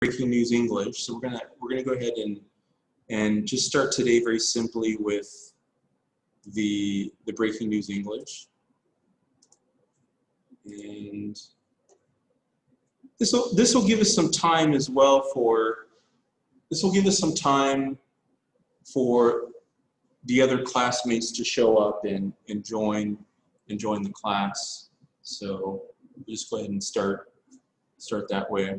Breaking News English. So we're gonna go ahead and just start today very simply with the Breaking News English. And this will give us some time as well for the other classmates to show up and join the class. So we'll just go ahead and start that way.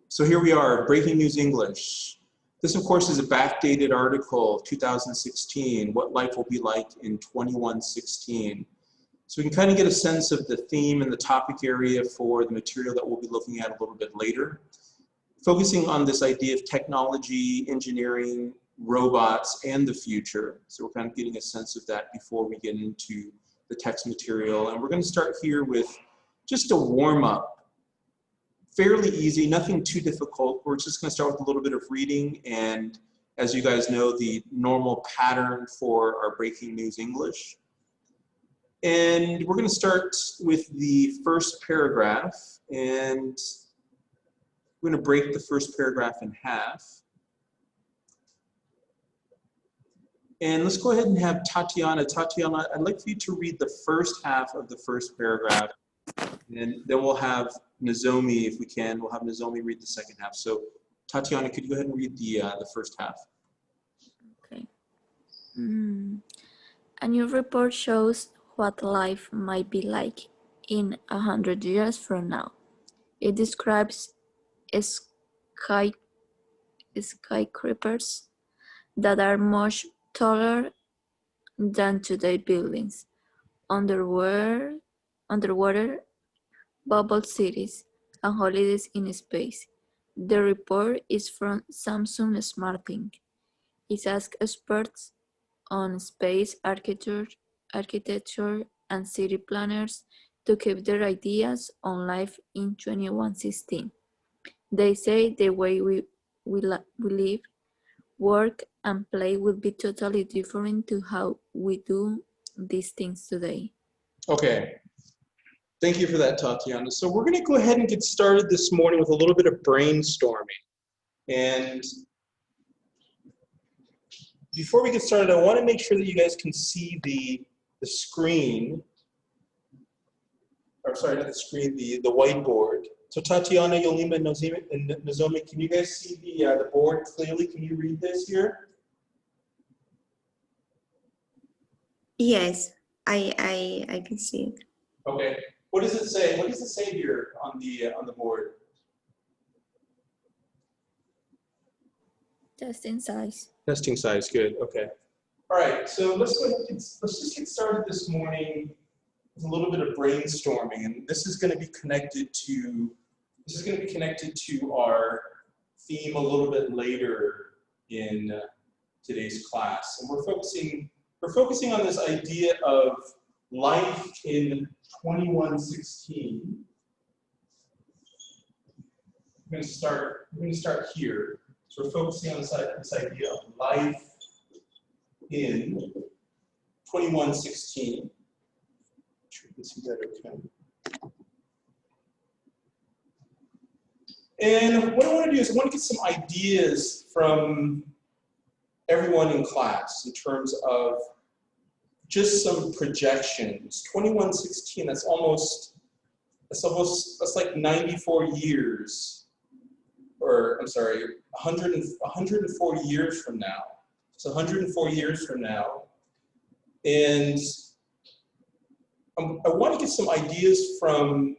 So here we are, Breaking News English. This, of course, is a backdated article, 2016, what life will be like in 2116. So we can kind of get a sense of the theme and the topic area for the material that we'll be looking at a little bit later. Focusing on this idea of technology, engineering, robots, and the future. So we're kind of getting a sense of that before we get into the text material. And we're going to start here with just a warm-up. Fairly easy, nothing too difficult. We're just going to start with a little bit of reading, and as you guys know, the normal pattern for our Breaking News English. And we're going to start with the first paragraph, and we're going to break the first paragraph in half. And let's go ahead and have Tatiana. Tatiana, I'd like for you to read the first half of the first paragraph, and then we'll have Nozomi, if we can, we'll have Nozomi read the second half. So Tatiana, could you go ahead and read the first half? Okay. A new report shows what life might be like in 100 years from now. It describes skyscrapers that are much taller than today's buildings, underwater bubble cities, and holidays in space. The report is from Samsung SmartThings. It asks experts on space architecture and city planners to keep their ideas on life in 2116. They say the way we live, work, and play will be totally different to how we do these things today. Okay. Thank you for that, Tatiana. So we're going to go ahead and get started this morning with a little bit of brainstorming. And before we get started, I want to make sure that you guys can see the screen. Or sorry, not the screen, the whiteboard. So Tatiana, Yolima, and Nozomi, can you guys see the board clearly? Can you read this here? Yes, I can see it. Okay. What does it say? What does it say here on the board? Testing size. Testing size, good. Okay. All right. So let's go ahead and let's just get started this morning with a little bit of brainstorming, and this is going to be connected to our theme a little bit later in today's class, and we're focusing on this idea of life in 2116. We're going to start here. So we're focusing on this idea of life in 2116. Sure you can see that okay. And what I want to do is I want to get some ideas from everyone in class in terms of just some projections. 2116, that's like 94 years, or I'm sorry, 104 years from now. It's 104 years from now. And I want to get some ideas from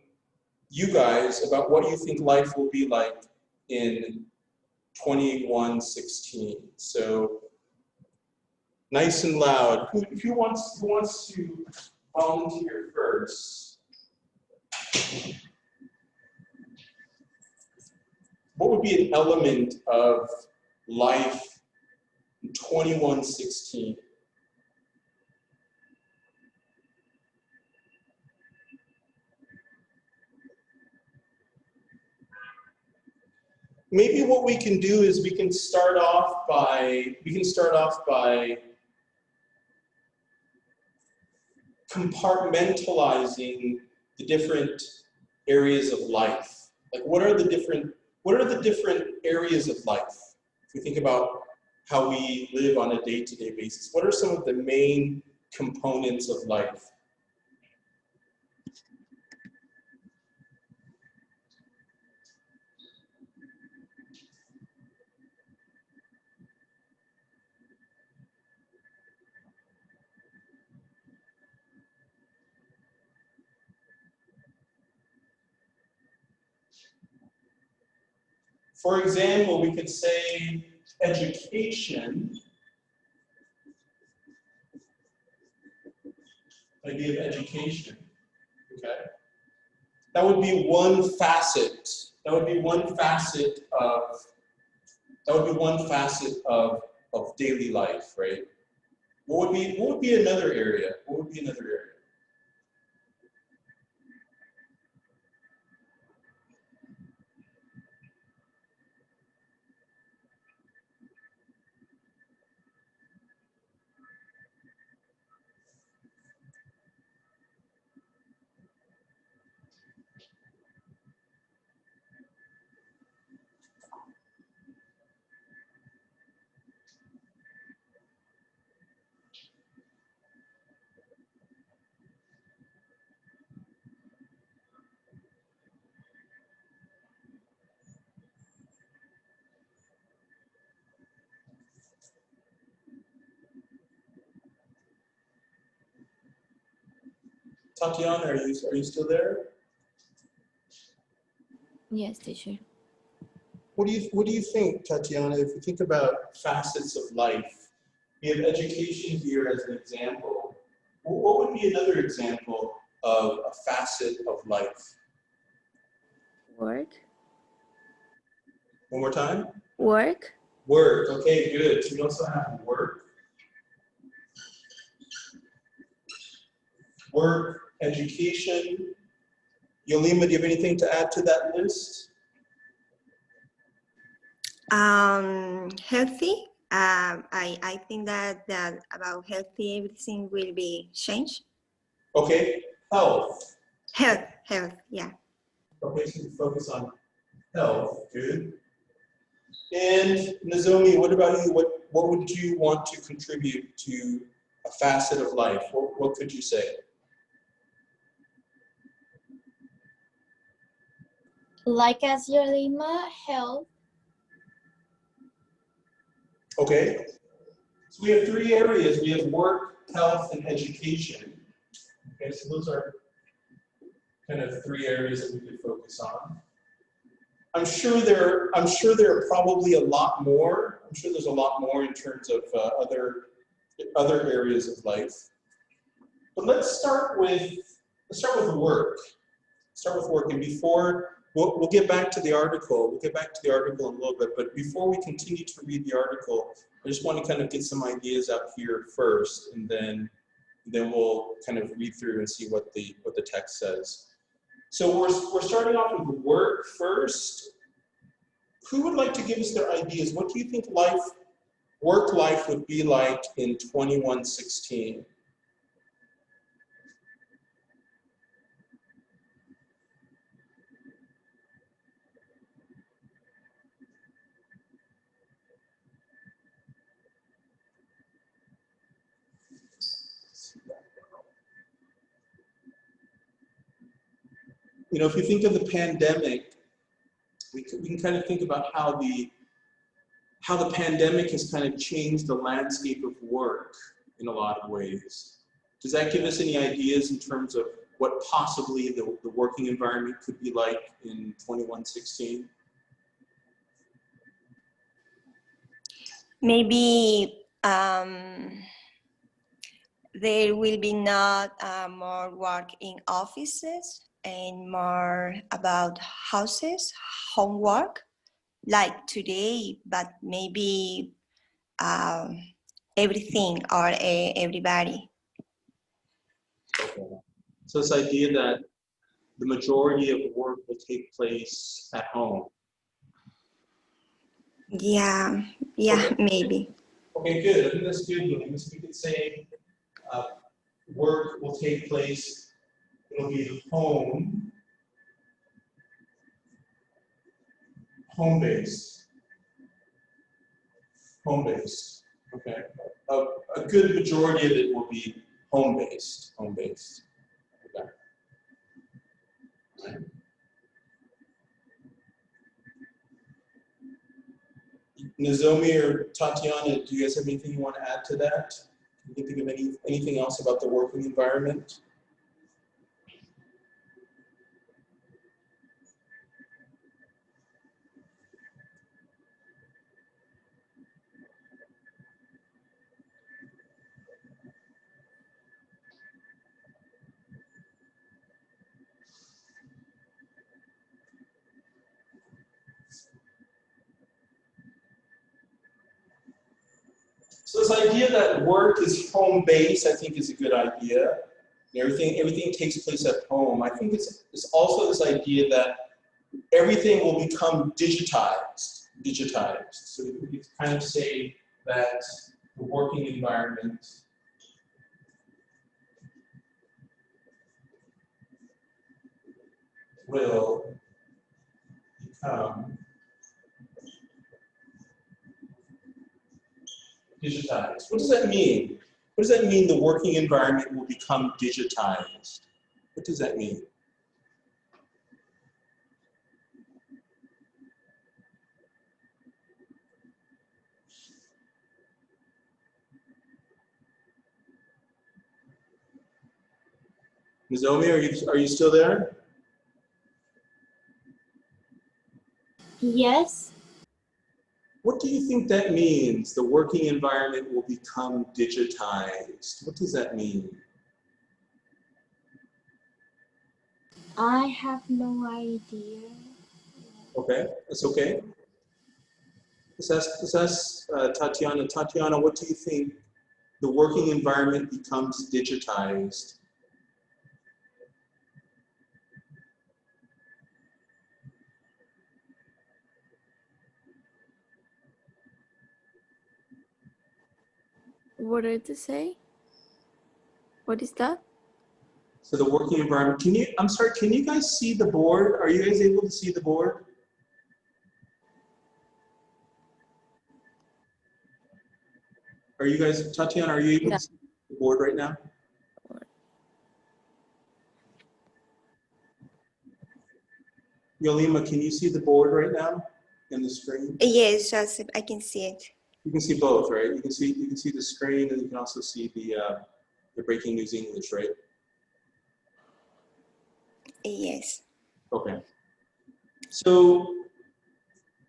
you guys about what you think life will be like in 2116. So nice and loud. Who wants to volunteer first? What would be an element of life in 2116? Maybe what we can do is we can start off by compartmentalizing the different areas of life. Like what are the different areas of life? If we think about how we live on a day-to-day basis, what are some of the main components of life? For example, we could say education. Idea of education, okay? That would be one facet. That would be one facet of daily life, right? What would be another area? What would be another area? Tatiana, are you still there? Yes, teacher. What do you think, Tatiana, if you think about facets of life? We have education here as an example. What would be another example of a facet of life? Work. One more time? Work. Work, okay, good. So we also have work. Work, education. Yolima, do you have anything to add to that list? Healthy. I think that about healthy, everything will be changed. Okay, health. Health, yeah. Okay, so we focus on health, good. And Nozomi, what about you? What would you want to contribute to a facet of life? What could you say? Like as Yolima, health. Okay, so we have three areas. We have work, health, and education. Okay, so those are kind of three areas that we could focus on. I'm sure there are probably a lot more. I'm sure there's a lot more in terms of other areas of life. But let's start with work. Start with work, and before we'll get back to the article. We'll get back to the article in a little bit. But before we continue to read the article, I just want to kind of get some ideas out here first, and then we'll kind of read through and see what the text says. So we're starting off with work first. Who would like to give us their ideas? What do you think work life would be like in 2116? You know, if you think of the pandemic, we can kind of think about how the pandemic has kind of changed the landscape of work in a lot of ways. Does that give us any ideas in terms of what possibly the working environment could be like in 2116? Maybe there will be not more work in offices and more about houses, homework, like today, but maybe everything or everybody. Okay. So this idea that the majority of work will take place at home. Yeah, Okay. maybe. Okay, good. I think that's good. We could say work will take place, it'll be home. Home-based. Home-based. Okay. A good majority of it will be home-based. Home-based. Okay. Right. Nozomi or Tatiana, do you guys have anything you want to add to that? Can you think of anything else about the working environment? So this idea that work is home-based, I think, is a good idea. Everything takes place at home. I think it's also this idea that everything will become digitized. So we can kind of say that the working environment will become digitized. What does that mean? What does that mean the working environment will become digitized? What does that mean? Nozomi, are you still there? Yes. What do you think that means? The working environment will become digitized. What does that mean? I have no idea. Okay, that's okay. Let's ask Tatiana. Tatiana, what do you think the working environment becomes digitized? What did it say? What is that? So the working environment, I'm sorry, can you guys see the board? Are you guys able to see the board? Are you guys, Tatiana, are you able Yeah. to see the board right now? Yolima, can you see the board right now in the screen? Yes, I can see it. You can see both, right? You can see the screen, and you can also see the Breaking News English, right? Yes. Okay. So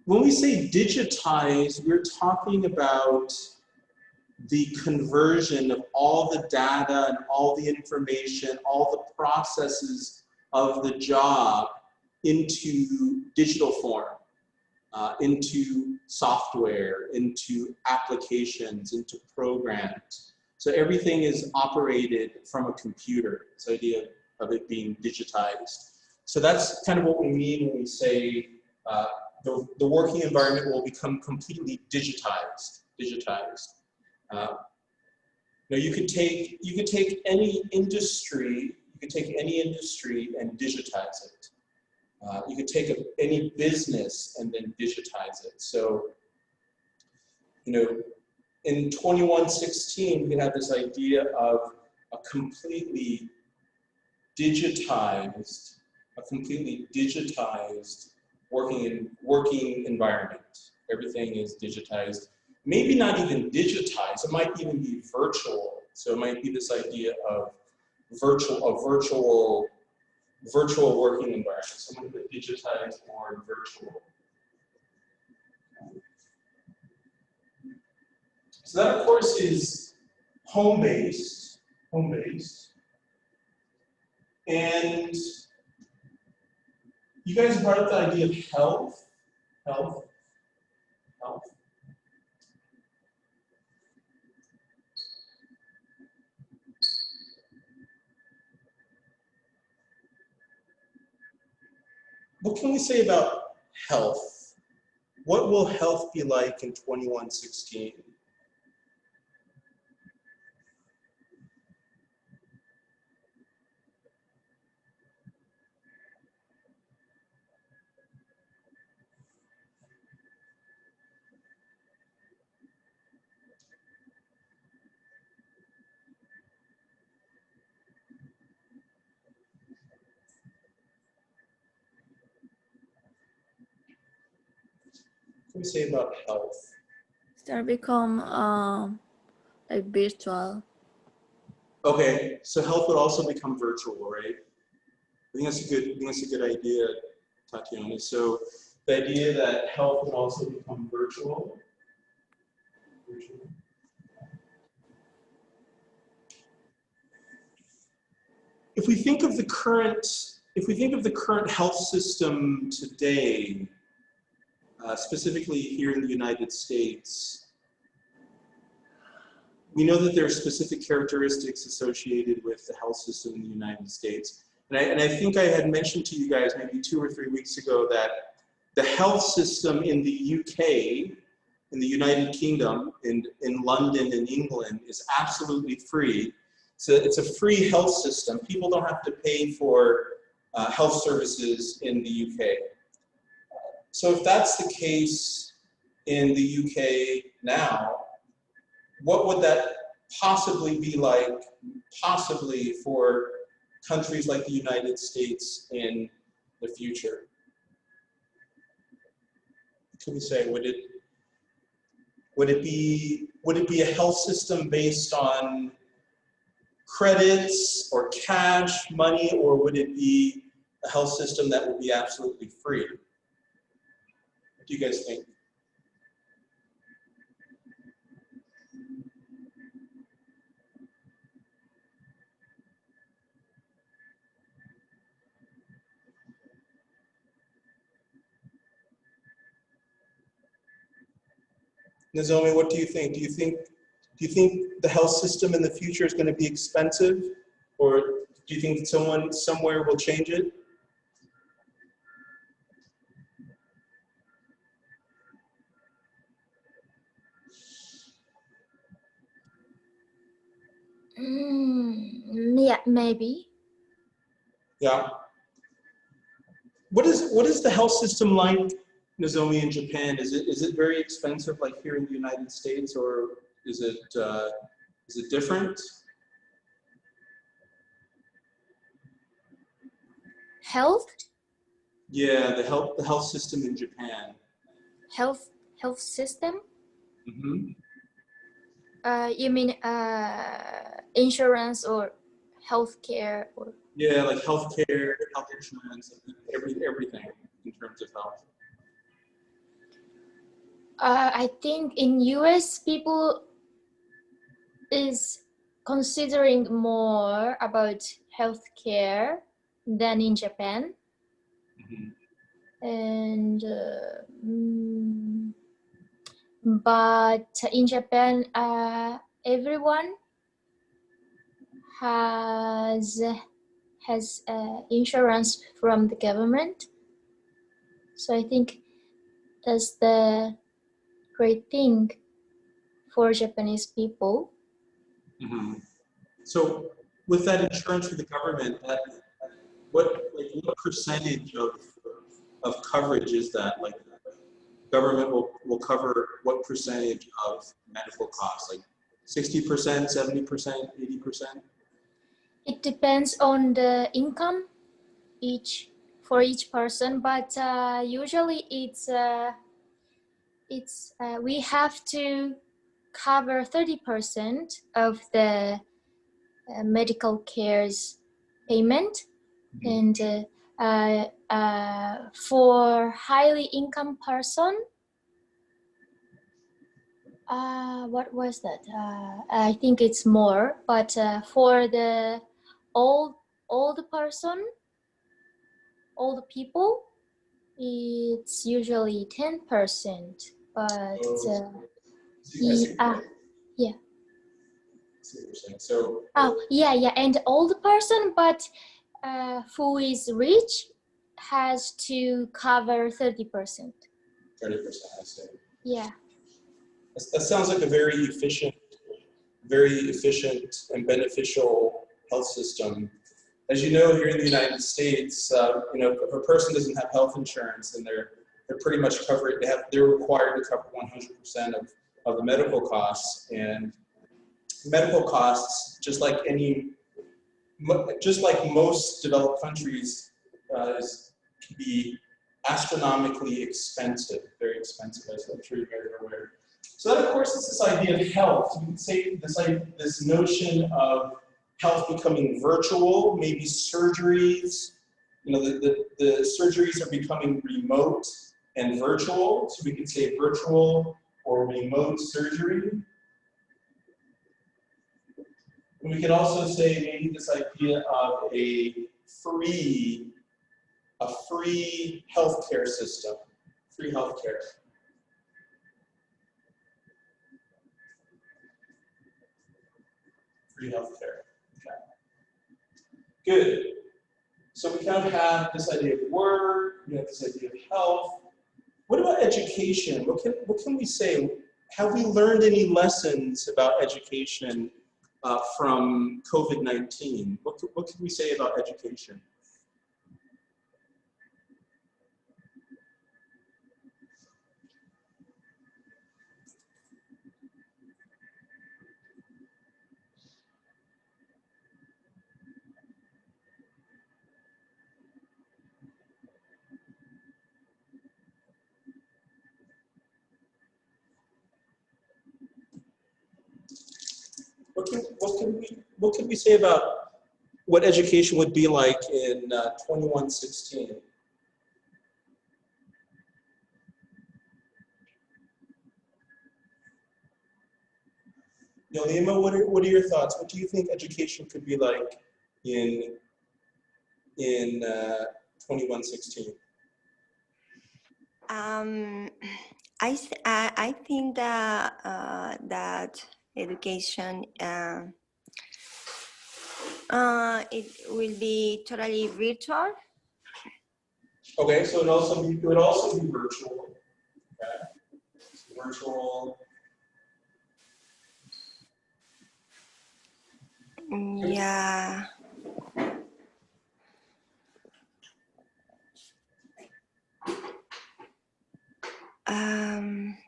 when we say digitize, we're talking about the conversion of all the data and all the information, all the processes of the job into digital form, into software, into applications, into programs. So everything is operated from a computer, this idea of it being digitized. So that's kind of what we mean when we say the working environment will become completely digitized. Now you could take any industry, and digitize it. You could take any business and then digitize it. So, in 2116, we could have this idea of a completely digitized working environment. Everything is digitized. Maybe not even digitized, it might even be virtual. So it might be this idea of virtual working environment. So I'm going to put digitized or virtual. So that, of course, is home-based. And you guys brought up the idea of health. What can we say about health? What will health be like in 2116? do we say about health? Start become like virtual. Okay, so health would also become virtual, right? I think that's a good idea, Tatiana. So the idea that health would also become virtual. If we think of the current health system today, specifically here in the United States, we know that there are specific characteristics associated with the health system in the United States. And I think I had mentioned to you guys maybe 2 or 3 weeks ago that the health system in the UK, in the United Kingdom, in London and England is absolutely free. So it's a free health system. People don't have to pay for health services in the UK. So if that's the case in the UK now, what would that possibly be like, possibly for countries like the United States in the future? What can we say? Would it be a health system based on credits or cash, money, or would it be a health system that would be absolutely free? What do you guys think? Nozomi, what do you think? Do you think the health system in the future is going to be expensive, or do you think someone somewhere will change it? Yeah, maybe. Yeah. What is the health system like, Nozomi, in Japan? Is it very expensive like here in the United States, or is it different? Health Yeah, the health system in Japan. health system. Mm-hmm. You mean insurance or healthcare or? Yeah, like healthcare, health insurance, everything in terms of health. I think in US people is considering more about healthcare than in Japan. Mm-hmm. And but in Japan, everyone has insurance from the government. So I think that's the great thing for Japanese people. Mm-hmm. So with that insurance for the government, what percentage of coverage is that? Like, government will cover what percentage of medical costs? Like 60%, 70%, 80%? It depends on the income for each person, but usually we have to cover 30% of the medical care's payment. Mm-hmm. And for highly income person, what was that? I think it's more, but for the old person, old people, it's usually 10%. But yeah. So Yeah, and the old person, but who is rich has to cover 30%. 30%, I say. Yeah. That sounds like a very efficient and beneficial health system. As you know, here in the United States, if a person doesn't have health insurance, then they're pretty much covered. They're required to cover 100% of the medical costs, and medical costs, just like most developed countries, can be astronomically expensive, very expensive, as I'm sure you're very aware. So that, of course, is this idea of health. You can say this notion of health becoming virtual, maybe surgeries. You know, the surgeries are becoming remote and virtual, so we could say virtual or remote surgery. And we could also say maybe this idea of a free healthcare system, free healthcare. Free healthcare. Okay. Good. So we kind of have this idea of work, we have this idea of health. What about education? What can we say? Have we learned any lessons about education from COVID-19? What can we say about education? What can we say about what education would be like in 2116? Yolima, what are your thoughts? What do you think education could be like in 2116? I think that that education it will be totally virtual. Okay, so it would also be virtual. Okay, so virtual. Yeah.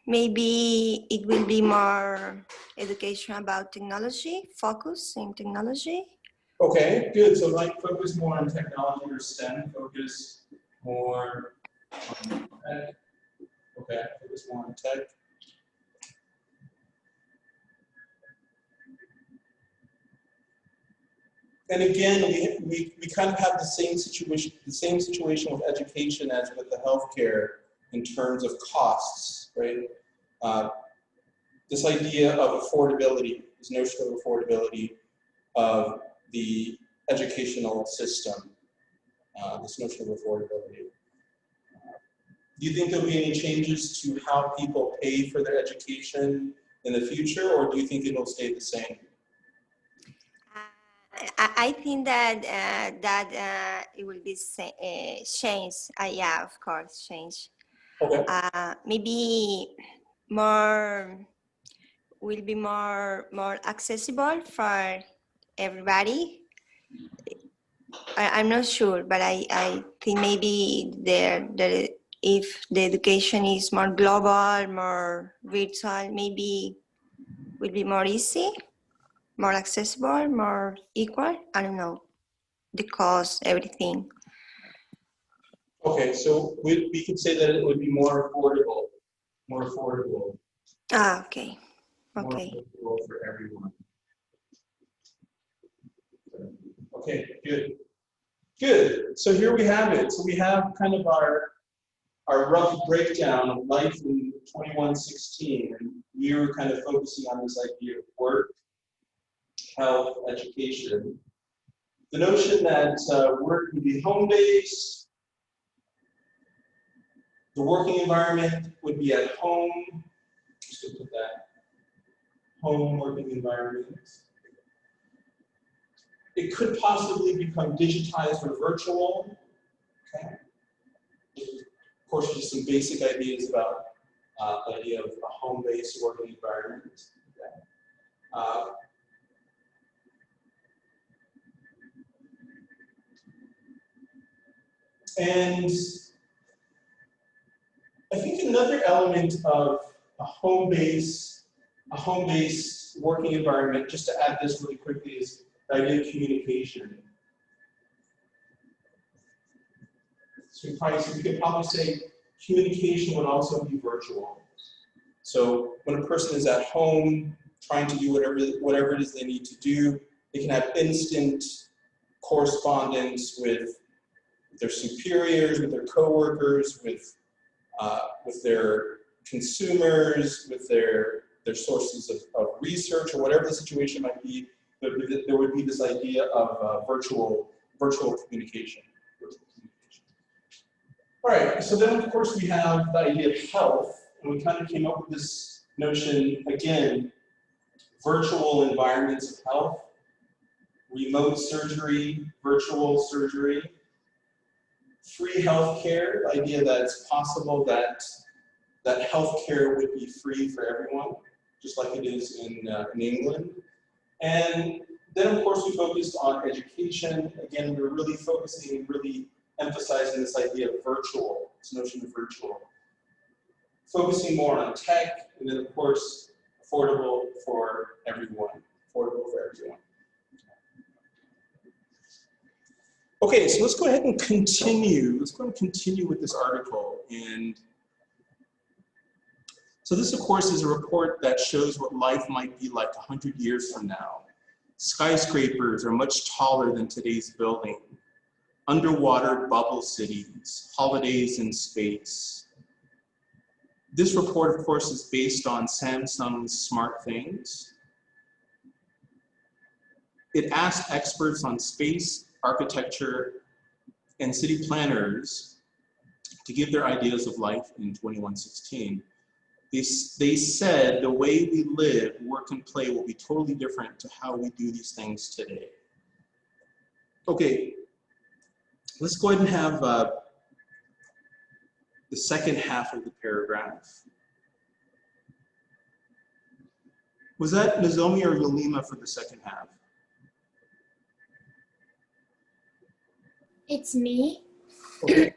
Maybe it will be more education about technology, focus in technology. Okay, good. So like focus more on technology or STEM, focus more on tech. Okay, focus more on tech. And again, we kind of have the same situation with education as with the healthcare in terms of costs, right? This idea of affordability, this notion of affordability of the educational system, this notion of affordability. Do you think there'll be any changes to how people pay for their education in the future, or do you think it'll stay the same? I think that it will be changed. Yeah, of course, change. Okay. Maybe will be more accessible for everybody. I'm not sure, but I think maybe if the education is more global, more virtual, maybe will be more easy, more accessible, more equal. I don't know, the cost, everything. Okay, so we could say that it would be more affordable. More affordable. Ah, okay. Okay. More affordable for everyone. Okay, good. Good. So here we have it. So we have kind of our rough breakdown of life in 2116. And we were kind of focusing on this idea of work, health, education. The notion that work would be home-based, the working environment would be at home. Just to put that home working environment. It could possibly become digitized or virtual. Okay. Of course, just some basic ideas about the idea of a home-based working environment. Okay. And I think another element of a home-based working environment, just to add this really quickly, is the idea of communication. so we could probably say communication would also be virtual. So when a person is at home trying to do whatever it is they need to do, they can have instant correspondence with their superiors, with their coworkers, with their consumers, with their sources of research, or whatever the situation might be. There would be this idea of virtual communication. All right, so then of course we have the idea of health, and we kind of came up with this notion, again, virtual environments of health, remote surgery, virtual surgery, free healthcare, the idea that it's possible that healthcare would be free for everyone, just like it is in England. And then of course we focused on education. Again, we were really focusing, really emphasizing this idea of virtual, this notion of virtual. Focusing more on tech, and then of course, affordable for everyone. Okay, so let's go ahead and continue. Let's go ahead and continue with this article. And so this, of course, is a report that shows what life might be like 100 years from now. Skyscrapers are much taller than today's building. Underwater bubble cities, holidays in space. This report, of course, is based on Samsung's SmartThings. It asked experts on space, architecture, and city planners to give their ideas of life in 2116. They said the way we live, work, and play will be totally different to how we do these things today. Okay, let's go ahead and have the second half of the paragraph. Was that Nozomi or Yolima for the second half? It's me. Okay.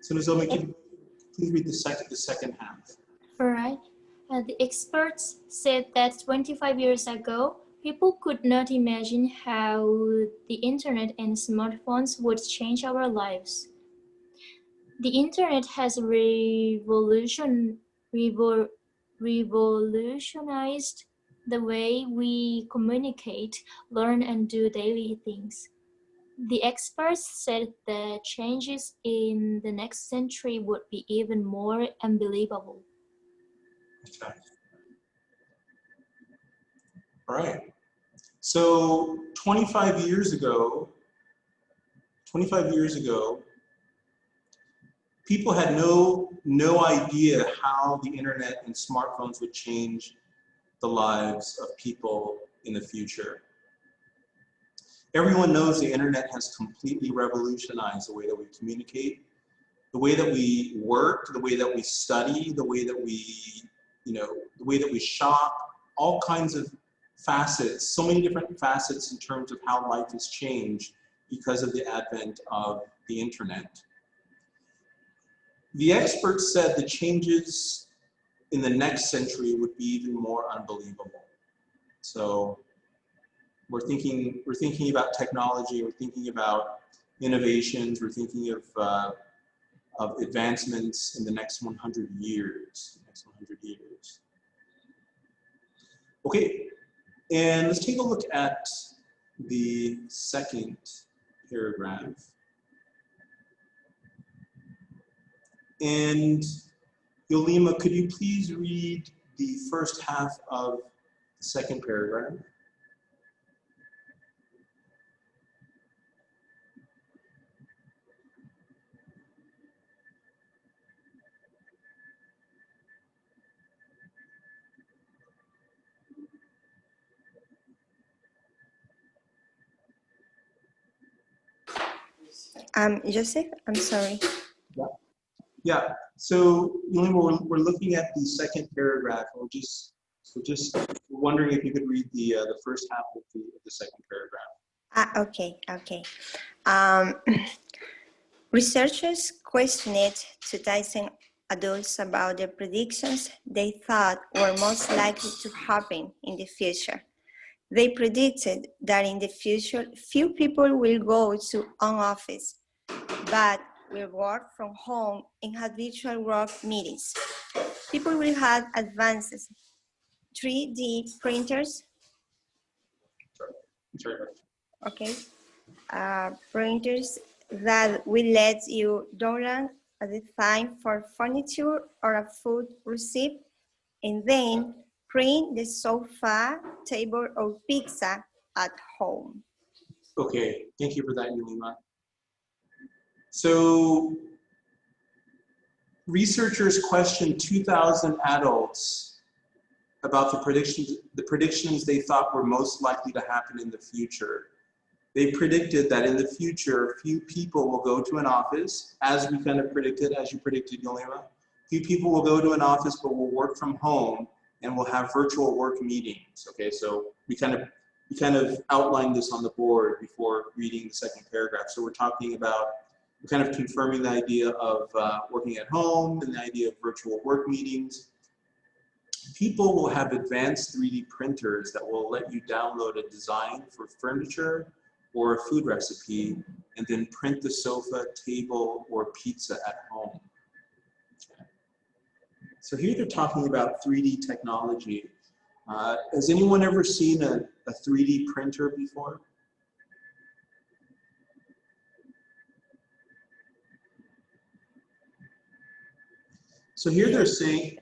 So Nozomi, can you please read the second half? All right. The experts said that 25 years ago, people could not imagine how the internet and smartphones would change our lives. The internet has revolutionized the way we communicate, learn, and do daily things. The experts said the changes in the next century would be even more unbelievable. Okay. All right. So 25 years ago, people had no idea how the internet and smartphones would change the lives of people in the future. Everyone knows the internet has completely revolutionized the way that we communicate, the way that we work, the way that we study, the way that we, the way that we shop, all kinds of facets, so many different facets in terms of how life has changed because of the advent of the internet. The experts said the changes in the next century would be even more unbelievable. So we're thinking about technology, we're thinking about innovations, we're thinking of advancements in the next 100 years. Okay, and let's take a look at the second paragraph. And Yolima, could you please read the first half of the second paragraph? Joseph, I'm sorry. Yeah. So Yolima, we're looking at the second paragraph. We're just wondering if you could read the first half of the second paragraph. Okay. Researchers questioned 2,000 adults about the predictions they thought were most likely to happen in the future. They predicted that in the future, few people will go to an office, but will work from home and have virtual work meetings. People will have advanced 3D printers, okay, printers that will let you download a design for furniture or a food recipe and then print the sofa, table, or pizza at home. Okay, thank you for that, Yulima. So researchers questioned 2,000 adults about the predictions they thought were most likely to happen in the future. They predicted that in the future, few people will go to an office, as we kind of predicted, as you predicted, Yulima. Few people will go to an office, but will work from home and will have virtual work meetings. Okay, so we kind of outlined this on the board before reading the second paragraph. So we're talking about, we're kind of confirming the idea of working at home and the idea of virtual work meetings. People will have advanced 3D printers that will let you download a design for furniture or a food recipe and then print the sofa, table, or pizza at home. So here they're talking about 3D technology. Has anyone ever seen a 3D printer before? So here they're saying,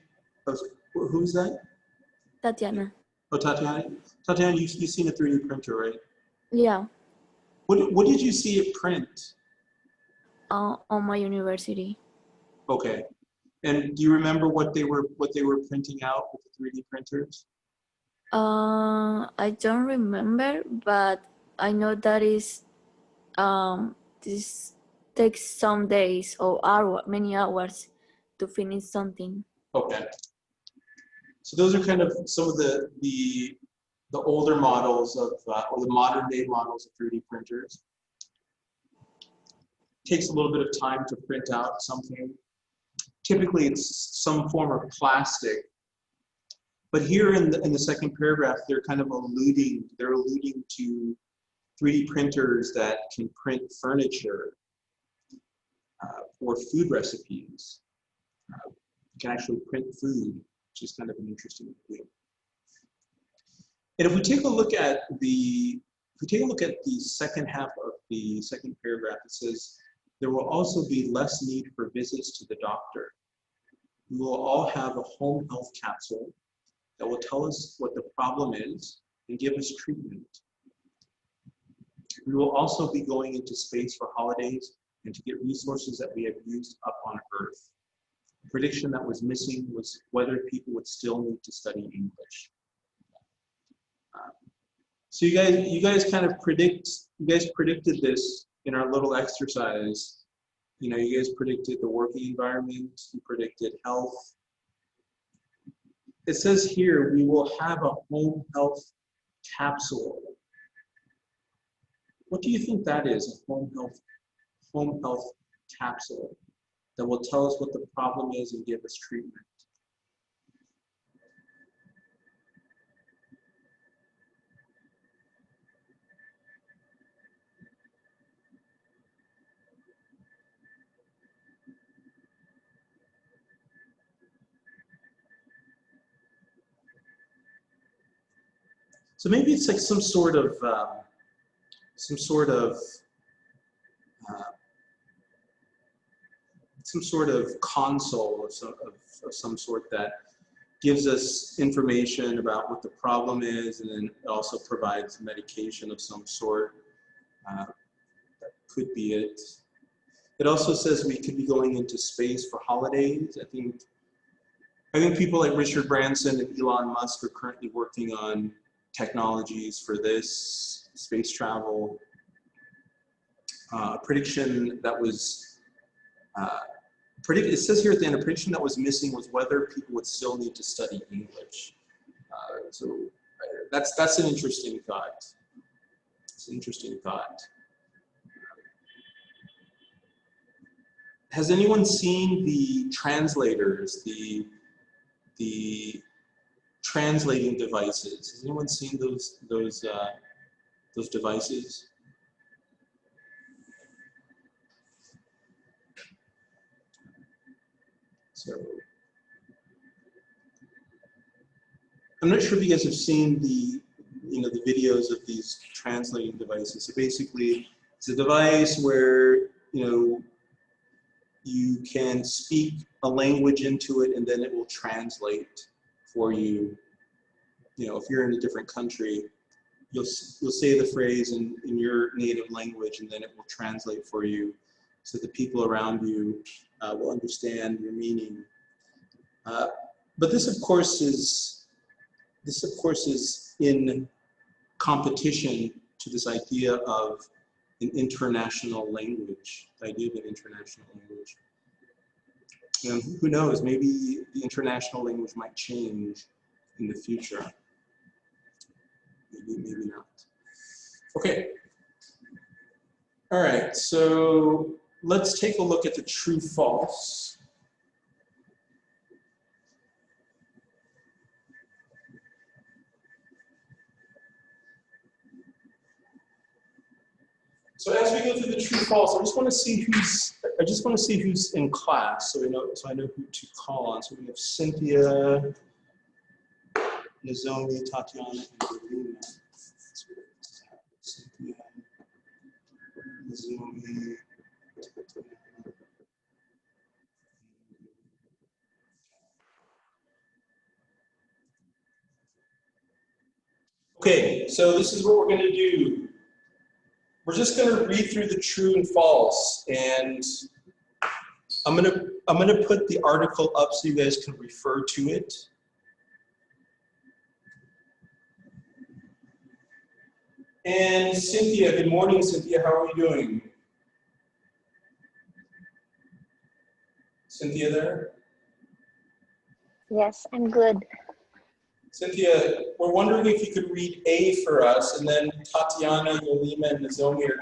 who's that? Tatiana. Oh, Tatiana. Tatiana, you've seen a 3D printer, right? Yeah, What did you see it print? on my university. Okay. And do you remember what they were printing out with the 3D printers? I don't remember, but I know that is this takes some days or many hours to finish something. Okay. So those are kind of some of the older models of, or the modern day models of 3D printers. Takes a little bit of time to print out something. Typically it's some form of plastic. But here in the second paragraph, they're kind of alluding to 3D printers that can print furniture or food recipes. You can actually print food, which is kind of an interesting thing. And if we take a look at the second half of the second paragraph, it says, there will also be less need for visits to the doctor. We will all have a home health capsule that will tell us what the problem is and give us treatment. We will also be going into space for holidays and to get resources that we have used up on Earth. The prediction that was missing was whether people would still need to study English. So you guys predicted this in our little exercise. You know, you guys predicted the working environment, you predicted health. It says here, we will have a home health capsule. What do you think that is, a home health capsule that will tell us what the problem is and give us treatment? So maybe it's like some sort of console of some sort that gives us information about what the problem is, and then it also provides medication of some sort. That could be it. It also says we could be going into space for holidays. I think people like Richard Branson and Elon Musk are currently working on technologies for this, space travel. A prediction that was, it says here at the end, a prediction that was missing was whether people would still need to study English. So that's an interesting thought. It's an interesting thought. Has anyone seen the translators, the translating devices? Has anyone seen those devices? So I'm not sure if you guys have seen the videos of these translating devices. So basically, it's a device where you can speak a language into it, and then it will translate for you. If you're in a different country, you'll say the phrase in your native language, and then it will translate for you, so the people around you will understand your meaning. But this, of course, is in competition to this idea of an international language, the idea of an international language. And who knows, maybe the international language might change in the future. Maybe not. Okay. All right, so let's take a look at the true false. So as we go through the true false, I just want to see who's in class, so I know who to call on. So we have Cynthia, Nozomi, Tatiana, and Irina. Cynthia, Nozomi, Tatiana. Okay, so this is what we're going to do. We're just going to read through the true and false, and I'm going to put the article up so you guys can refer to it. And Cynthia, good morning, Cynthia. How are you doing? Cynthia there? Yes, I'm good. Cynthia, we're wondering if you could read A for us, and then Tatiana, Yolima, and Nozomi are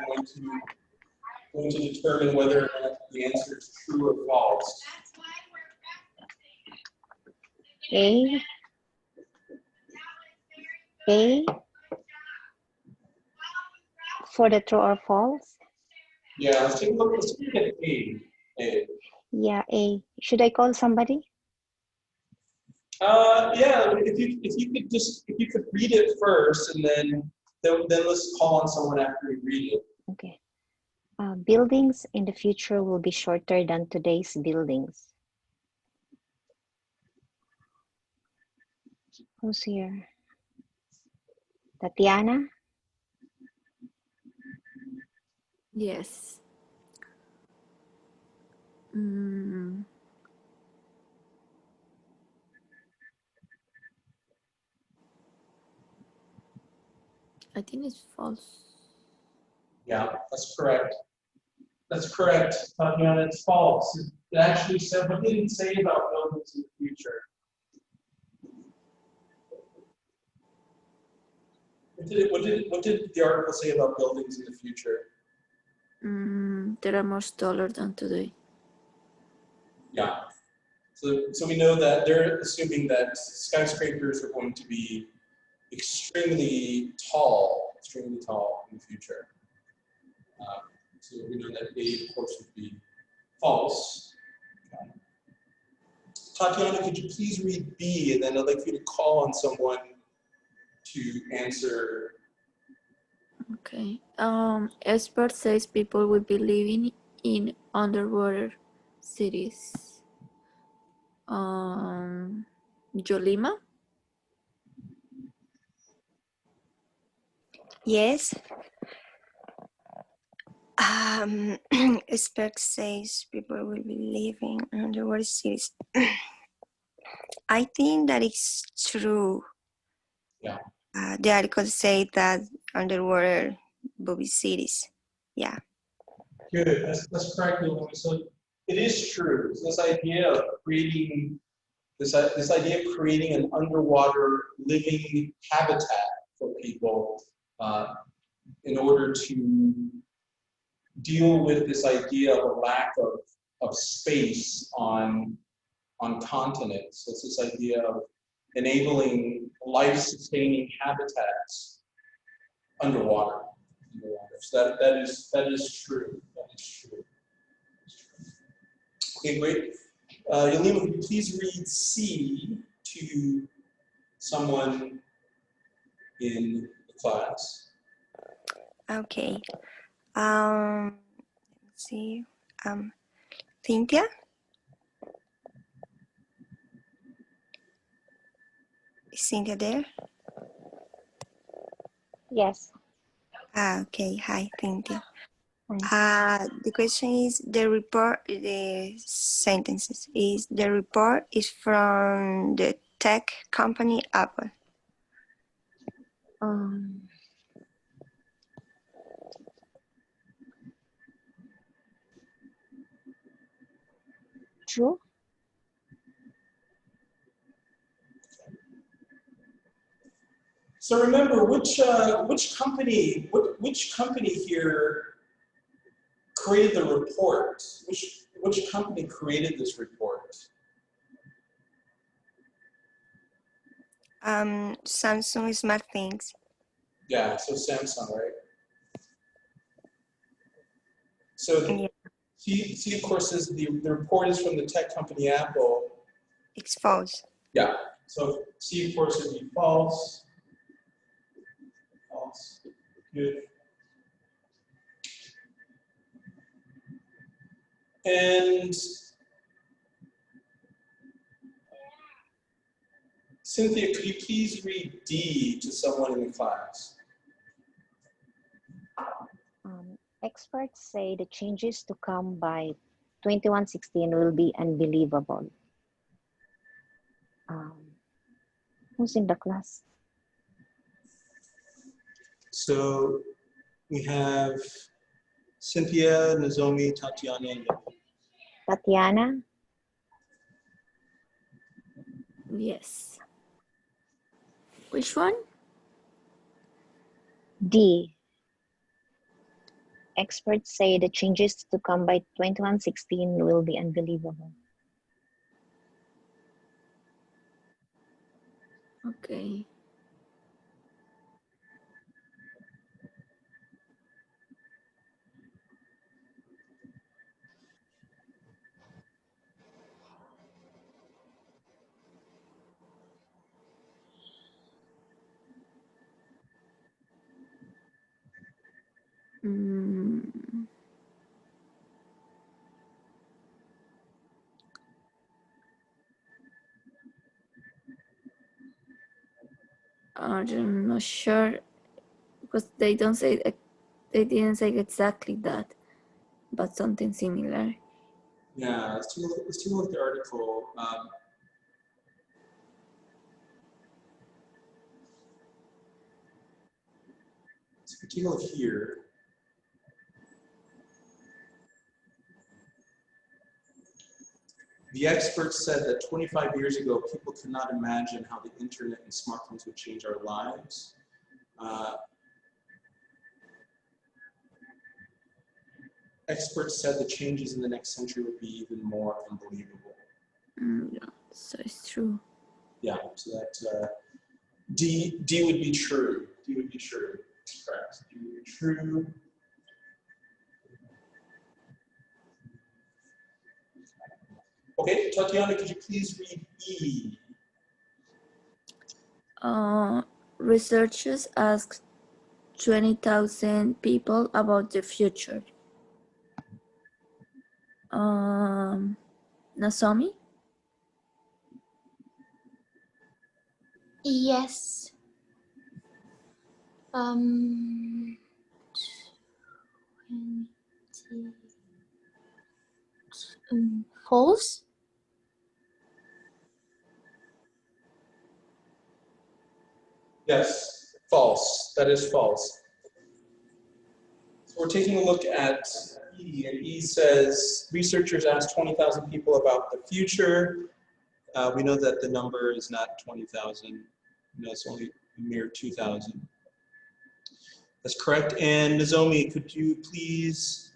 going to determine whether or not the answer is true or false. A. For the true or false? Yeah, let's take a look at A. Yeah, A. Should I call somebody? Yeah, if you could read it first, and then let's call on someone after we read it. Okay. Buildings in the future will be shorter than today's buildings. Who's here? Tatiana? Yes. I think it's false. Yeah, that's correct. That's correct, Tatiana. It's false. It actually said, what did it say about buildings in the future? What did the article say about buildings in the future? They are much taller than today. Yeah. So we know that they're assuming that skyscrapers are going to be extremely tall in the future. So we know that A, of course, would be false. Okay. Tatiana, could you please read B, and then I'd like you to call on someone to answer. Okay. Expert says people will be living in underwater cities. Yolima? Yes. Expert says people will be living in underwater cities. I think that is true. Yeah. The article said that underwater will be cities. Yeah. Good. That's correct, Yolima. So it is true. So this idea of creating an underwater living habitat for people in order to deal with this idea of a lack of space on continents. So it's this idea of enabling life-sustaining habitats underwater. So that is true. That is true. Okay, great. Yolima, would you please read C to someone in the class? Okay. Let's see. Cynthia? Is Cynthia there? Yes. Okay. Hi, Cynthia. Hi. The question is the report, the sentences is the report is from the tech company Apple. True. So remember, which company here created the report? Which company created this report? Samsung SmartThings. Yeah, so Samsung, right? So Yeah. C of course is the report is from the tech company Apple. It's false. Yeah. So C of course would be false. False. Good. And Cynthia, could you please read D to someone in the class? Experts say the changes to come by 2116 will be unbelievable. Who's in the class? So we have Cynthia, Nozomi, Tatiana, and Yoko. Tatiana? Yes. Which one? D. Experts say the changes to come by 2116 will be unbelievable. Okay. I'm not sure because they don't say they didn't say exactly that, but something similar. Yeah, let's take a look at the article. So if we take a look here. The experts said that 25 years ago, people could not imagine how the internet and smartphones would change our lives. Experts said the changes in the next century would be even more unbelievable. Yeah, so it's true. Yeah, so that D would be true. D would be true. Correct. D would be true. Okay, Tatiana, could you please read E? Researchers asked 20,000 people about the future. Nozomi? Yes. False. Yes, false. That is false. So we're taking a look at E, and E says researchers asked 20,000 people about the future. We know that the number is not 20,000. No, it's only a mere 2,000. That's correct. And Nozomi, could you please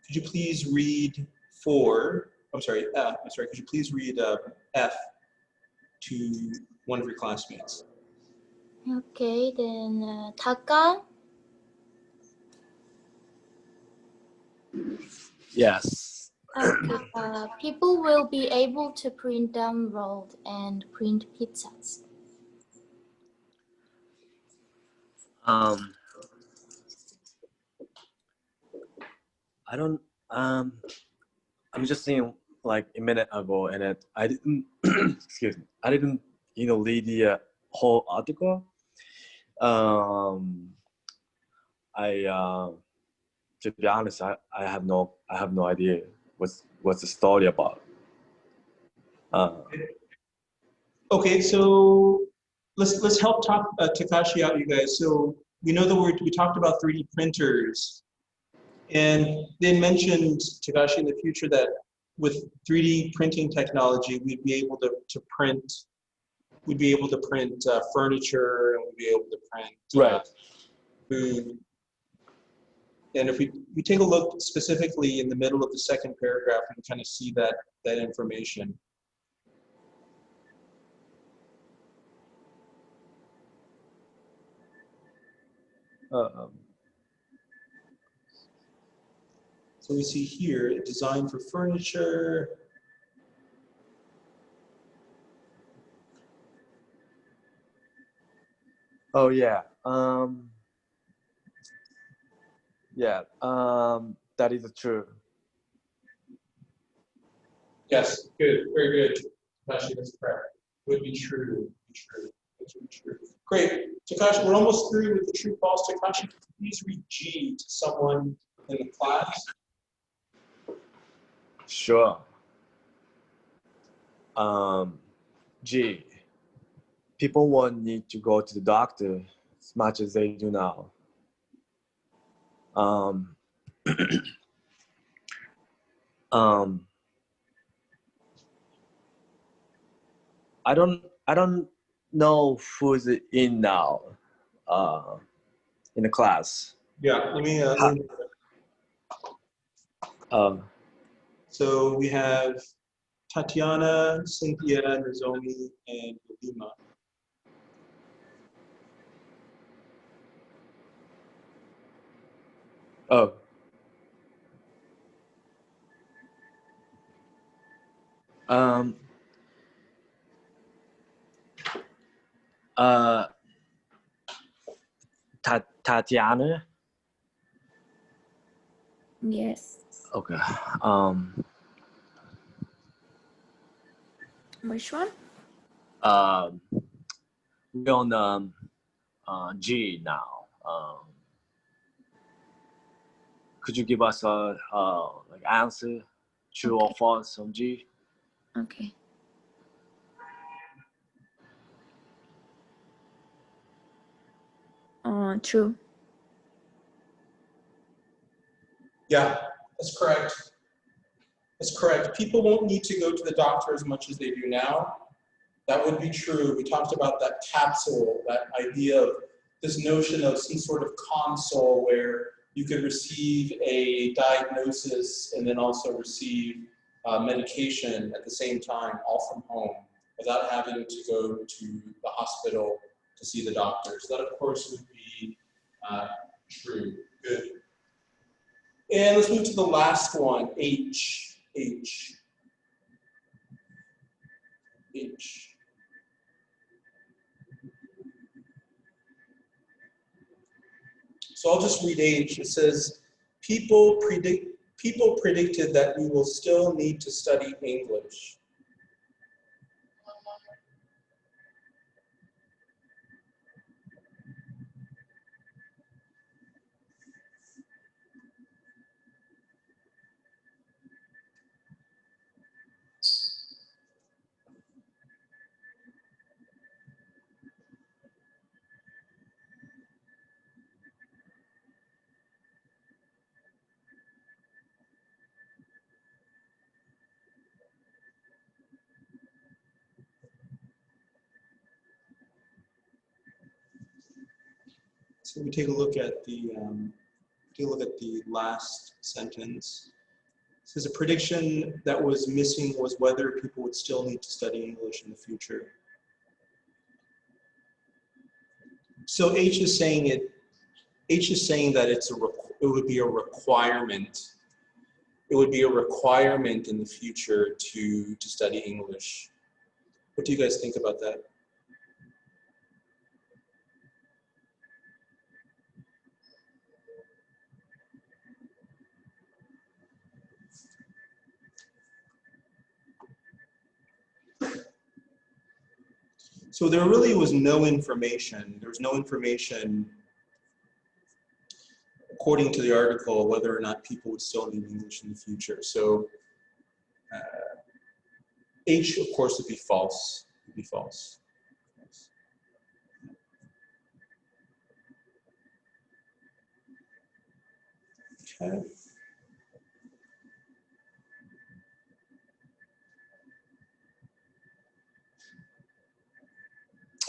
read could you please read F to one of your classmates? Okay, then Taka. Yes. Okay, people will be able to print download and print pizzas. I don't. I'm just seeing like a minute ago, and I didn't. Excuse me. I didn't, read the whole article. I to be honest, I have no idea what's the story about. Okay, so let's help talk Takashi out, you guys. So we know that we talked about 3D printers, and they mentioned, Takashi, in the future that with 3D printing technology, we'd be able to print. We'd be able to print furniture, and we'd be able to print food. And if we take a look specifically in the middle of the second paragraph, we can kind of see that information. So we see here, design for furniture. Oh yeah. That is true. Yes, good, very good. Takashi, that's correct. Would be true, That's true. Great, Takashi, we're almost through with the true false. Takashi, please read G to someone in the class. Sure. G. People won't need to go to the doctor as much as they do now. I don't know who's in now, in the class. Yeah, let me. So we have Tatiana, Cynthia, Nozomi, and Yolima. Oh. Tatiana. Yes. Okay. Which one? We're on G now. Could you give us a like answer, true or false on G? Okay. True. Yeah, that's correct. That's correct. People won't need to go to the doctor as much as they do now. That would be true. We talked about that capsule, that idea of this notion of some sort of console where you could receive a diagnosis and then also receive medication at the same time, all from home, without having to go to the hospital to see the doctor. So that, of course, would be true. Good. And let's move to the last one, H. So I'll just read H. It says, people predicted that we will still need to study English. So we take a look at the last sentence. It says a prediction that was missing was whether people would still need to study English in the future. So H is saying that it would be a requirement it would be a requirement in the future to study English. What do you guys think about that? So there really was no information. There was no information, according to the article, whether or not people would still need English in the future. So H, of course, would be false. Would be false. Okay.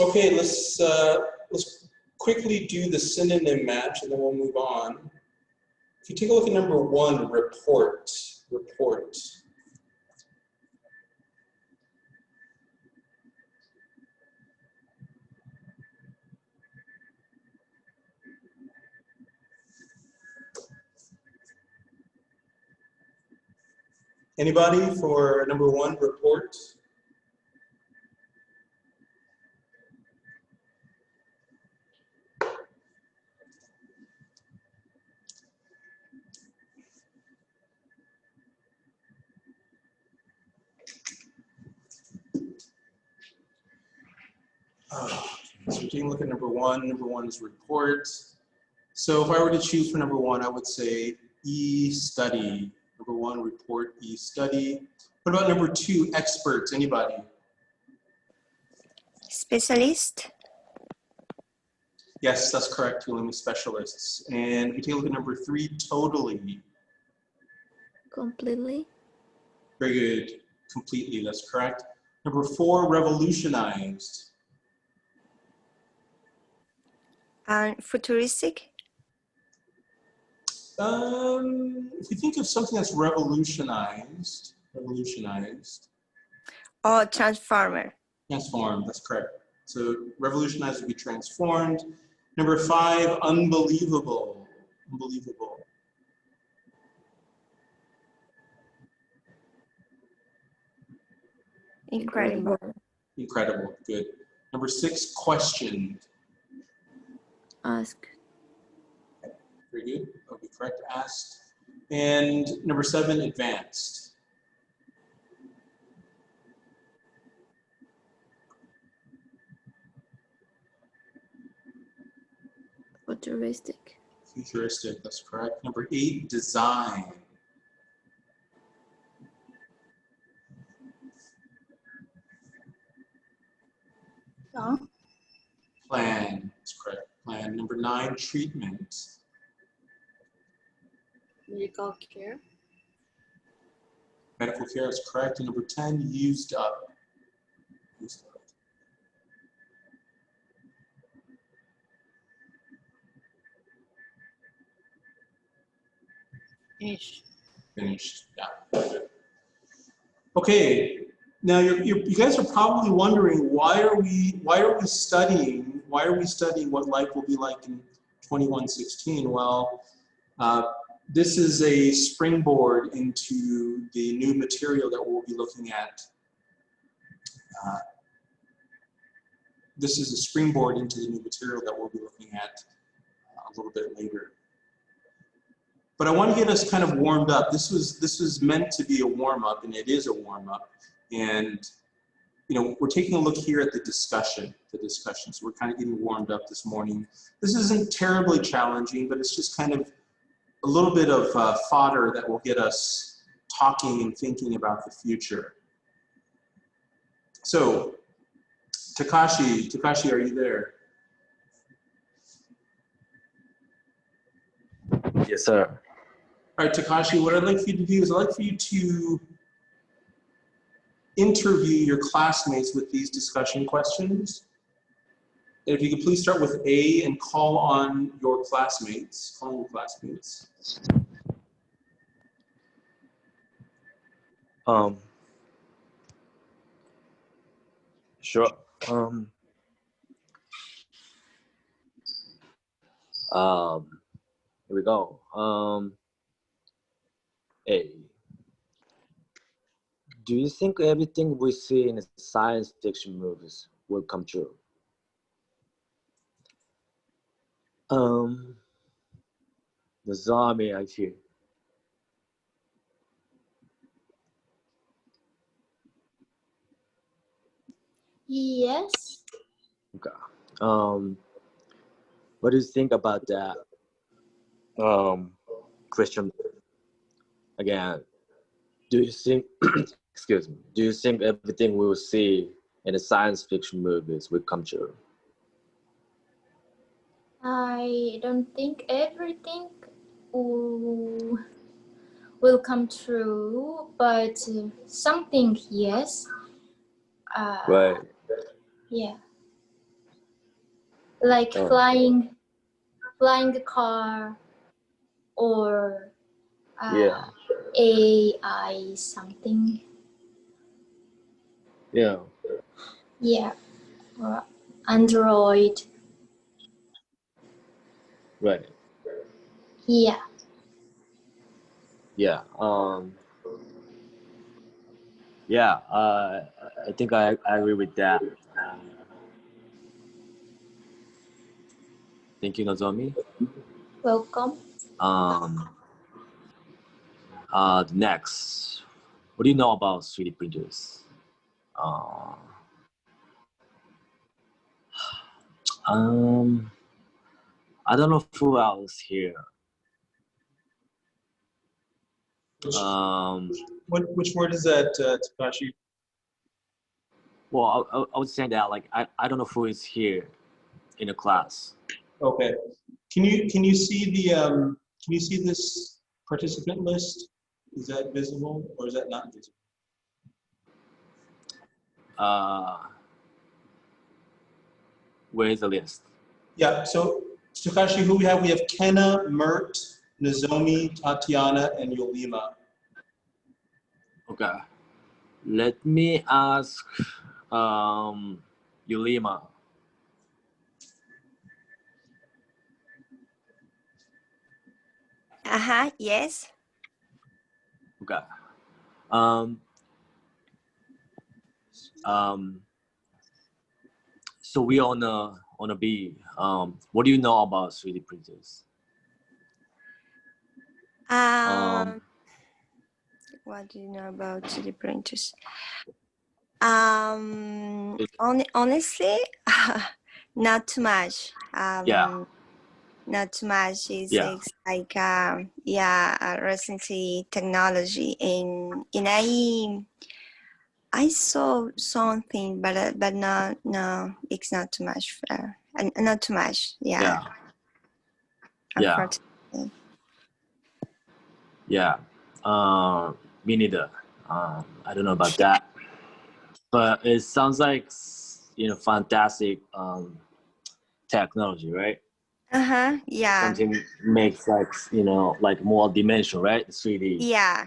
Okay, let's quickly do the synonym match and then we'll move on. If you take a look at number 1, report, report. Anybody for number 1, report? So taking a look at number 1. Number 1 is report. So if I were to choose for number 1, I would say e-study. Number 1, report, e-study. What about number 2, experts? Anybody? Specialist. Yes, that's correct, Tulimi specialists. And if you take a look at number 3, totally. Completely. Very good, completely, that's correct. Number 4, revolutionized. And futuristic. If we think of something that's revolutionized, Or transformer. transformed, that's correct. So revolutionized would be transformed. Number 5, unbelievable, unbelievable. Incredible. Incredible, good. Number 6, questioned. Ask. Very good, that would be correct, asked. And number 7, advanced. Futuristic. Futuristic, that's correct. Number 8, design. Plan, that's correct. Plan. Number 9, treatment. Medical care. Medical care is correct. And number 10, used up. Used up. Ish. Finished, yeah. Okay, now you guys are probably wondering why are we studying what life will be like in 2116? Well, this is a springboard into the new material that we'll be looking at. This is a springboard into the new material that we'll be looking at a little bit later. But I want to get us kind of warmed up. This was meant to be a warm-up, and it is a warm-up. And you know, we're taking a look here at the discussion. So we're kind of getting warmed up this morning. This isn't terribly challenging, but it's just kind of a little bit of fodder that will get us talking and thinking about the future. So, Takashi, are you there? Yes, sir. All right, Takashi, what I'd like for you to do is I'd like for you to interview your classmates with these discussion questions. And if you could please start with A and call on your classmates. Call on your classmates. Sure. Here we go. A. Do you think everything we see in science fiction movies will come true? The zombie I hear. Yes. Okay. What do you think about that? Question again. Do you think, excuse me, do you think everything we will see in the science fiction movies will come true? I don't think everything will will come true, but something, yes. Right. Yeah, like Oh, flying a car or yeah. AI something. Yeah. Yeah, or Android. Right. Yeah. Yeah. Yeah. I think I agree with that. Thank you, Nozomi. Welcome. Um. Next, what do you know about 3D printers? Uh, um. I don't know who else here. Which, Um. which word is that, Takashi? Well, I would say that like I don't know who is here in the class. Okay. Can you see the can you see this participant list? Is that visible or is that not visible? Uh, where is the list? Yeah. So Takashi, who we have? We have Kenna, Mert, Nozomi, Tatiana, and Yolima. Okay. Let me ask Yulima. Yes. Okay. Um, um, so we on a B. What do you know about 3D printers? Um, what do you know about 3D printers? Honestly, not too much. Yeah. Not too much. Yeah. It's like yeah, recently technology, and I saw something, but no, it's not too much. Not too much. Yeah, Yeah. Yeah. unfortunately. Yeah. Me neither. I don't know about that, but it sounds like fantastic technology, right? Yeah. Something makes like more dimension, right? 3D. Yeah.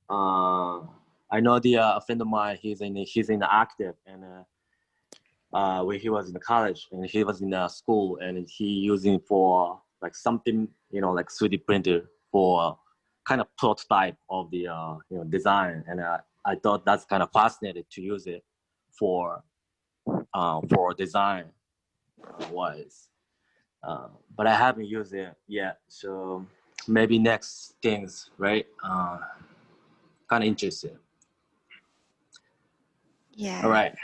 Um, I know a friend of mine. He's in the active, and when he was in college and he was in school, and he using for like something like 3D printer for kind of prototype of the design, and I thought that's kind of fascinating to use it for design wise. But I haven't used it yet, so maybe next things, right? Kind of interested. All Yeah. right,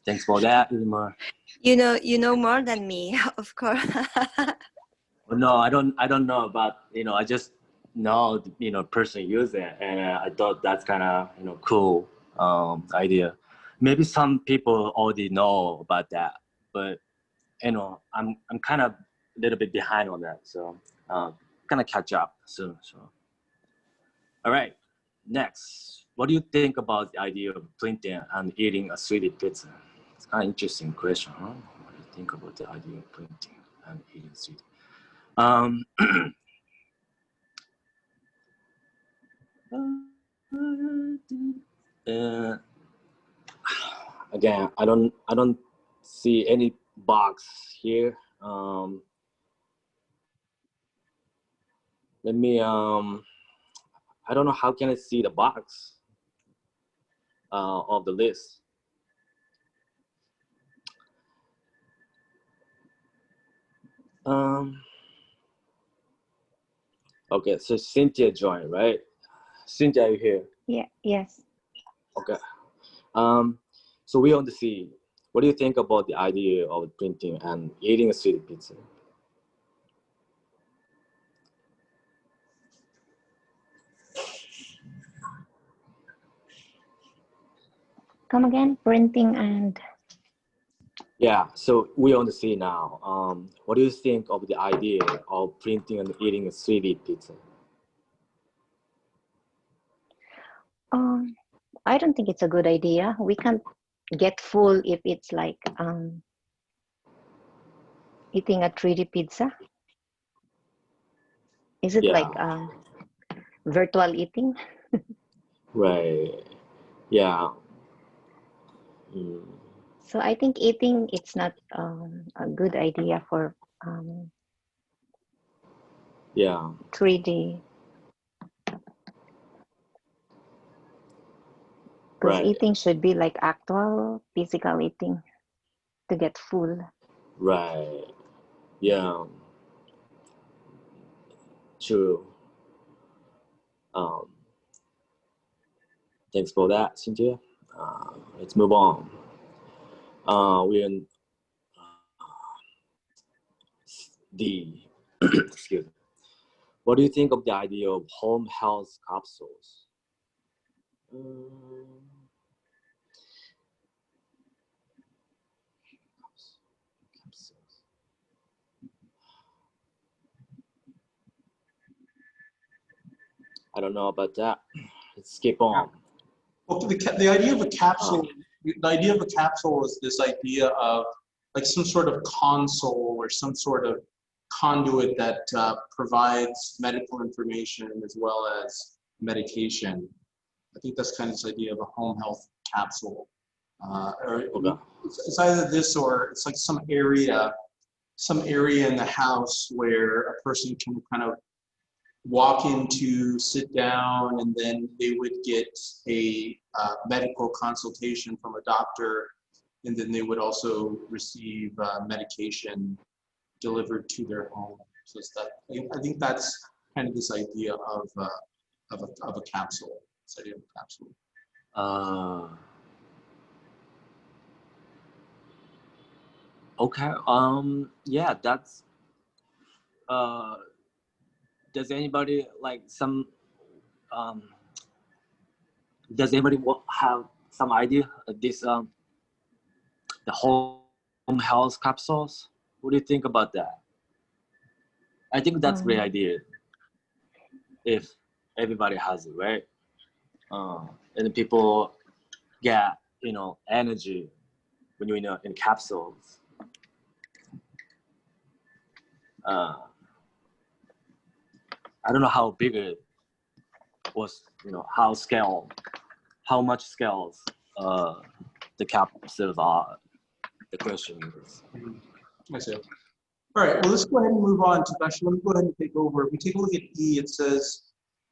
thanks for that, Ilma. You know more than me, of course. Well, no, I don't know about I just know person use it, and I thought that's kind of cool idea. Maybe some people already know about that, but I'm kind of a little bit behind on that, so kind of catch up soon. So all right, next, what do you think about the idea of printing and eating a 3D pizza? It's kind of interesting question, huh? What do you think about the idea of printing and eating 3D? Um, uh, again, I don't see any box here. Let me I don't know how can I see the box of the list. Okay, so Cynthia joined, right? Cynthia, are you here? Yeah, yes. Okay. So we want to see, what do you think about the idea of printing and eating a sweet pizza? Come again, printing and Yeah, so we want to see now. What do you think of the idea of printing and eating a 3D pizza? I don't think it's a good idea. We can't get full if it's like eating a 3D pizza. Is it Yeah, like virtual eating? right. Yeah. Mm, So I think eating it's not a good idea for yeah, 3D because right, eating should be like actual physical eating to get full. right. Yeah, true. Um, Thanks for that, Cynthia. Let's move on. We're in D. Excuse me. What do you think of the idea of home health capsules? Um, capsules. I don't know about that. Let's skip on. Well, the idea of a capsule, the idea of a capsule is this idea of like some sort of console or some sort of conduit that provides medical information as well as medication. I think that's kind of this idea of a home health capsule. Or Okay. it's either this or it's like some area in the house where a person can kind of walk into, sit down, and then they would get a medical consultation from a doctor, and then they would also receive medication delivered to their home. So it's that, I think that's kind of this idea of a capsule. This idea of a capsule. Okay. Yeah, that's. Does anybody like some? Um, does anybody have some idea of this? The home health capsules. What do you think about that? I think that's a great idea. If everybody has it, right? And then people get energy when you're in capsules. I don't know how big it was, how much scales the capsules are. The question is. I see. All right, well, let's go ahead and move on to actually, let me go ahead and take over. If we take a look at E, it says,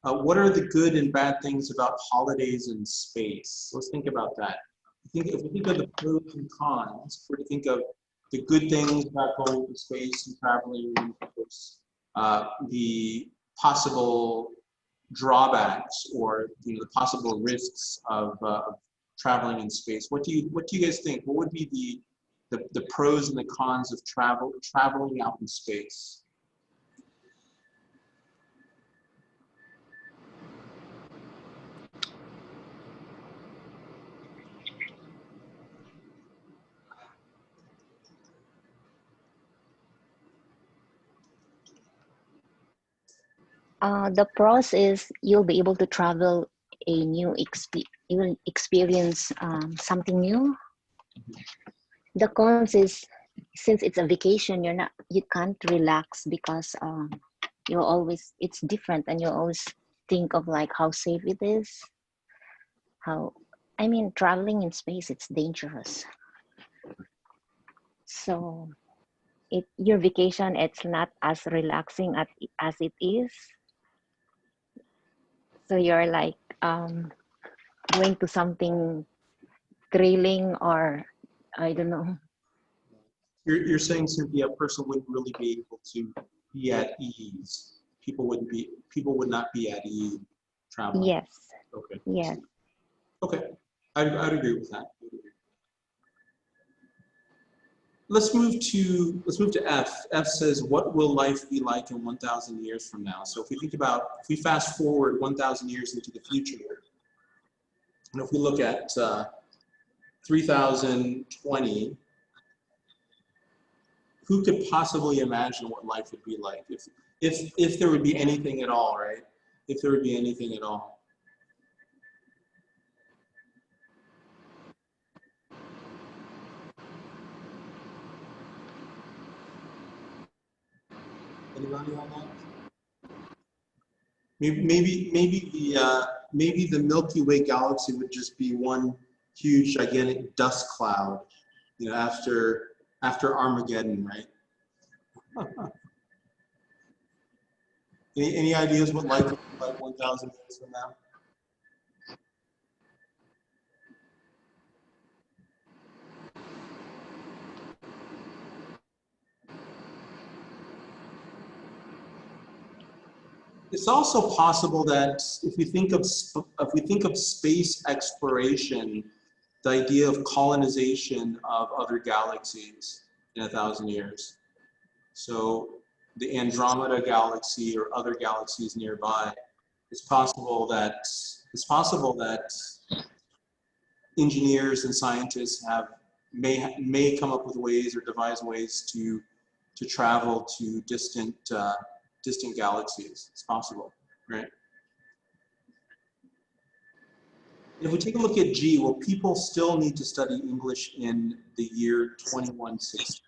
what are the good and bad things about holidays in space? Let's think about that. If we think of the pros and cons, if we think of the good things about going to space and traveling in space, the possible drawbacks or the possible risks of traveling in space. What do you guys think? What would be the pros and the cons of traveling out in space? The pros is you'll be able to travel a new you will experience something new. The cons is since it's a vacation, you can't relax because it's different and you always think of like how safe it is. Traveling in space, it's dangerous. So your vacation, it's not as relaxing as it is. So you're like going to something thrilling, or I don't know. You're saying, Cynthia, a person wouldn't really be able to be at ease. People would not be at ease traveling. Yes, Okay. yes. Okay. I'd agree with that. Let's move to F. F says, what will life be like in 1,000 years from now? So if we fast forward 1,000 years into the future, and if we look at 3020, who could possibly imagine what life would be like if there would be anything at all, right? If there would be anything at all. Anybody on that? Maybe the Milky Way galaxy would just be one huge gigantic dust cloud, you know, after Armageddon, right? Any ideas what life would be like 1,000 years from now? It's also possible that if we think of space exploration, the idea of colonization of other galaxies in 1,000 years. So the Andromeda galaxy or other galaxies nearby, it's possible that engineers and scientists may come up with ways or devise ways to travel to distant galaxies. It's possible, right? If we take a look at G, will people still need to study English in the year 2160?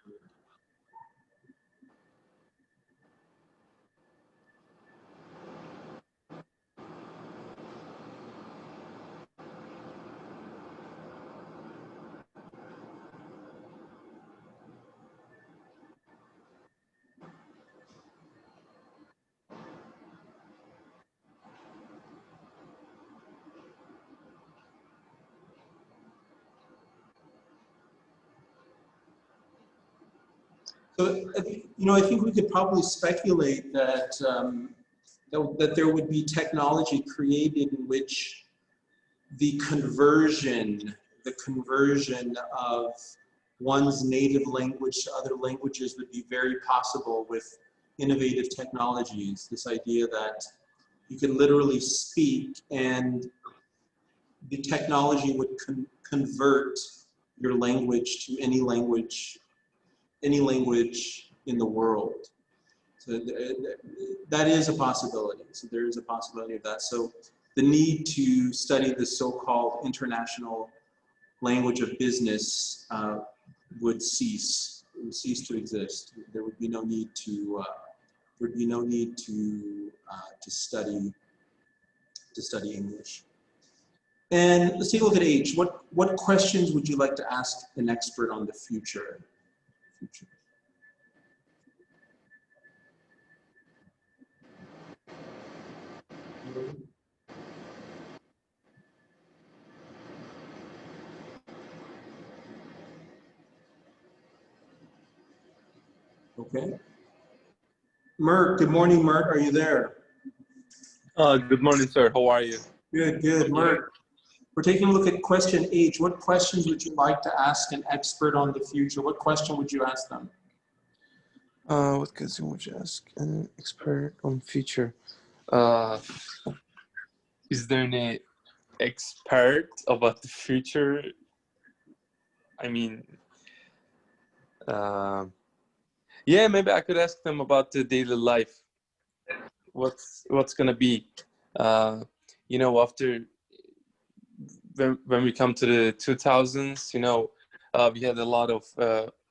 So, I think we could probably speculate that that there would be technology created in which the conversion of one's native language to other languages would be very possible with innovative technologies. This idea that you can literally speak and the technology would convert your language to any language in the world. So that is a possibility. So there is a possibility of that. So the need to study the so-called international language of business would cease. It would cease to exist. There would be no need to study English. And let's take a look at H. What questions would you like to ask an expert on the future? Okay. Mert, good morning, Mert. Are you there? Good morning, sir. How are you? Good, good. Mert, we're taking a look at question H. What questions would you like to ask an expert on the future? What question would you ask them? What question would you ask an expert on future? Is there any expert about the future? I mean, yeah, maybe I could ask them about the daily life. What's gonna be, after when we come to the 2000s, we had a lot of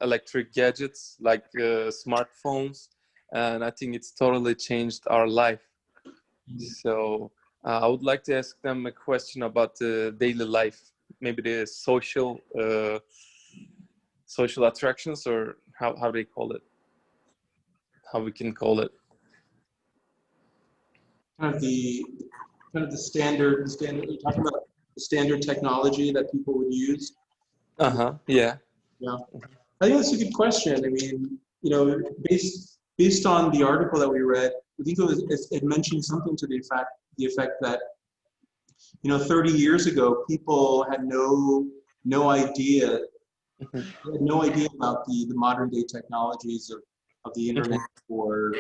electric gadgets like smartphones, and I think it's totally changed our life. So I would like to ask them a question about the daily life, maybe the social attractions, or how they call it, how we can call it. Kind of kind of the standard, you're talking about the standard technology that people would use? Yeah. Yeah. I think that's a good question. I mean, you know, based on the article that we read, I think it mentioned something to the effect that, you know, 30 years ago, people had no idea, had no idea about the modern day technologies of the internet or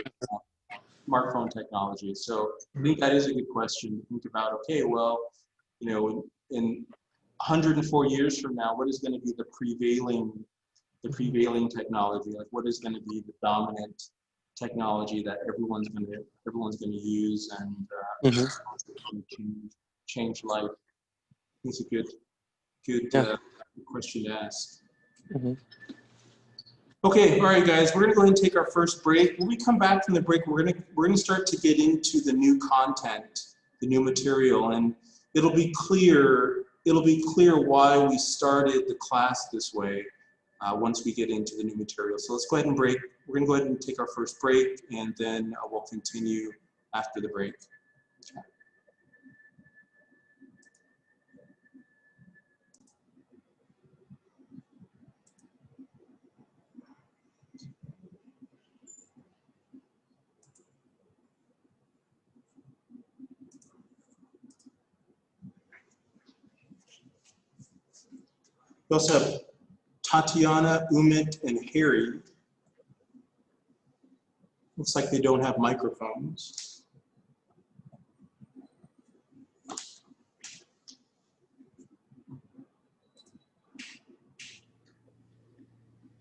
smartphone technology. So I think that is a good question to think about. Okay, well, you know, in 104 years from now, what is going to be the prevailing technology? Like, what is going to be the dominant technology that everyone's going to use and change life? It's a good question to ask. Okay, all right, guys, we're gonna go ahead and take our first break. When we come back from the break, we're gonna start to get into the new content, the new material, and it'll be clear why we started the class this way once we get into the new material. So let's go ahead and break. We're gonna go ahead and take our first break, and then we'll continue after the break. We also have Tatiana, Umit, and Harry. Looks like they don't have microphones.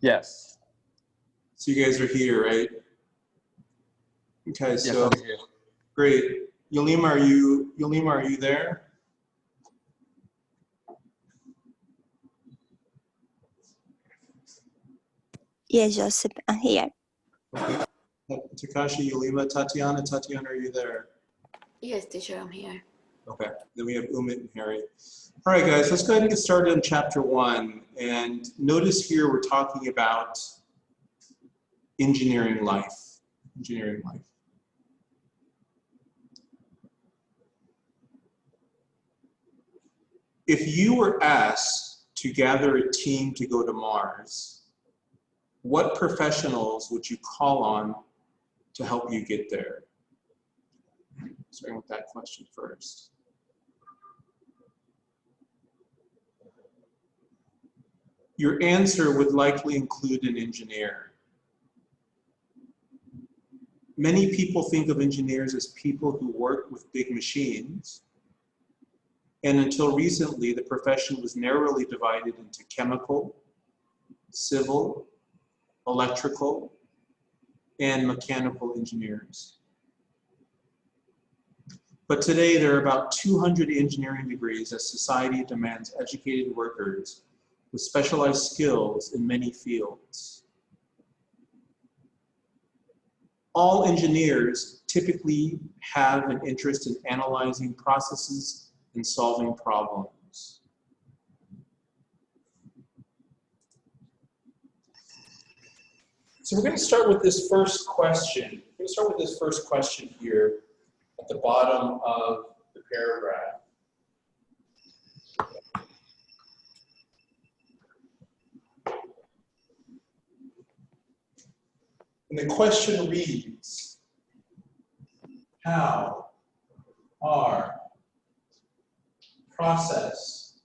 Yes. So you guys are here, right? Okay, Yes, so I'm here. great. Yulima, are you there? Yes, Joseph, I'm here. Okay. Takashi, Yulima, Tatiana, are you there? Yes, teacher, I'm here. Okay, then we have Umit and Harry. All right, guys, let's go ahead and get started on chapter 1. And notice here we're talking about engineering life. Engineering life. If you were asked to gather a team to go to Mars, what professionals would you call on to help you get there? Starting with that question first. Your answer would likely include an engineer. Many people think of engineers as people who work with big machines. And until recently, the profession was narrowly divided into chemical, civil, electrical, and mechanical engineers. But today, there are about 200 engineering degrees as society demands educated workers with specialized skills in many fields. All engineers typically have an interest in analyzing processes and solving problems. So we're going to start with this first question. We're going to start with this first question here at the bottom of the paragraph. And the question reads, how are process,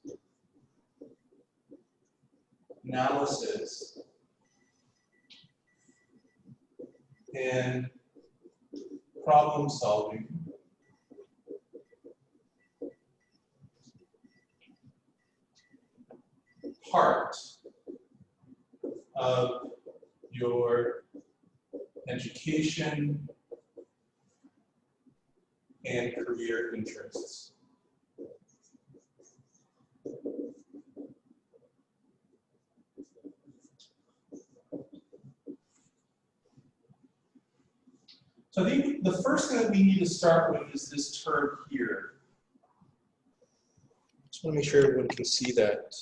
analysis, and problem solving part of your education and career interests? So I think the first thing that we need to start with is this term here. Just want to make sure everyone can see that.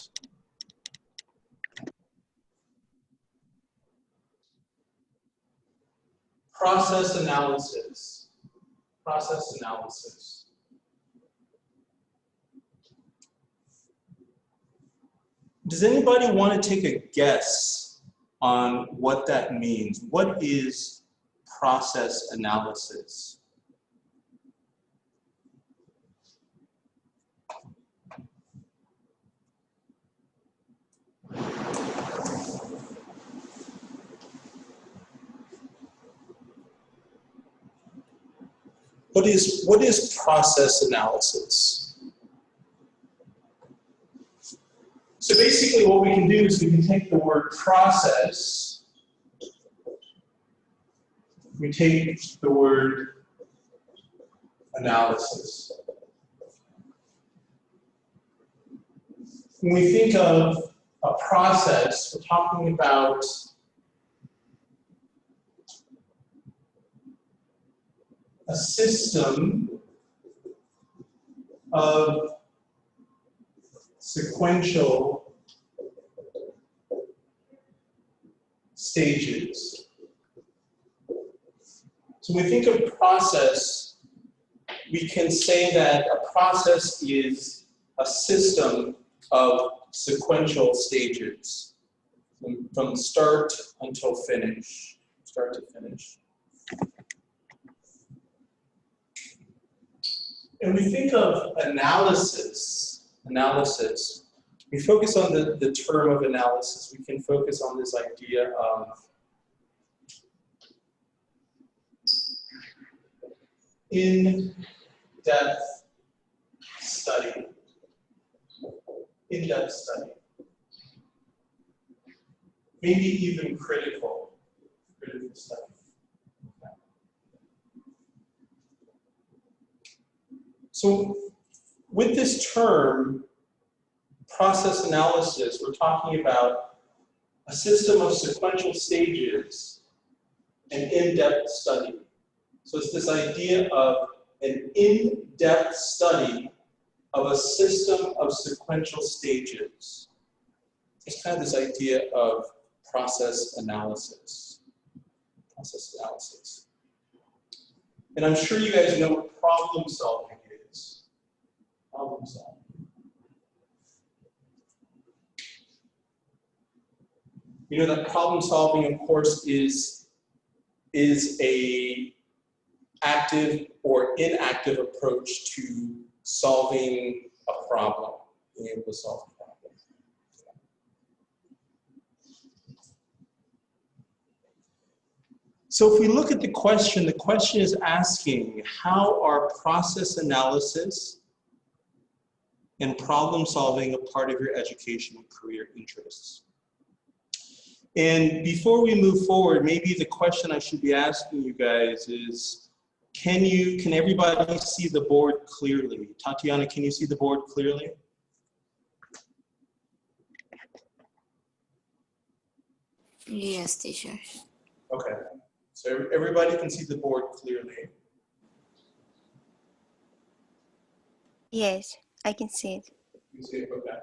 Process analysis. Process analysis. Does anybody want to take a guess on what that means? What is process analysis? What is process analysis? So basically what we can do is we can take the word process, we take the word analysis. When we think of a process, we're talking about a system of sequential stages. So when we think of process, we can say that a process is a system of sequential stages from start until finish, start to finish. And we think of analysis, we focus on the term of analysis. We can focus on this idea of in-depth study. In-depth study. Maybe even critical study. So with this term, process analysis, we're talking about a system of sequential stages and in-depth study. So it's this idea of an in-depth study of a system of sequential stages. It's kind of this idea of process analysis. Process analysis. And I'm sure you guys know what problem solving is. Problem solving. You know that problem solving, of course, is a active or inactive approach to solving a problem, being able to solve a problem. So if we look at the question is asking, how are process analysis and problem solving a part of your education and career interests? And before we move forward, maybe the question I should be asking you guys is, can everybody see the board clearly? Tatiana, can you see the board clearly? Yes, teacher. Okay, so everybody can see the board clearly. Yes, I can see it. You see it, okay.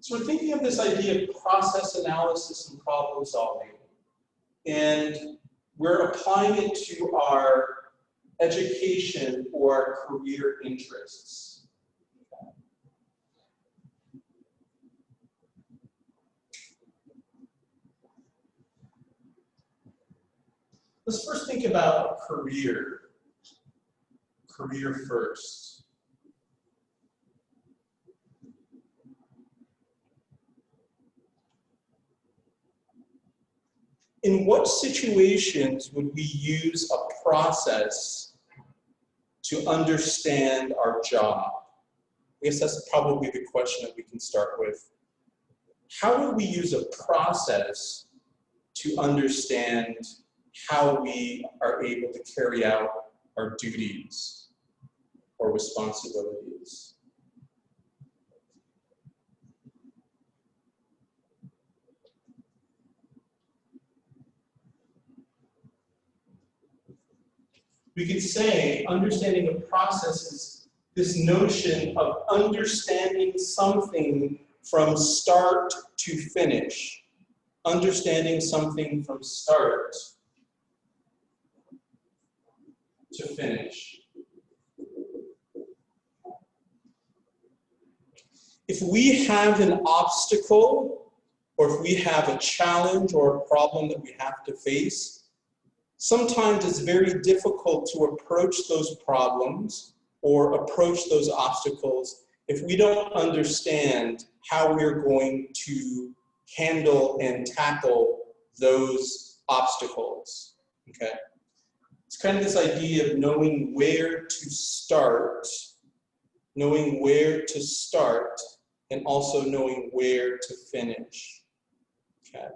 So we're thinking of this idea of process analysis and problem solving, and we're applying it to our education or our career interests. Let's first think about a career. Career first. In what situations would we use a process to understand our job? I guess that's probably the question that we can start with. How would we use a process to understand how we are able to carry out our duties or responsibilities? We could say understanding a process is this notion of understanding something from start to finish. Understanding something from start to finish. If we have an obstacle, or if we have a challenge or a problem that we have to face, sometimes it's very difficult to approach those problems or approach those obstacles if we don't understand how we're going to handle and tackle those obstacles, okay? It's kind of this idea of knowing where to start, and also knowing where to finish, okay?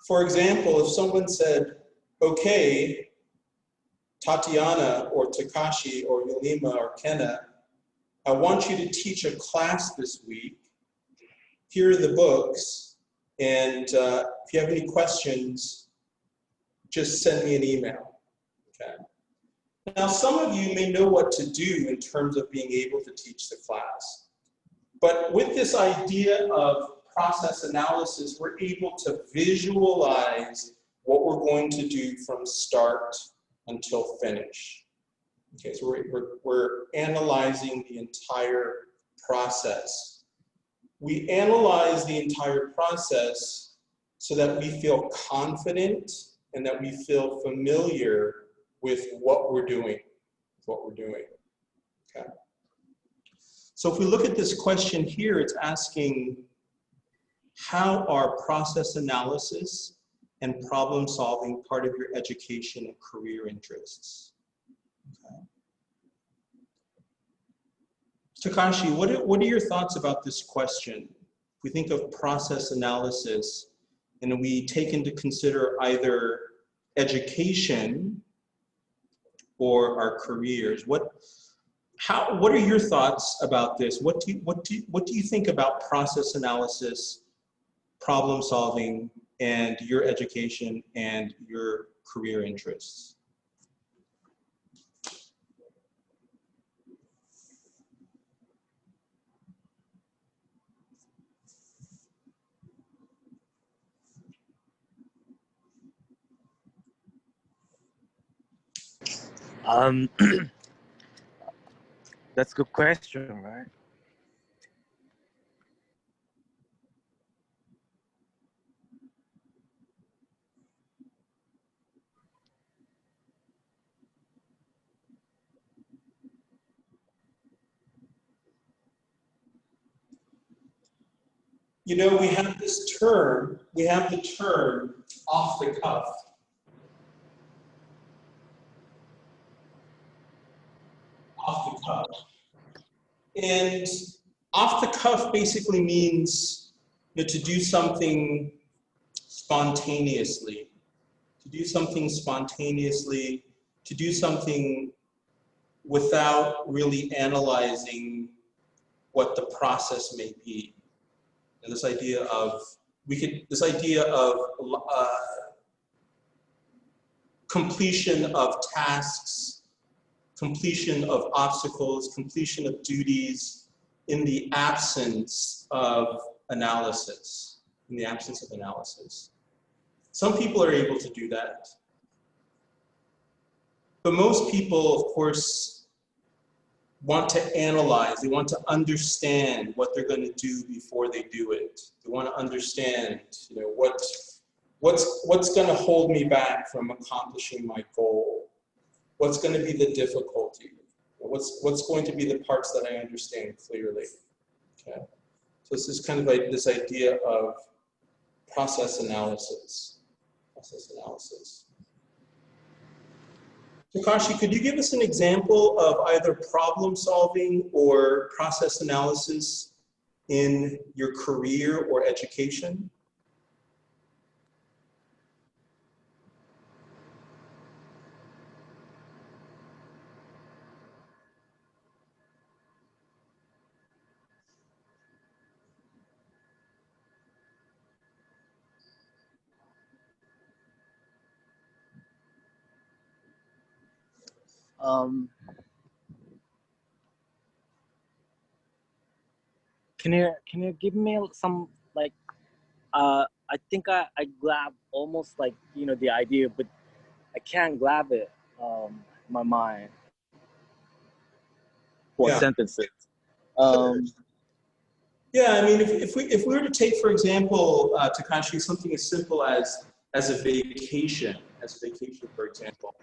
For example, if someone said, okay, Tatiana or Takashi or Yolima or Kenna, I want you to teach a class this week. Here are the books, and if you have any questions, just send me an email, okay? Now, some of you may know what to do in terms of being able to teach the class, but with this idea of process analysis, we're able to visualize what we're going to do from start until finish. Okay, so we're analyzing the entire process. We analyze the entire process so that we feel confident and that we feel familiar with what we're doing, okay? So if we look at this question here, it's asking, how are process analysis and problem solving part of your education and career interests? Okay. Takashi, what are your thoughts about this question? If we think of process analysis and we take into consider either education or our careers, what are your thoughts about this? What do you think about process analysis, problem solving, and your education and your career interests? That's a good question, right? You know, we have this term, the term off the cuff. Off the cuff. And off the cuff basically means, you know, to do something spontaneously, to do something without really analyzing what the process may be. And this idea of, completion of tasks, completion of obstacles, completion of duties in the absence of analysis, Some people are able to do that. But most people, of course, want to analyze, they want to understand what they're going to do before they do it. They want to understand, you know, what's going to hold me back from accomplishing my goal? What's going to be the difficulty? What's going to be the parts that I understand clearly? Okay. So this is kind of like this idea of process analysis. Takashi, could you give us an example of either problem solving or process analysis in your career or education? Can you give me some, like, I think I grab almost like, you know, the idea, but I can't grab it in my mind for Yeah. sentences. Yeah, I mean, if we were to take, for example, Takashi, something as simple as a vacation, for example,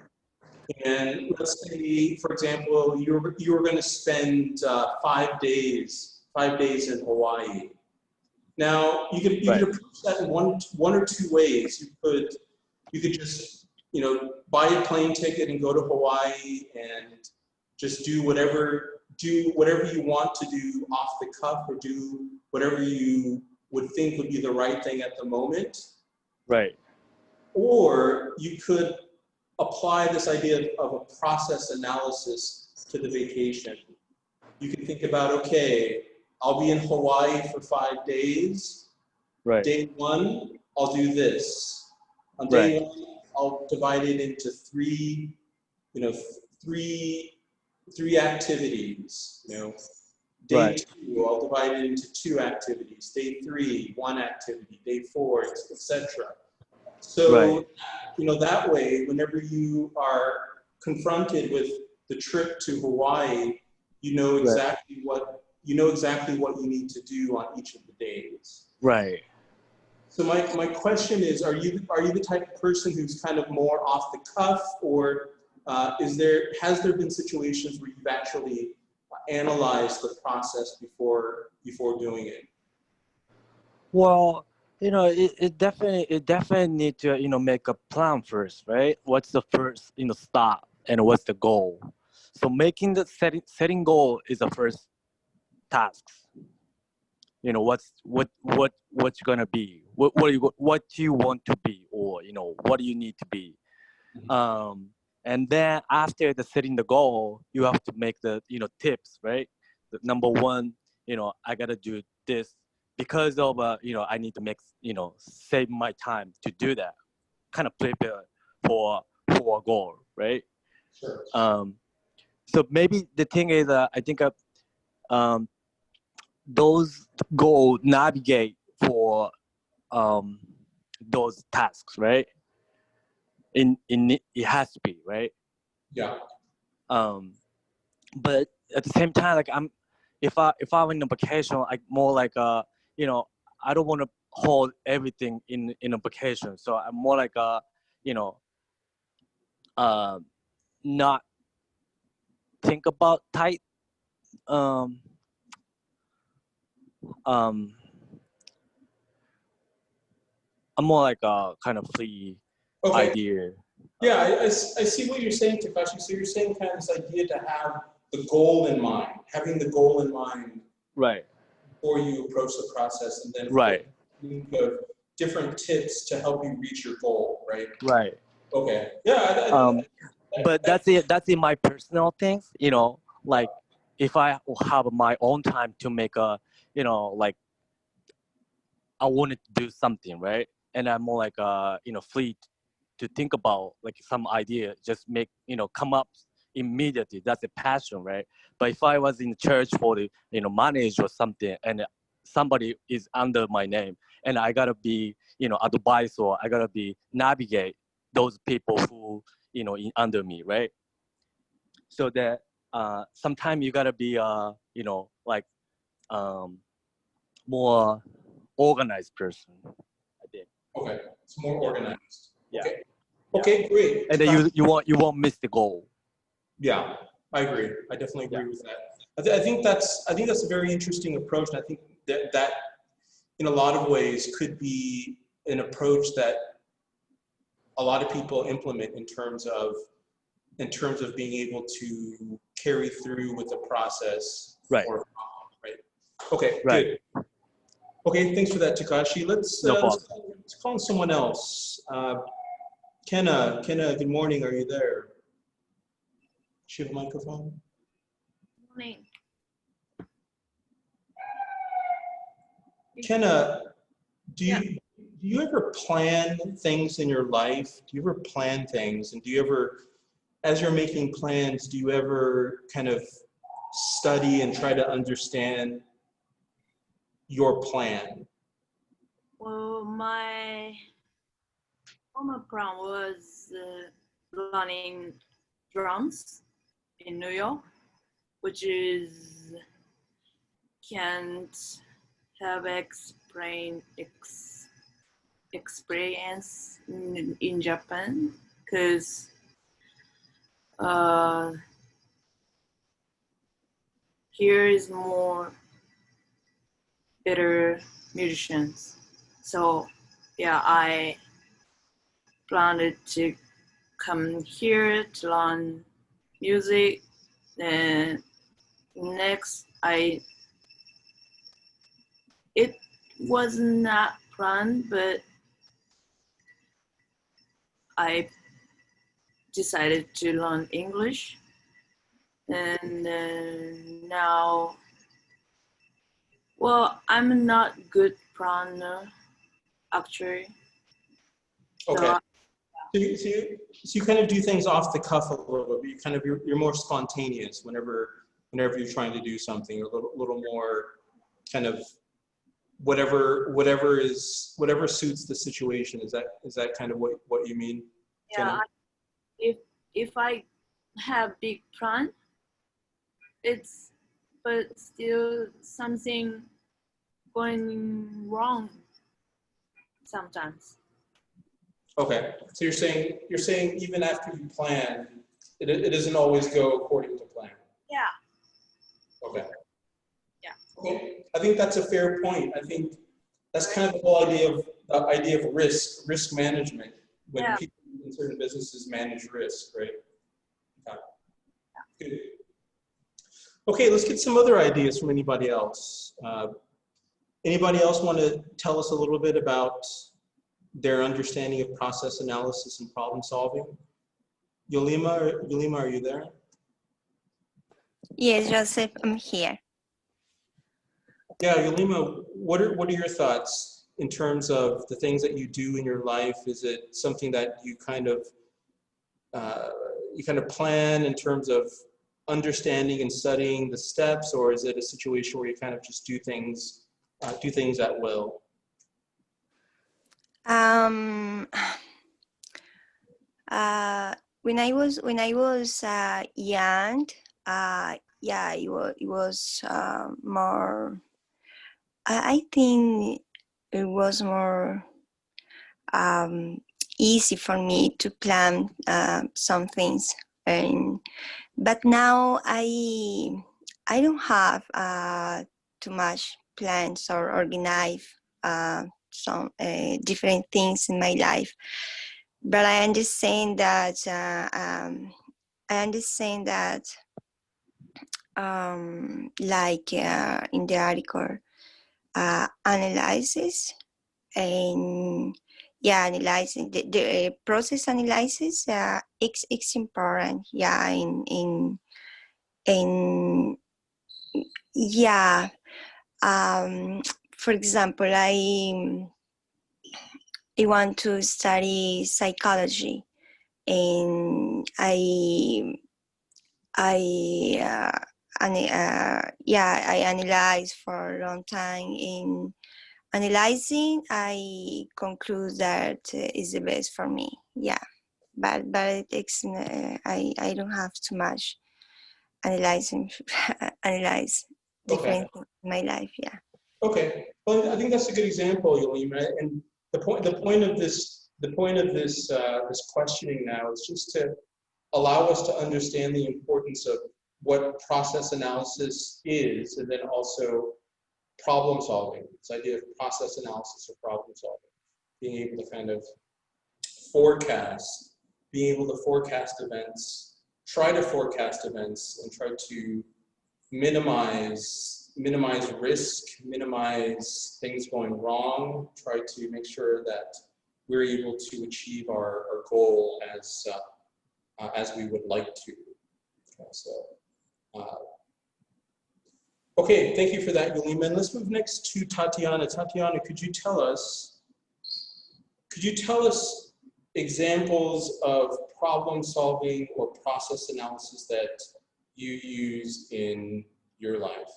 and let's say, for example, you were going to spend 5 days in Hawaii. Now, you could approach that in one or two ways. You could just, you know, buy a plane ticket and go to Hawaii and just do whatever you want to do off the cuff, or do whatever you would think would be the right thing at the moment. Right. Or you could apply this idea of a process analysis to the vacation. You can think about, okay, I'll be in Hawaii for 5 days. Right. Day 1, I'll do this. On day 1, I'll divide it into three activities. You know, day 2, I'll divide it into 2 activities. Day 3, 1 activity. Day 4, etc. So, you know, that way, whenever you are confronted with the trip to Hawaii, you know exactly what you need to do on each of the days. Right. So my question is, are you the type of person who's kind of more off the cuff, or has there been situations where you've actually analyzed the process before doing it? Well, you know, it definitely need to, you know, make a plan first, right? What's the first, you know, stop, and what's the goal? So making the setting goal is the first task. You know, what you're gonna be, what you want to be, or, you know, what do you need to be. And then after the setting the goal, you have to make the, you know, tips, right? The number 1, you know, I gotta do this because of you know, I need to make, you know, save my time to do that, kind of prepare for a goal, right? Sure. So maybe the thing is, I think those goals navigate for those tasks, right? It has to be, right? Yeah. But at the same time, like if I'm in a vacation, like more like you know, I don't want to hold everything in a vacation, so I'm more like you know, not think about tight I'm more like a kind of free idea. Yeah, I see what you're saying, Takashi. So you're saying kind of this idea to have the goal in mind, having the goal in mind Right. before you approach the process, and then think of different tips to help you reach your goal, right? Right. Okay. Yeah. But that's it. That's in my personal things, you know, like if I have my own time to make a, you know, like I wanted to do something, right? And I'm more like, you know, free to think about like some idea, just make, you know, come up immediately. That's a passion, right? But if I was in church for the, you know, manage or something, and somebody is under my name, and I gotta be, you know, advice, or I gotta be navigate those people who, you know, under me, right? So that sometimes you gotta be, you know, like more organized person, I think. Okay, it's more organized. Yeah. Okay. Okay, great. And then you won't miss the goal. Yeah, I agree. I definitely agree with that. I think that's a very interesting approach, and I think that in a lot of ways could be an approach that a lot of people implement in terms of being able to carry through with the process. Right. Right. Okay. Right. Good. Okay. Thanks for that, Takashi. Let's call on someone else. Kenna, good morning. Are you there? Do you have a microphone? Morning. Kenna, do you ever plan things in your life? Do you ever plan things? And do you ever, as you're making plans, do you ever kind of study and try to understand your plan? Well, my former plan was learning drums in New York, which is can't have experience in Japan because here is more better musicians. So yeah, I planned to come here to learn music. Then next, it was not planned, but I decided to learn English. And now, well, I'm not good planner actually. Okay. So So you kind of do things off the cuff a little bit. You're more spontaneous whenever you're trying to do something. You're a little more kind of whatever suits the situation. Is that kind of what you mean, yeah, Jenna? if I have big plan, it's but still something going wrong sometimes. Okay. So you're saying even after you plan, it doesn't always go according to plan. Yeah. Okay. Yeah. Okay. I think that's a fair point. I think that's kind of the whole idea of risk management. When Yeah. people in certain businesses manage risk, right? Okay. Good. Okay, let's get some other ideas from anybody else. Anybody else want to tell us a little bit about their understanding of process analysis and problem solving? Yulima, are you there? Yes, Joseph, I'm here. Yeah, Yulima, what are your thoughts in terms of the things that you do in your life? Is it something that you kind of plan in terms of understanding and studying the steps, or is it a situation where you kind of just do things at will? When I was young, yeah, it was more. I think it was more easy for me to plan some things, but now I don't have too much plans or organize some different things in my life. But I understand that like in the article, analysis and analyzing the process analysis. It's important. Yeah, in yeah. For example, I want to study psychology, and I analyze for a long time. In analyzing, I conclude that is the best for me. Yeah, but it takes I don't have too much analyze different things in my life. Yeah. Okay, well, I think that's a good example, Yulima. And the point of this questioning now is just to allow us to understand the importance of what process analysis is, and then also problem solving. This idea of process analysis or problem solving, being able to kind of being able to forecast events, try to forecast events, and try to minimize risk, minimize things going wrong, try to make sure that we're able to achieve our goal as we would like to. Okay, thank you for that, Yulima. And let's move next to Tatiana. Tatiana, could you tell us examples of problem solving or process analysis that you use in your life?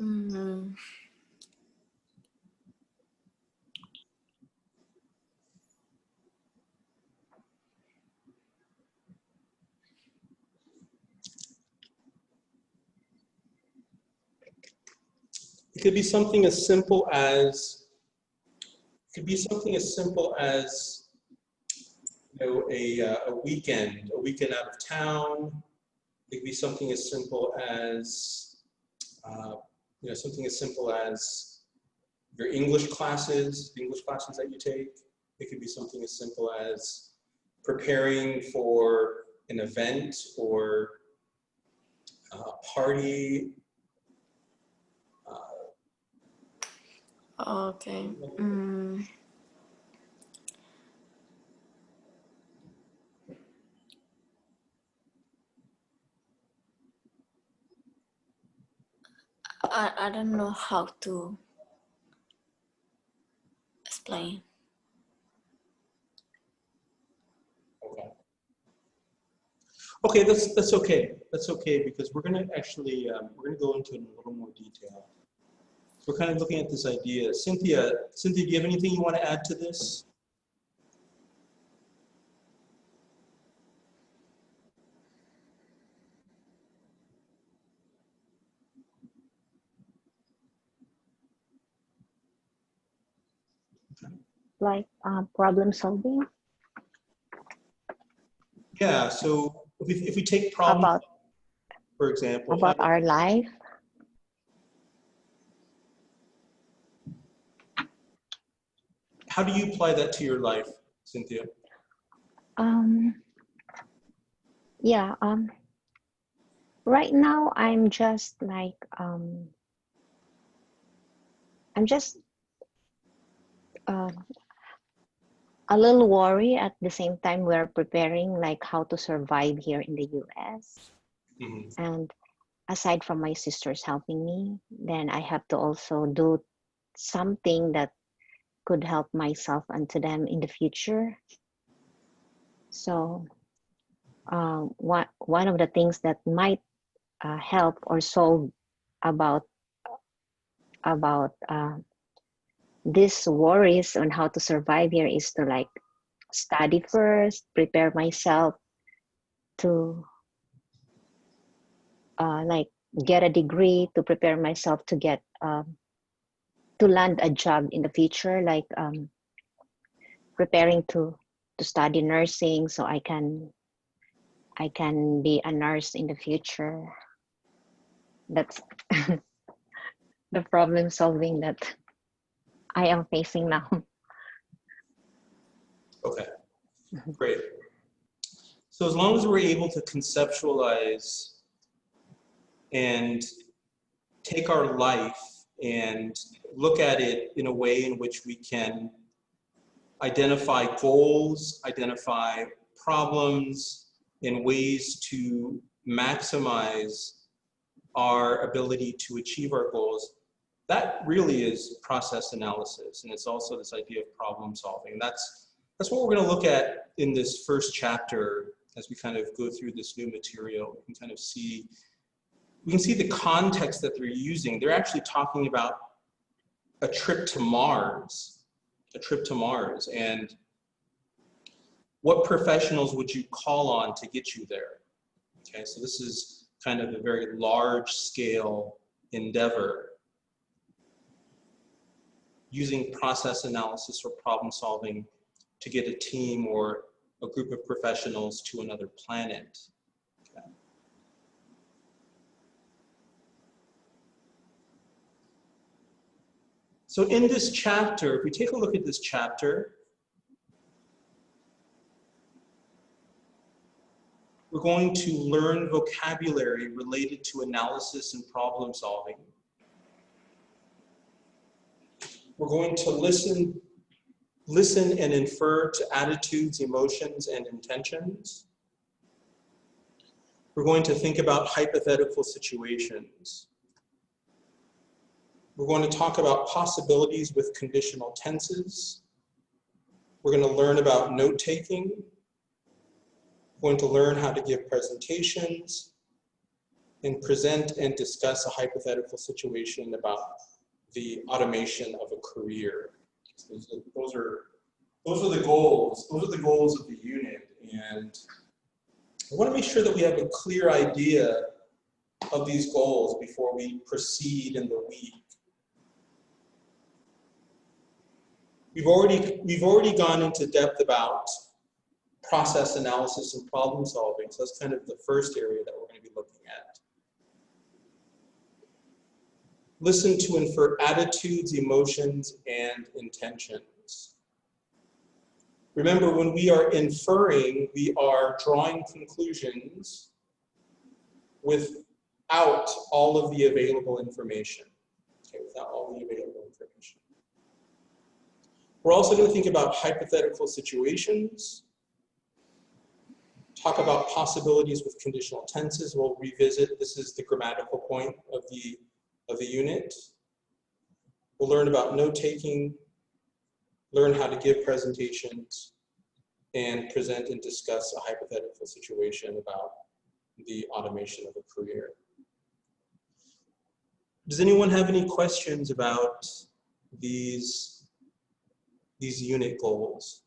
Mm, It could be something as simple as, a weekend out of town. It could be something as simple as, something as simple as your English classes, the English classes that you take. It could be something as simple as preparing for an event or a party. okay. Mm, I don't know how to explain. Okay, that's okay. That's okay because we're going to actually go into it in a little more detail. We're kind of looking at this idea. Cynthia, do you have anything you want to add to this? Like problem solving? Yeah, so if we take problems, for example. About our life? How do you apply that to your life, Cynthia? Yeah, right now I'm just like, I'm just a little worried. At the same time, we're preparing like how to survive here in the US. Mm-hmm. And aside from my sisters helping me, then I have to also do something that could help myself and to them in the future. So one of the things that might help or solve about these worries on how to survive here is to like study first, prepare myself to like get a degree, to prepare myself to get to land a job in the future, like preparing to study nursing so I can be a nurse in the future. That's the problem solving that I am facing now. Okay, great. So as long as we're able to conceptualize and take our life and look at it in a way in which we can identify goals, identify problems, and ways to maximize our ability to achieve our goals, that really is process analysis. And it's also this idea of problem solving. That's what we're going to look at in this first chapter as we kind of go through this new material. We can see the context that they're using. They're actually talking about a trip to Mars, and what professionals would you call on to get you there? Okay, so this is kind of a very large scale endeavor using process analysis or problem solving to get a team or a group of professionals to another planet. Okay. So in this chapter, if we take a look at this chapter, we're going to learn vocabulary related to analysis and problem solving. We're going to listen and infer to attitudes, emotions, and intentions. We're going to think about hypothetical situations. We're going to talk about possibilities with conditional tenses. We're going to learn about note-taking. We're going to learn how to give presentations. and present and discuss a hypothetical situation about the automation of a career. So those are the goals. Those are the goals of the unit. And I want to make sure that we have a clear idea of these goals before we proceed in the week. We've already gone into depth about process analysis and problem solving. So that's kind of the first area that we're going to be looking at. Listen to infer attitudes, emotions, and intentions. Remember, when we are inferring, we are drawing conclusions without all of the available information. Okay, without all the available information. We're also going to think about hypothetical situations, talk about possibilities with conditional tenses. We'll revisit, this is the grammatical point of the unit. We'll learn about note-taking, learn how to give presentations, and present and discuss a hypothetical situation about the automation of a career. Does anyone have any questions about these unit goals?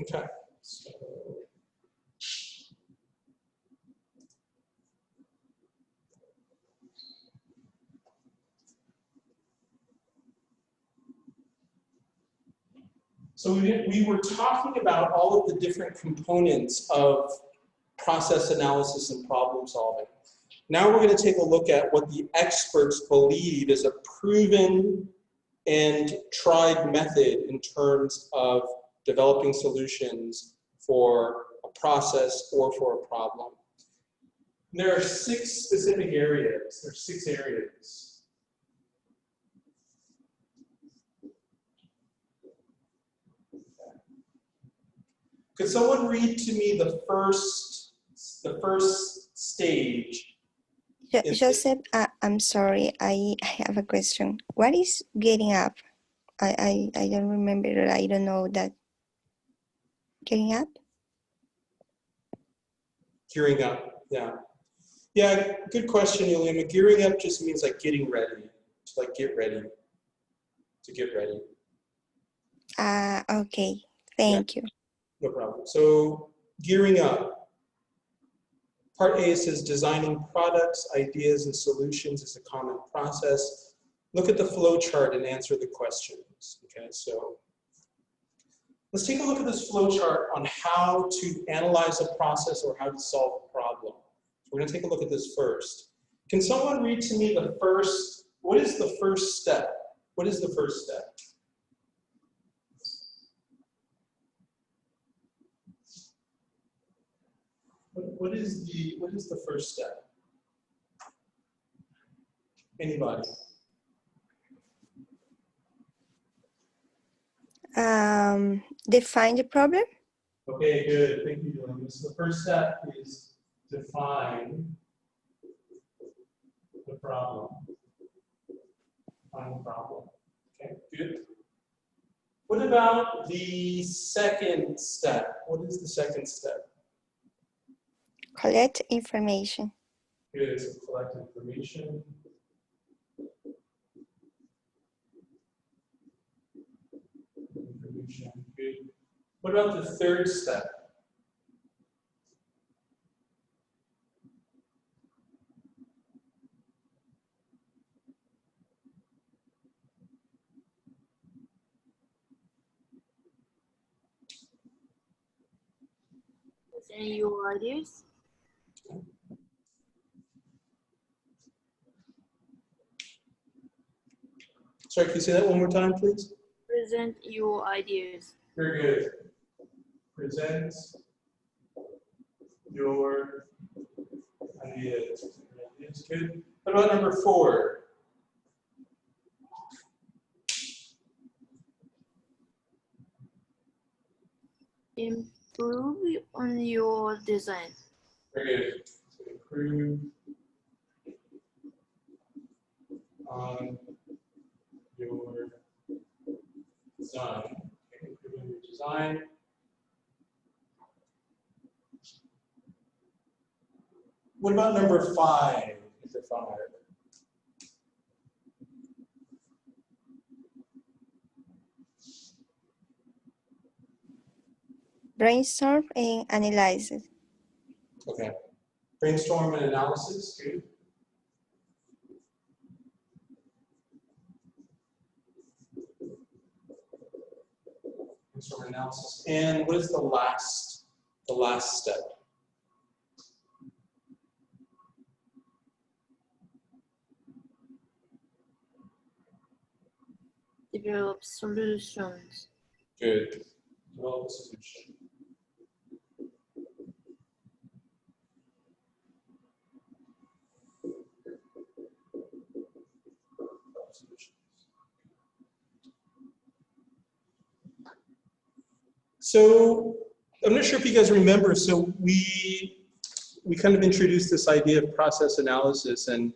Okay. So we were talking about all of the different components of process analysis and problem solving. Now we're going to take a look at what the experts believe is a proven and tried method in terms of developing solutions for a process or for a problem. There are 6 specific areas. There are 6 areas. Could someone read to me the first stage? Joseph, I'm sorry, I have a question. What is getting up? I don't remember, I don't know that. Getting up? Gearing up, yeah. Yeah, good question, Yulima. Gearing up just means like getting ready, to like get ready, to get ready. Okay, thank you. No problem. So gearing up. Part A says designing products, ideas, and solutions is a common process. Look at the flow chart and answer the questions. Okay, so let's take a look at this flow chart on how to analyze a process or how to solve a problem. So we're going to take a look at this first. Can someone read to me the first, what is the first step? What is the first step? What is the first step? Anybody? Define the problem. Okay, good. Thank you, Dylan. So the first step is define the problem. Define the problem. Okay, good. What about the second step? What is the second step? Collect information. Good, so collect information. Good. What about the third step? Present your ideas. Sorry, can you say that one more time, please? Present your ideas. Very good. Present your ideas. Ideas, good. What about number 4? Improve on your design. Very good. So improve on done. Okay, improving your design. What about number 5? Is it 5? Brainstorm and analyze it. Okay. Brainstorm and analysis. Good. Brainstorm and analysis. And what is the last step? Develop solutions. Good. Develop a solution. So I'm not sure if you guys remember, so we kind of introduced this idea of process analysis, and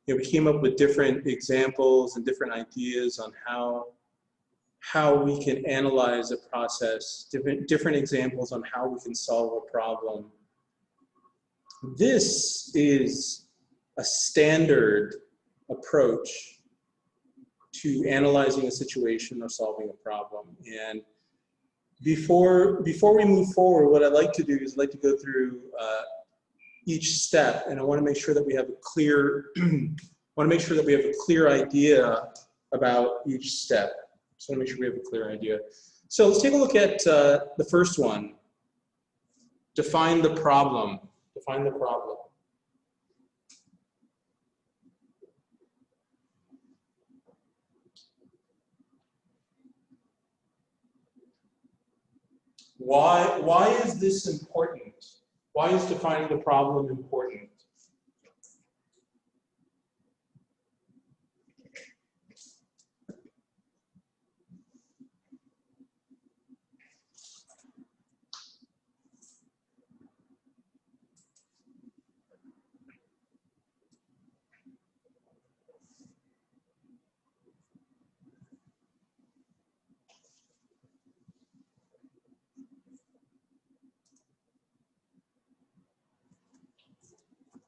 we came up with different examples and different ideas on how we can analyze a process, different examples on how we can solve a problem. This is a standard approach to analyzing a situation or solving a problem. And before we move forward, what I'd like to do is I'd like to go through each step, and I want to make sure that we have a clear idea about each step. So I want to make sure we have a clear idea. So let's take a look at the first one. Define the problem. Define the problem. Why is this important? Why is defining the problem important?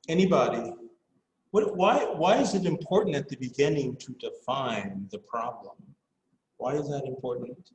Anybody? Why is it important at the beginning to define the problem? Why is that important?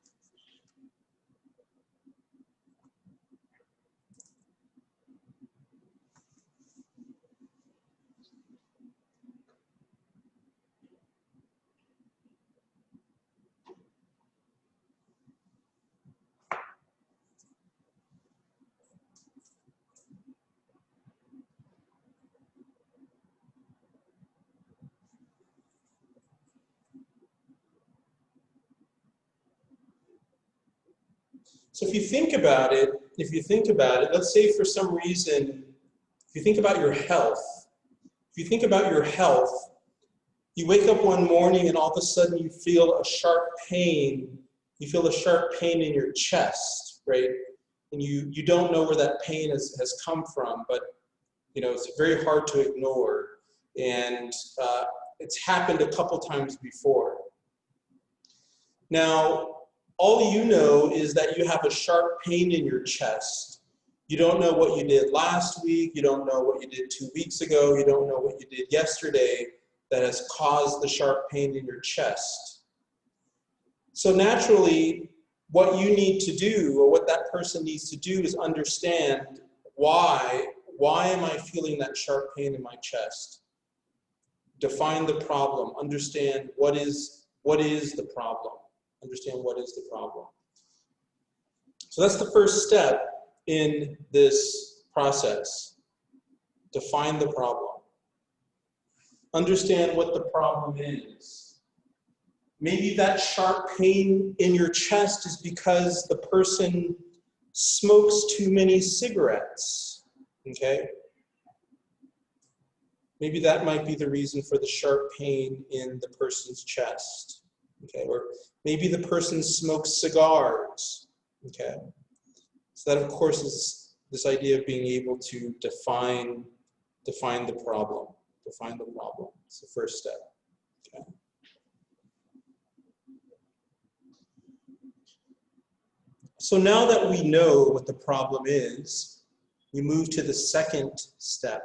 So if you think about it, let's say for some reason, if you think about your health, you wake up one morning and all of a sudden you feel a sharp pain. You feel a sharp pain in your chest, right? And you don't know where that pain has come from, but it's very hard to ignore. And it's happened a couple times before. Now, all you know is that you have a sharp pain in your chest. You don't know what you did last week. You don't know what you did 2 weeks ago. You don't know what you did yesterday that has caused the sharp pain in your chest. So naturally, what you need to do, or what that person needs to do, is understand why am I feeling that sharp pain in my chest? Define the problem. Understand what is the problem. Understand what is the problem. So that's the first step in this process. Define the problem. Understand what the problem is. Maybe that sharp pain in your chest is because the person smokes too many cigarettes, okay? Maybe that might be the reason for the sharp pain in the person's chest. Okay, or maybe the person smokes cigars, okay? So that, of course, is this idea of being able to define the problem. Define the problem. It's the first step, okay? So now that we know what the problem is, we move to the second step.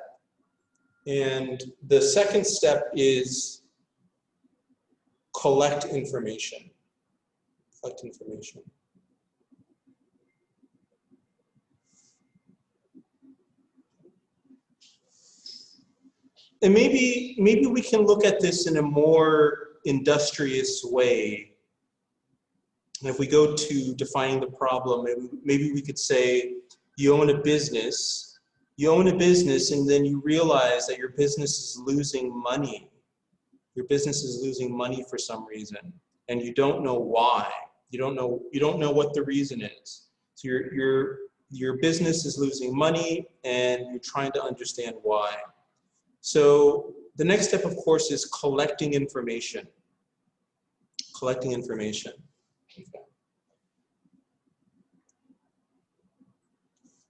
And the second step is collect information. Collect information. And maybe we can look at this in a more industrious way. And if we go to defining the problem, maybe we could say you own a business. You own a business and then you realize that your business is losing money. Your business is losing money for some reason, and you don't know why. You don't know what the reason is. So your business is losing money and you're trying to understand why. So the next step, of course, is collecting information. Collecting information. Okay.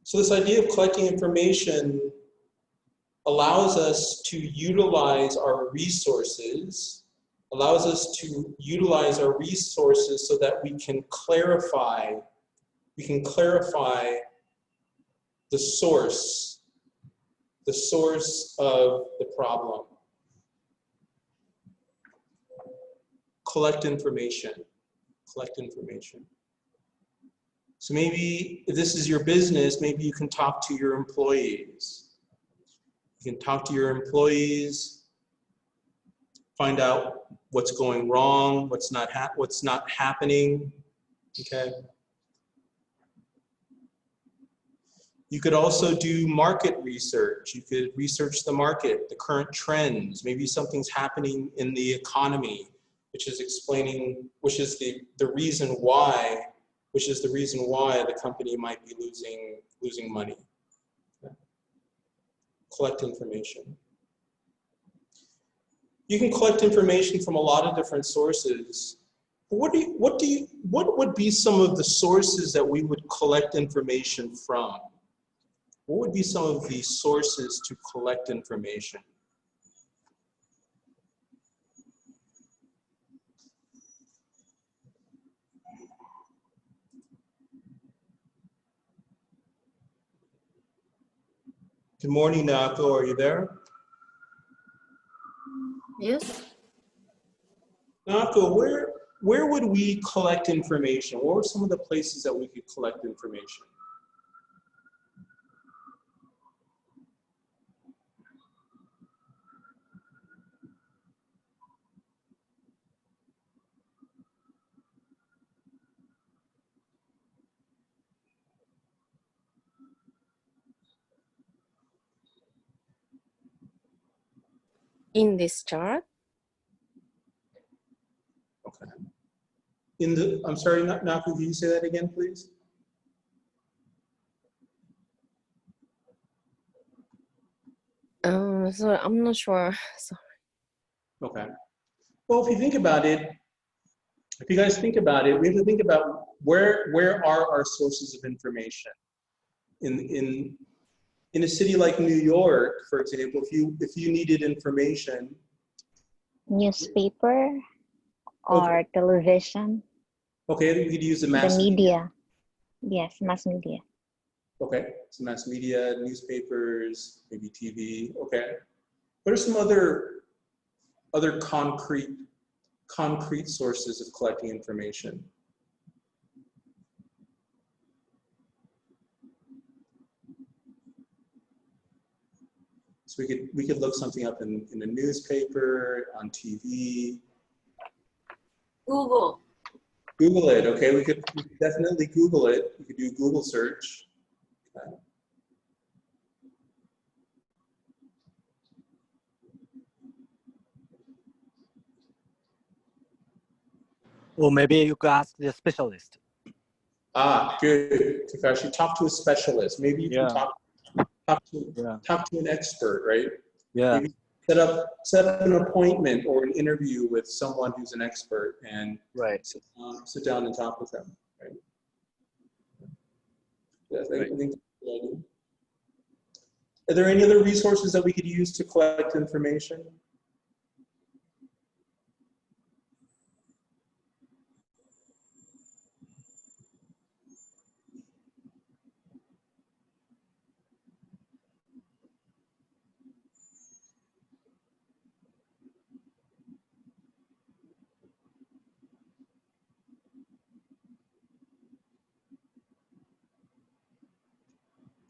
So this idea of collecting information allows us to utilize our resources, so that we can clarify the source of the problem. Collect information. So maybe if this is your business, maybe you can talk to your employees. You can talk to your employees, find out what's going wrong, what's not happening, okay? You could also do market research. You could research the market, the current trends. Maybe something's happening in the economy, which is the reason why the company might be losing money. Okay. Collect information. You can collect information from a lot of different sources. What would be some of the sources that we would collect information from? What would be some of the sources to collect information? Good morning, Naoko. Are you there? Yes. Naoko, where would we collect information? What are some of the places that we could collect information? In this chart? Okay. I'm sorry, Naoko, can you say that again, please? So I'm not sure. Sorry. Okay. Well, if you guys think about it, we have to think about where are our sources of information. In a city like New York, for example, if you needed information. Newspaper or television. Okay, you could use the mass media. Yes, mass media. Okay, so mass media, newspapers, maybe TV. Okay. What are some other concrete sources of collecting information? So we could look something up in a newspaper, on TV. Google. Google it, okay? We could definitely Google it. We could do Google search. Okay. Or maybe you could ask the specialist. Ah, good. Takashi, talk to a specialist. Maybe you can talk to an expert, right? Yeah. Maybe set up an appointment or an interview with someone who's an expert and sit down and talk with them. Right? Yeah, I think that's a good idea. Are there any other resources that we could use to collect information?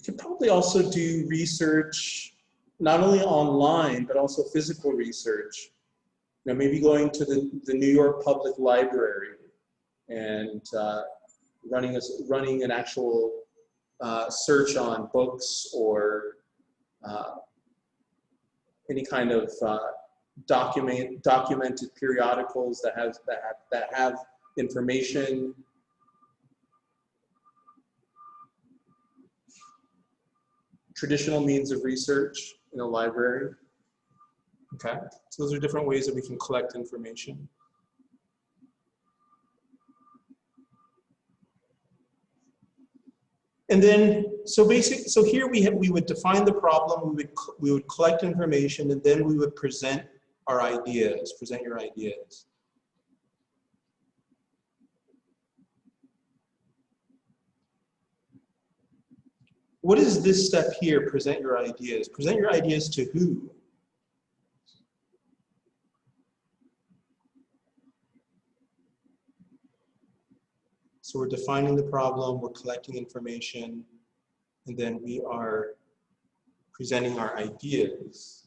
could probably also do research, not only online, but also physical research. You know, maybe going to the New York Public Library and running an actual search on books or any kind of documented periodicals that have information. Traditional means of research in a library. Okay, so those are different ways that we can collect information. And then, so here we would define the problem, we would collect information, and then we would present our ideas, present your ideas. What is this step here, present your ideas? Present your ideas to who? So we're defining the problem, we're collecting information, and then we are presenting our ideas.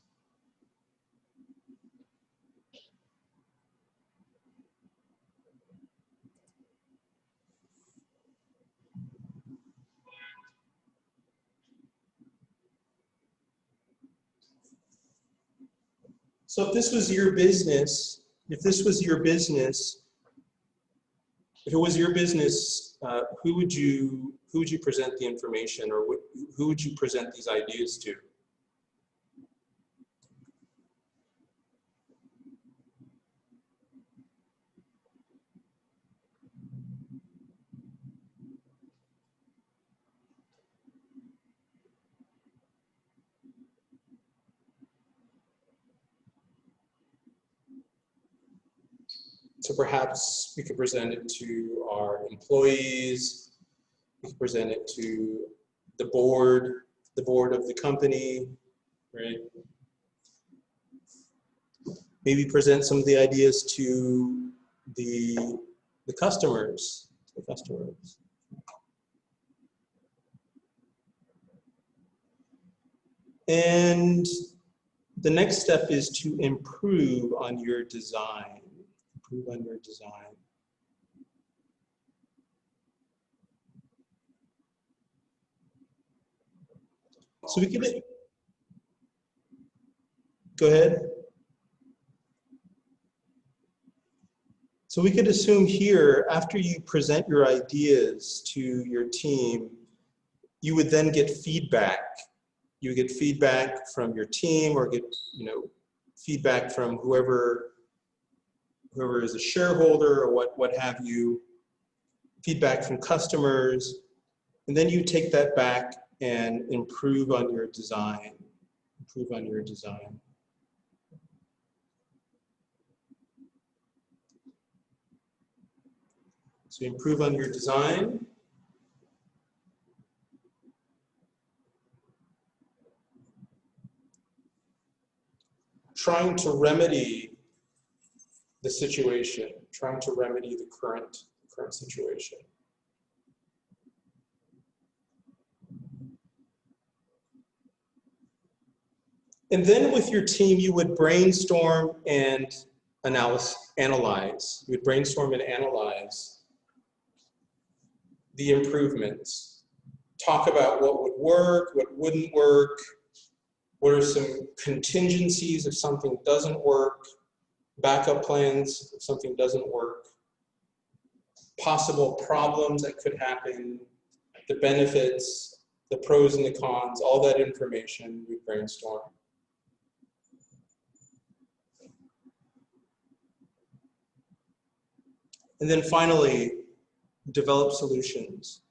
So if this was your business, who would you present the information, or who would you present these ideas to? So perhaps we could present it to our employees, we could present it to the board of the company, right? Maybe present some of the ideas to the customers, And the next step is to improve on your design. Improve on your design. So we can, go ahead. So we could assume here, after you present your ideas to your team, you would then get feedback. You would get feedback from your team, or get, feedback from whoever is a shareholder, or what have you, feedback from customers, and then you take that back and improve on your design. Improve on your design. So improve on your design. Trying to remedy the situation, trying to remedy the current situation. And then with your team, you would brainstorm and analyze. You would brainstorm and analyze the improvements. Talk about what would work, what wouldn't work, what are some contingencies if something doesn't work, backup plans if something doesn't work, possible problems that could happen, the benefits, the pros and the cons, all that information we brainstorm. And then finally, develop solutions.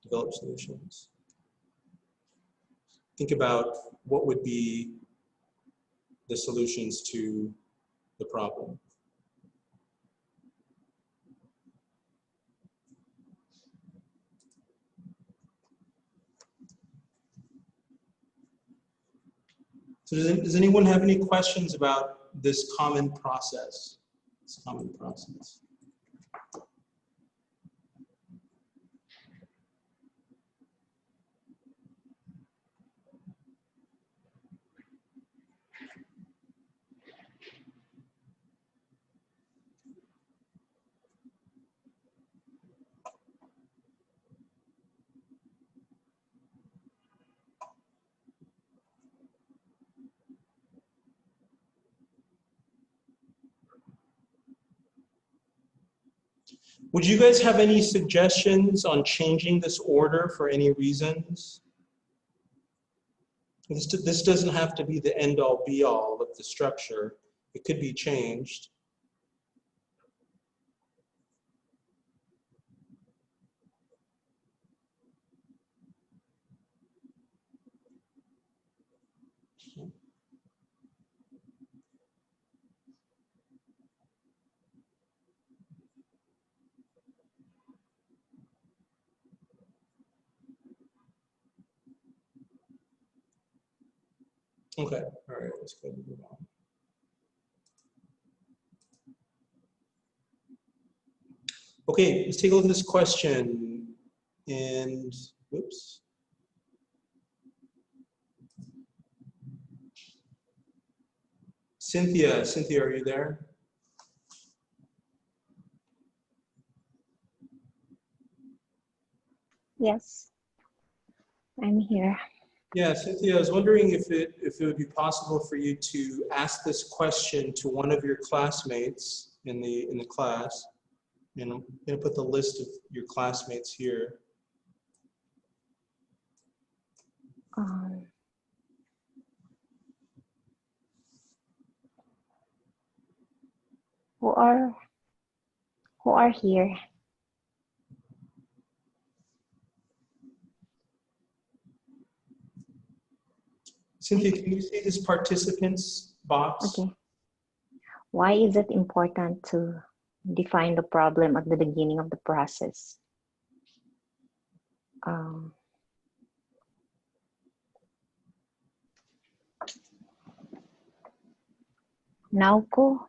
Develop solutions. Think about what would be the solutions to the problem. So does anyone have any questions about this common process? This common process. Would you guys have any suggestions on changing this order for any reasons? This doesn't have to be the end-all be-all of the structure. It could be changed. Okay, all right, let's go ahead and move on. Okay, let's take a look at this question. And, whoops. Cynthia, are you there? Yes, I'm here. Yeah, Cynthia, I was wondering if it would be possible for you to ask this question to one of your classmates in the class. And I'm going to put the list of your classmates here. Who are here? Cynthia, can you see this participants box? Okay. Why is it important to define the problem at the beginning of the process? Nauko?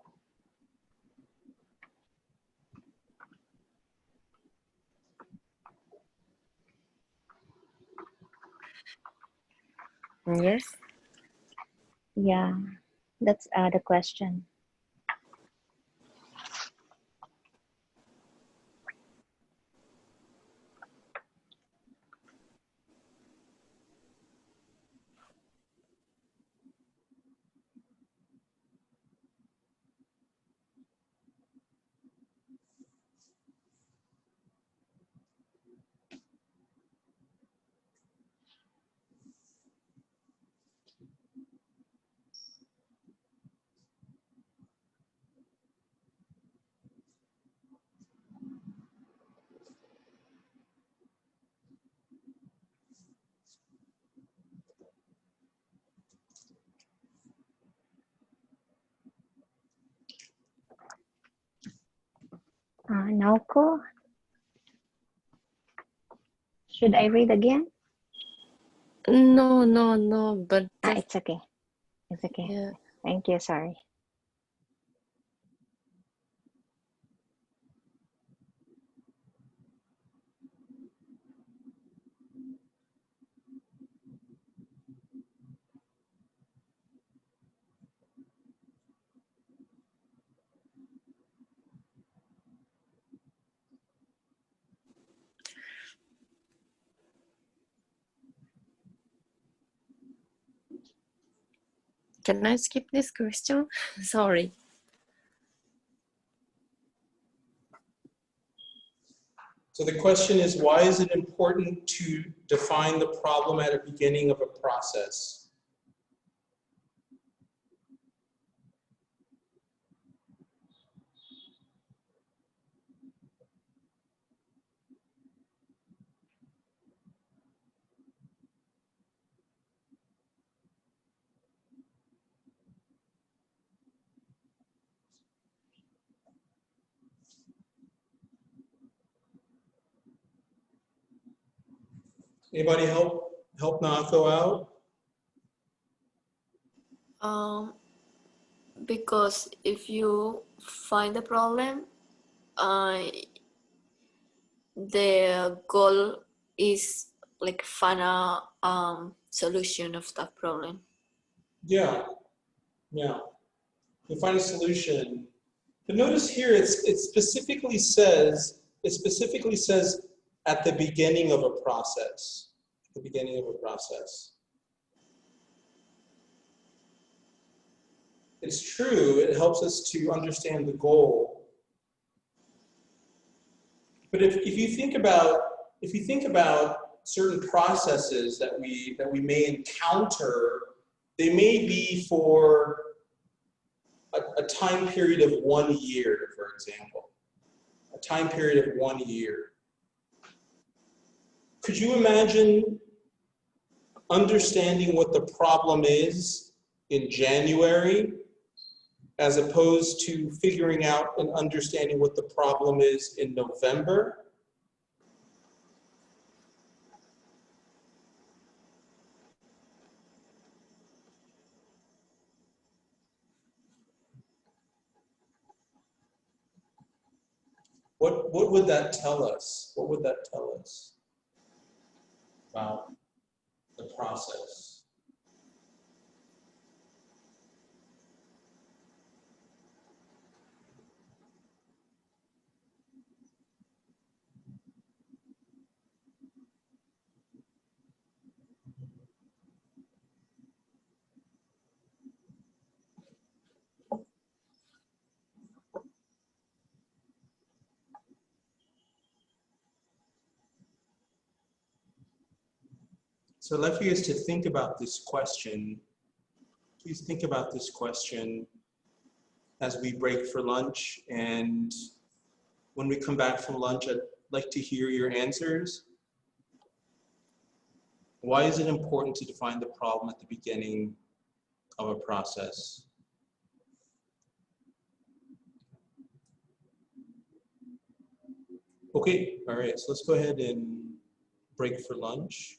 Yes. Yeah, that's the question. Nauko? Should I read again? No, but It's okay. It's okay. yeah. Thank you, sorry. Can I skip this question? Sorry. So the question is, why is it important to define the problem at the beginning of a process? Anybody help Nako out? Because if you find the problem, the goal is like find a solution of that problem. Yeah. You find a solution. But notice here, it specifically says at the beginning of a process. At the beginning of a process. It's true, it helps us to understand the goal. But if you think about certain processes that we may encounter, they may be for a time period of 1 year, for example. A time period of 1 year. Could you imagine understanding what the problem is in January as opposed to figuring out and understanding what the problem is in November? What would that tell us? What would that tell us about the process? So I'd like for you guys to think about this question. Please think about this question as we break for lunch, and when we come back from lunch, I'd like to hear your answers. Why is it important to define the problem at the beginning of a process? Okay, all right, so let's go ahead and break for lunch.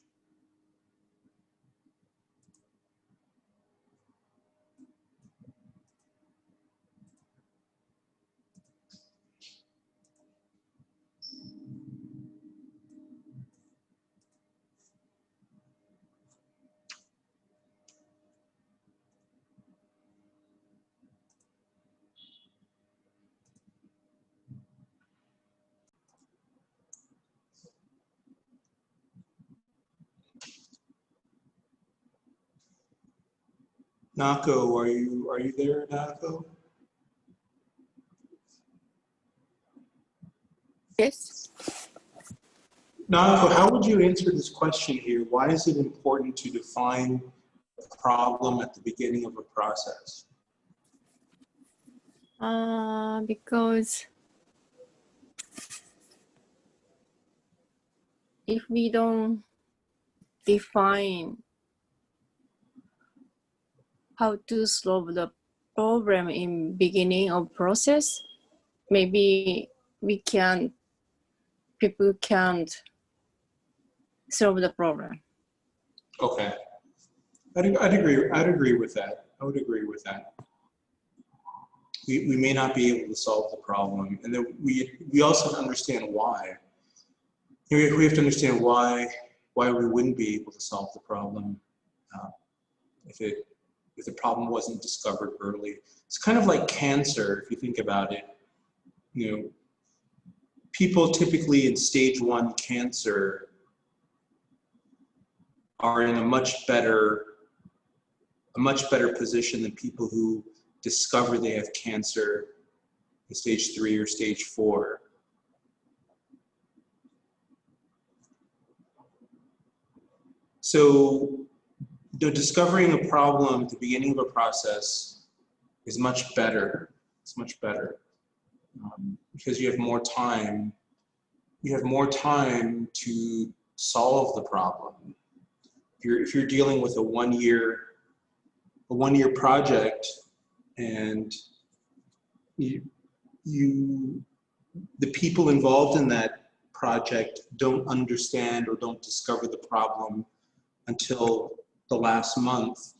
Nako, are you there, Nako? Yes. Nako, how would you answer this question here? Why is it important to define the problem at the beginning of a process? Because if we don't define how to solve the problem in beginning of process, maybe people can't solve the problem. Okay, I'd agree with that. I would agree with that. We may not be able to solve the problem, and then we also understand why. We have to understand why we wouldn't be able to solve the problem if the problem wasn't discovered early. It's kind of like cancer, if you think about it. You know, people typically in stage 1 cancer are in a much better position than people who discover they have cancer in stage 3 or stage 4. So discovering a problem at the beginning of a process is much better. It's much better because you have more time. You have more time to solve the problem. If you're dealing with a one year project, and the people involved in that project don't understand or don't discover the problem until the last month,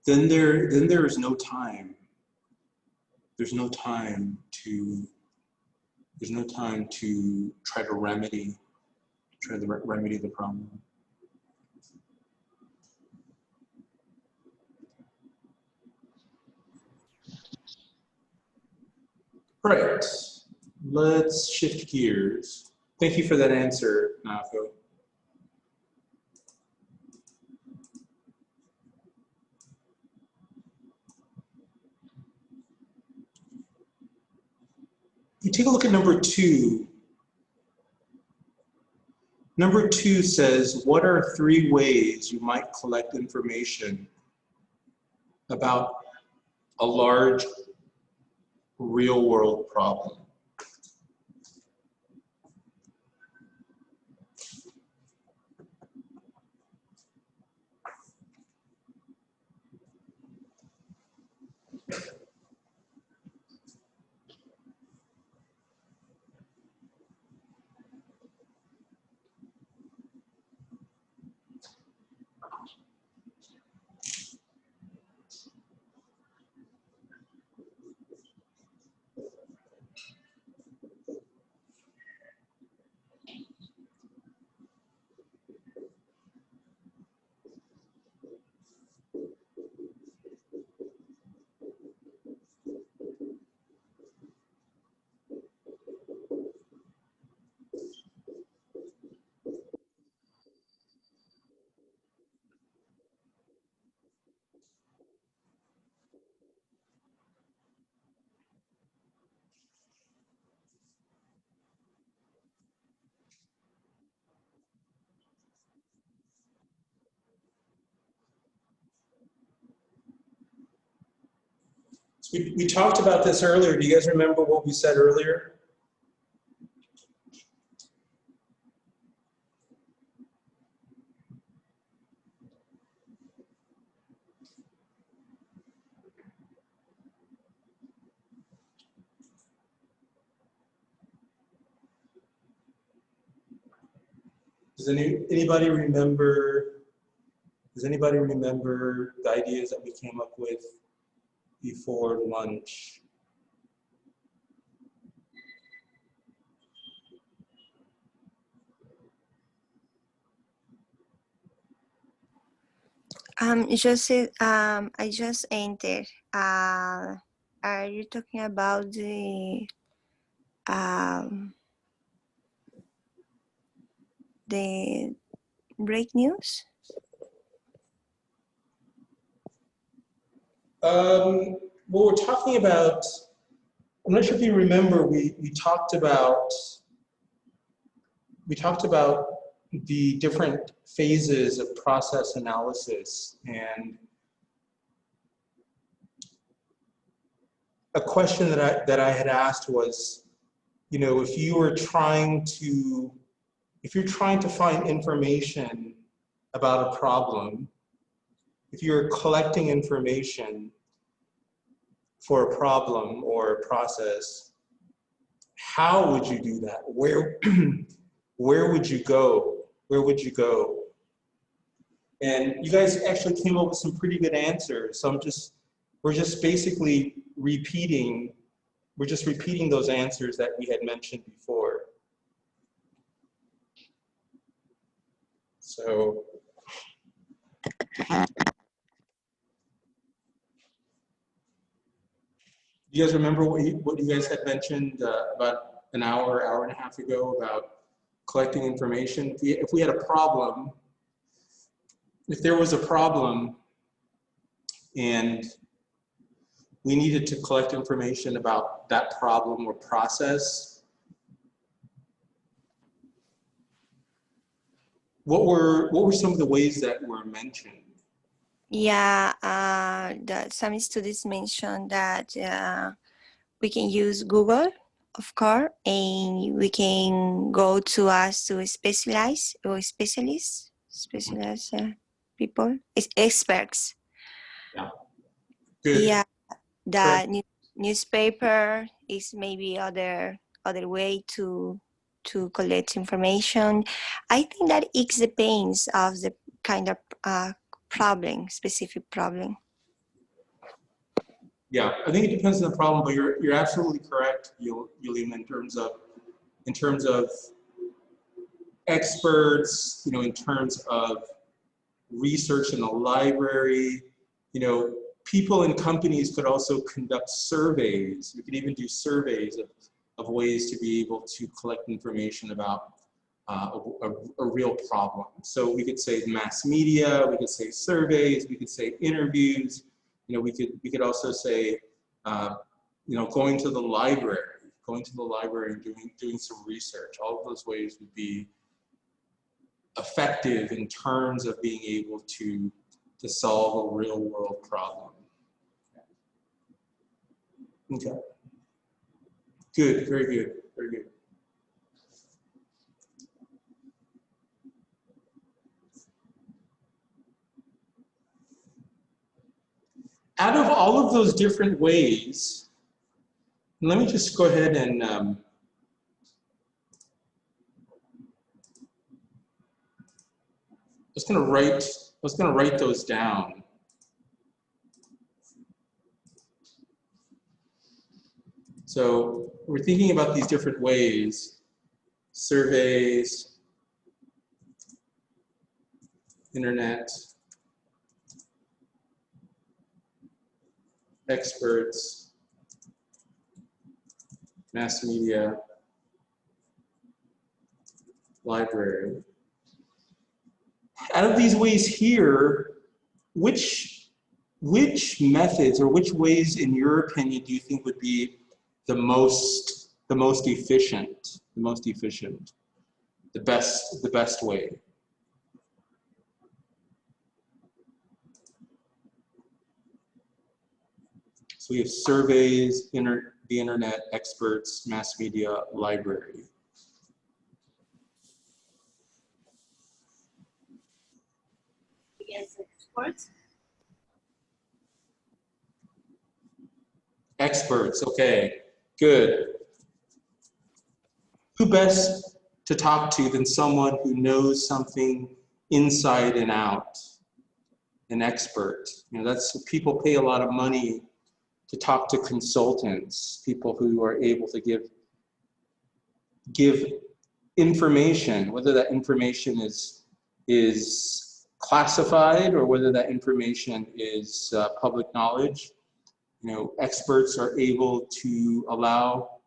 then there is no time. There's no time to try to remedy the problem. Right, let's shift gears. Thank you for that answer, Nako. You take a look at number 2. Number 2 says, what are 3 ways you might collect information about a large real-world problem? So we talked about this earlier. Do you guys remember what we said earlier? Does anybody remember? Does anybody remember the ideas that we came up with before lunch? I just entered. Are you talking about the break news? What we're talking about, I'm not sure if you remember, we talked about the different phases of process analysis, and a question that I had asked was, you know, if you're trying to find information about a problem, if you're collecting information for a problem or a process, how would you do that? Where would you go? Where would you go? And you guys actually came up with some pretty good answers. So we're just basically repeating those answers that we had mentioned before. So do you guys remember what you guys had mentioned about an hour and a half ago about collecting information? If we had a problem, if there was a problem and we needed to collect information about that problem or process, what were some of the ways that were mentioned? Yeah, some studies mentioned that we can use Google, of course, and we can go to specialized people, experts. Yeah. Good. Yeah, Correct. the newspaper is maybe other way to collect information. I think that it depends of the kind of specific problem. Yeah, I think it depends on the problem, but you're absolutely correct, Yulima, in terms of experts, you know, in terms of research in the library, you know, people in companies could also conduct surveys. We could even do surveys of ways to be able to collect information about a real problem. So we could say mass media, we could say surveys, we could say interviews. You know, we could also say, you know, going to the library and doing some research. All of those ways would be effective in terms of being able to solve a real world problem. Okay. Good, very good, very good. Out of all of those different ways, let me just go ahead and I was going to write those down. So we're thinking about these different ways: surveys, internet, experts, mass media, library. Out of these ways here, which methods or which ways, in your opinion, do you think would be the most efficient, the best way? So we have surveys, the internet, experts, mass media, library. Yes, experts. Experts, okay, good. Who best to talk to than someone who knows something inside and out? An expert. You know, that's, people pay a lot of money to talk to consultants, people who are able to give information, whether that information is classified or whether that information is public knowledge. You know, experts are able to allow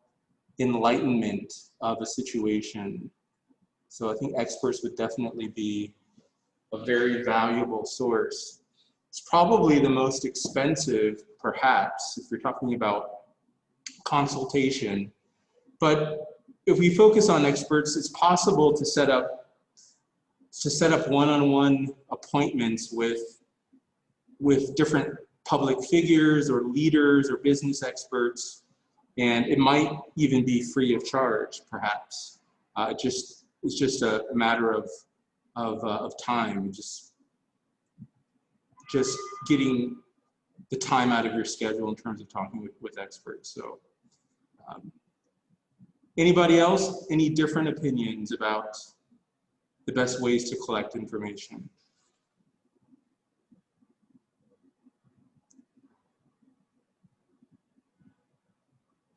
enlightenment of a situation. So I think experts would definitely be a very valuable source. It's probably the most expensive, perhaps, if you're talking about consultation. But if we focus on experts, it's possible to set up one-on-one appointments with different public figures or leaders or business experts, and it might even be free of charge, perhaps. It's just a matter of time, just getting the time out of your schedule in terms of talking with experts. So, anybody else? Any different opinions about the best ways to collect information?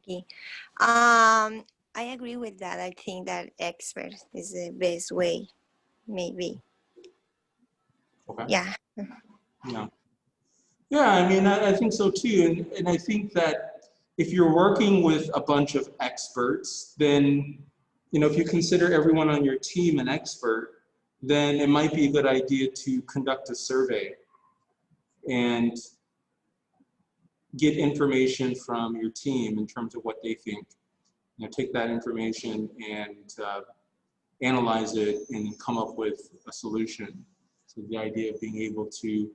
Okay. I agree with that. I think that expert is the best way, maybe. Okay. Yeah. Yeah. Yeah, I mean, I think so too. And I think that if you're working with a bunch of experts, then, you know, if you consider everyone on your team an expert, then it might be a good idea to conduct a survey and get information from your team in terms of what they think. You know, take that information and analyze it and come up with a solution. So the idea of being able to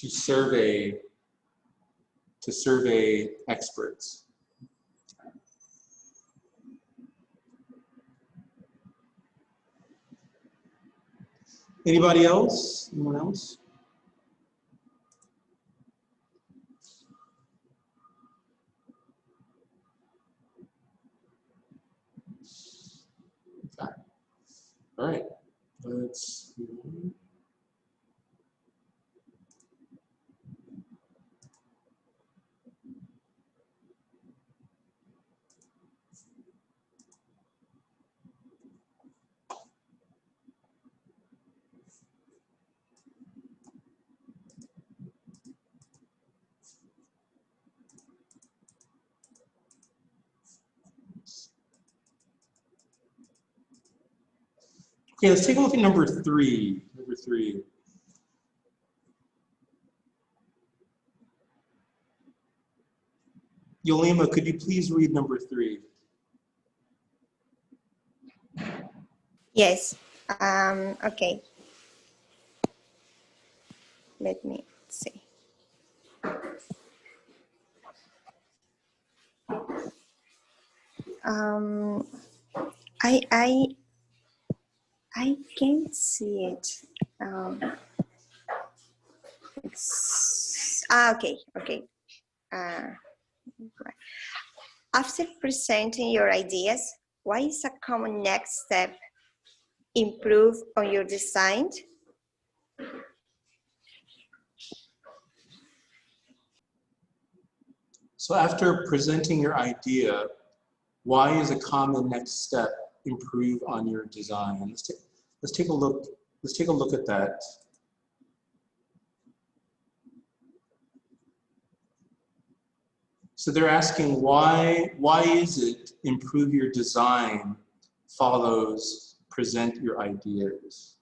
survey experts. Anybody else? Anyone else? Okay. All right. Let's move on. Okay, let's take a look at number three. Number three. Yolima, could you please read number three? Yes. Okay. Let me see. I can't see it. Okay. Uh, After presenting your ideas, what is a common next step? Improve on your design? So after presenting your idea, why is a common next step improve on your design? Let's take a look. Let's take a look at that. So they're asking why is it improve your design follows present your ideas?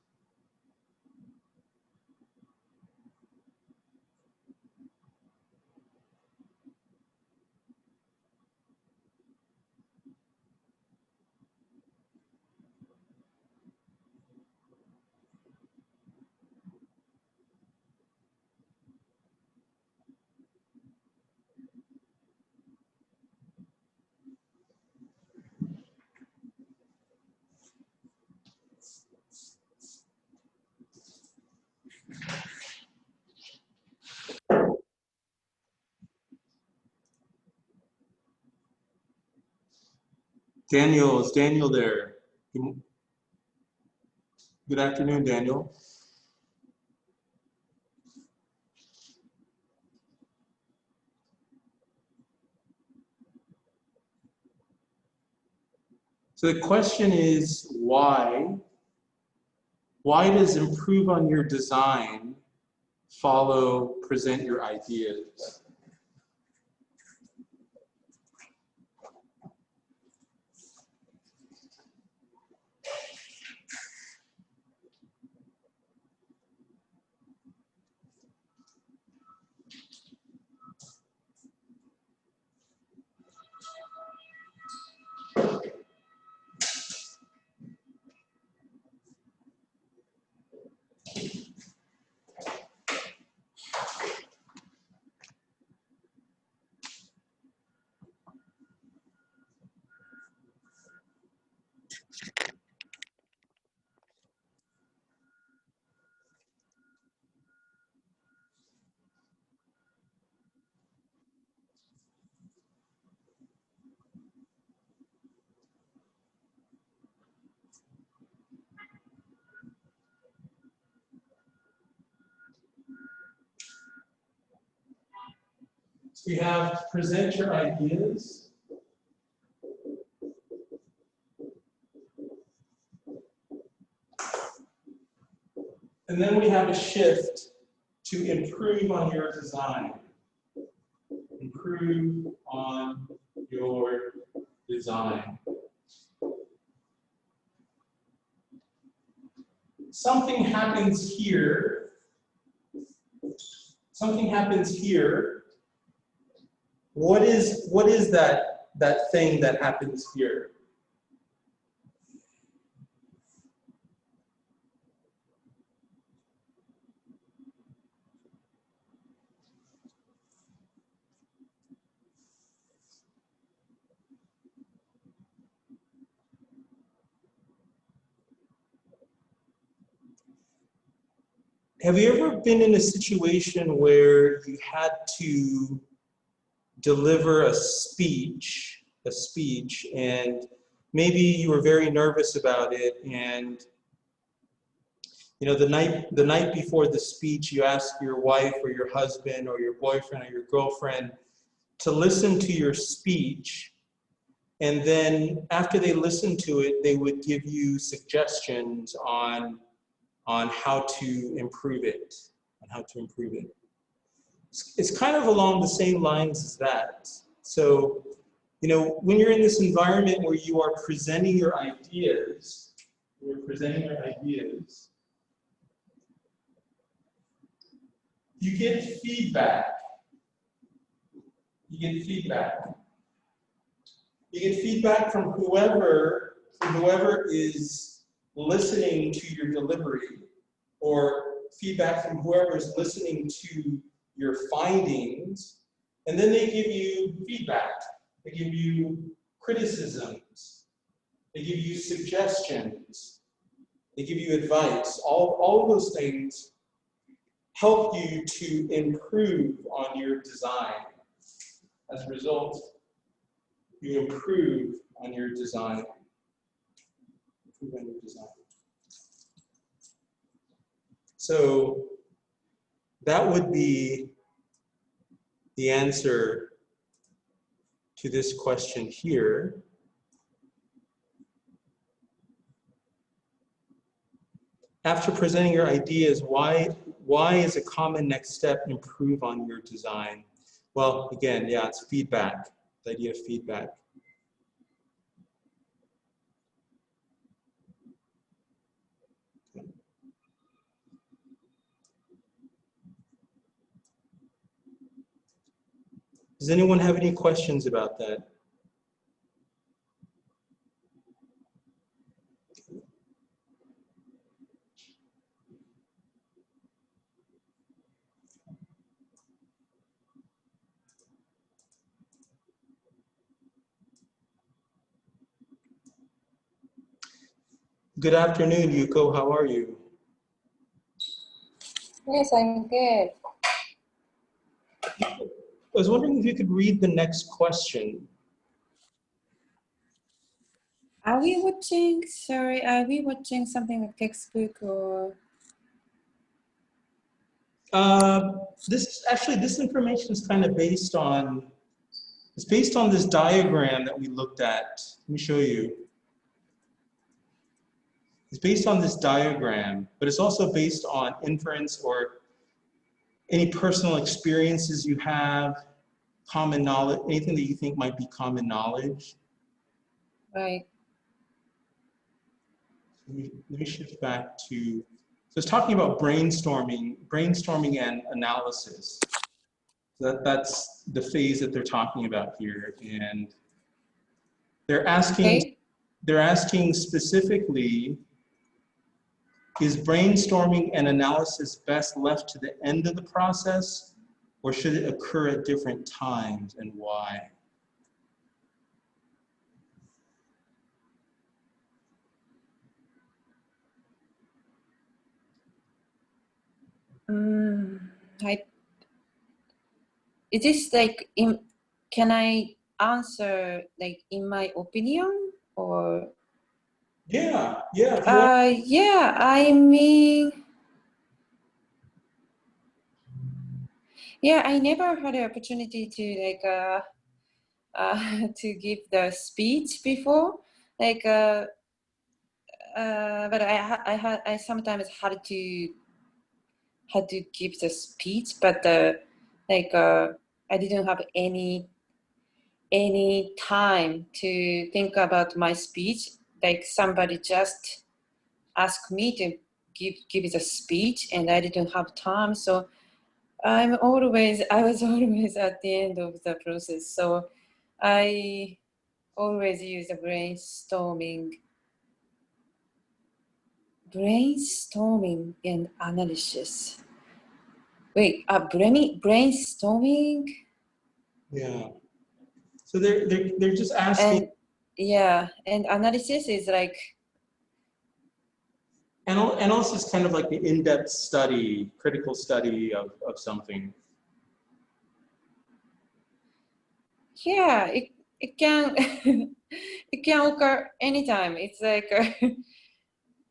Daniel, is Daniel there? Good afternoon, Daniel. So the question is why? Why does improve on your design follow present your ideas? So you have present your ideas. And then we have a shift to improve on your design. Improve on your design. Something happens here. Something happens here. What is that thing that happens here? Have you ever been in a situation where you had to deliver a speech, and maybe you were very nervous about it, and you know, the night before the speech, you ask your wife or your husband or your boyfriend or your girlfriend to listen to your speech, and then after they listen to it, they would give you suggestions on how to improve it, It's kind of along the same lines as that. So, you know, when you're in this environment where you are presenting your ideas, you get feedback. You get feedback from whoever is listening to your delivery or feedback from whoever is listening to your findings, and then they give you feedback. They give you criticisms. They give you suggestions. They give you advice. All of those things help you to improve on your design. As a result, you improve on your design. Improve on your design. So that would be the answer to this question here. After presenting your ideas, why is a common next step improve on your design? Well, again, yeah, it's feedback, the idea of feedback. Does anyone have any questions about that? Good afternoon, Yuko. How are you? Yes, I'm good. I was wondering if you could read the next question. Are we watching something like textbook or? This information is kind of based on this diagram that we looked at. Let me show you. It's based on this diagram, but it's also based on inference or any personal experiences you have, common knowledge, anything that you think might be common knowledge. Right. Let me shift back to, so it's talking about brainstorming and analysis. So that's the phase that they're talking about here. And they're asking specifically, is brainstorming and analysis best left to the end of the process, or should it occur at different times, and why? Is this like can I answer like in my opinion or? Yeah. Yeah, I mean, yeah, I never had the opportunity to to give the speech before, but I sometimes had to give the speech, but I didn't have any time to think about my speech. Like somebody just asked me to give the speech, and I didn't have time. So I was always at the end of the process. So I always use the brainstorming and analysis. Wait, brainstorming? Yeah. So they're just asking. And analysis is like. Analysis is kind of like the in-depth study, critical study of something. Yeah, it can it can occur anytime. It's like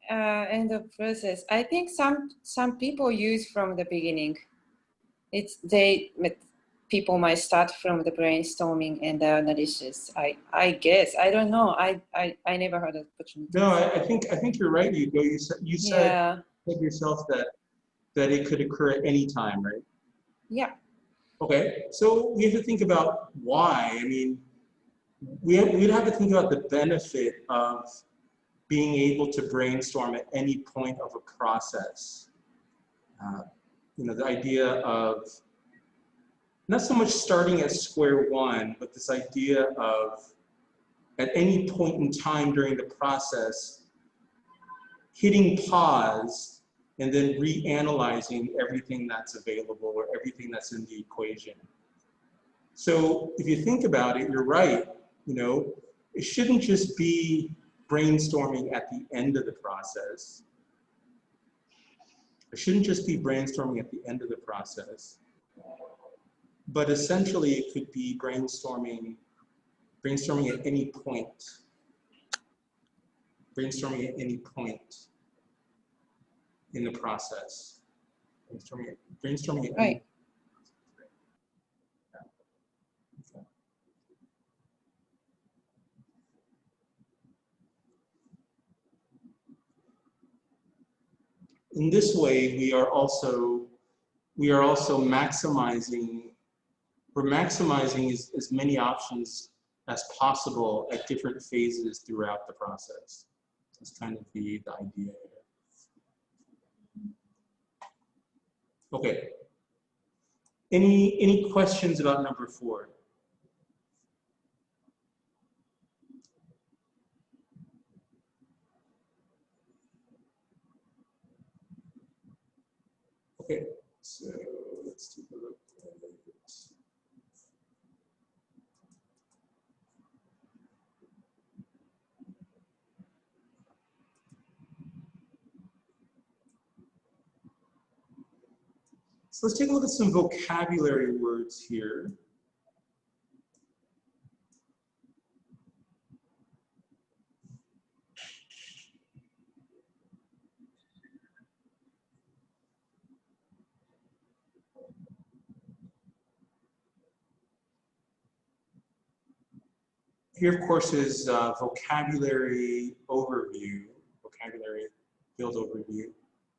end of process. I think some people use from the beginning. People might start from the brainstorming and the analysis. I guess I don't know. I never had an opportunity. No, I think you're right, Hugo. You said yourself that it could occur at any time, right? Yeah. Okay, so we have to think about why. I mean, we'd have to think about the benefit of being able to brainstorm at any point of a process. The idea of not so much starting at square one, but this idea of at any point in time during the process, hitting pause and then reanalyzing everything that's available or everything that's in the equation. So if you think about it, you're right. You know, it shouldn't just be brainstorming at the end of the process. It shouldn't just be brainstorming at the end of the process, but essentially it could be brainstorming at any point. Brainstorming at any point in the process. Brainstorming at Right. In this way, we are also maximizing, we're maximizing as many options as possible at different phases throughout the process. That's kind of the idea here. Okay. Any questions about number 4? Okay, so let's take a look at it. So let's take a look at some vocabulary words here. Here, of course, is vocabulary overview, vocabulary field overview.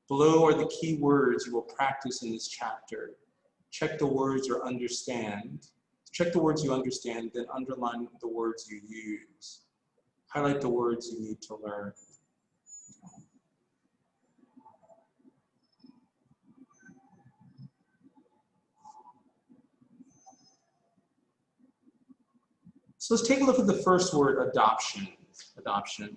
Below are the key words you will practice in this chapter. Check the words or understand. Check the words you understand, then underline the words you use. Highlight the words you need to learn. So let's take a look at the first word, adoption. Adoption.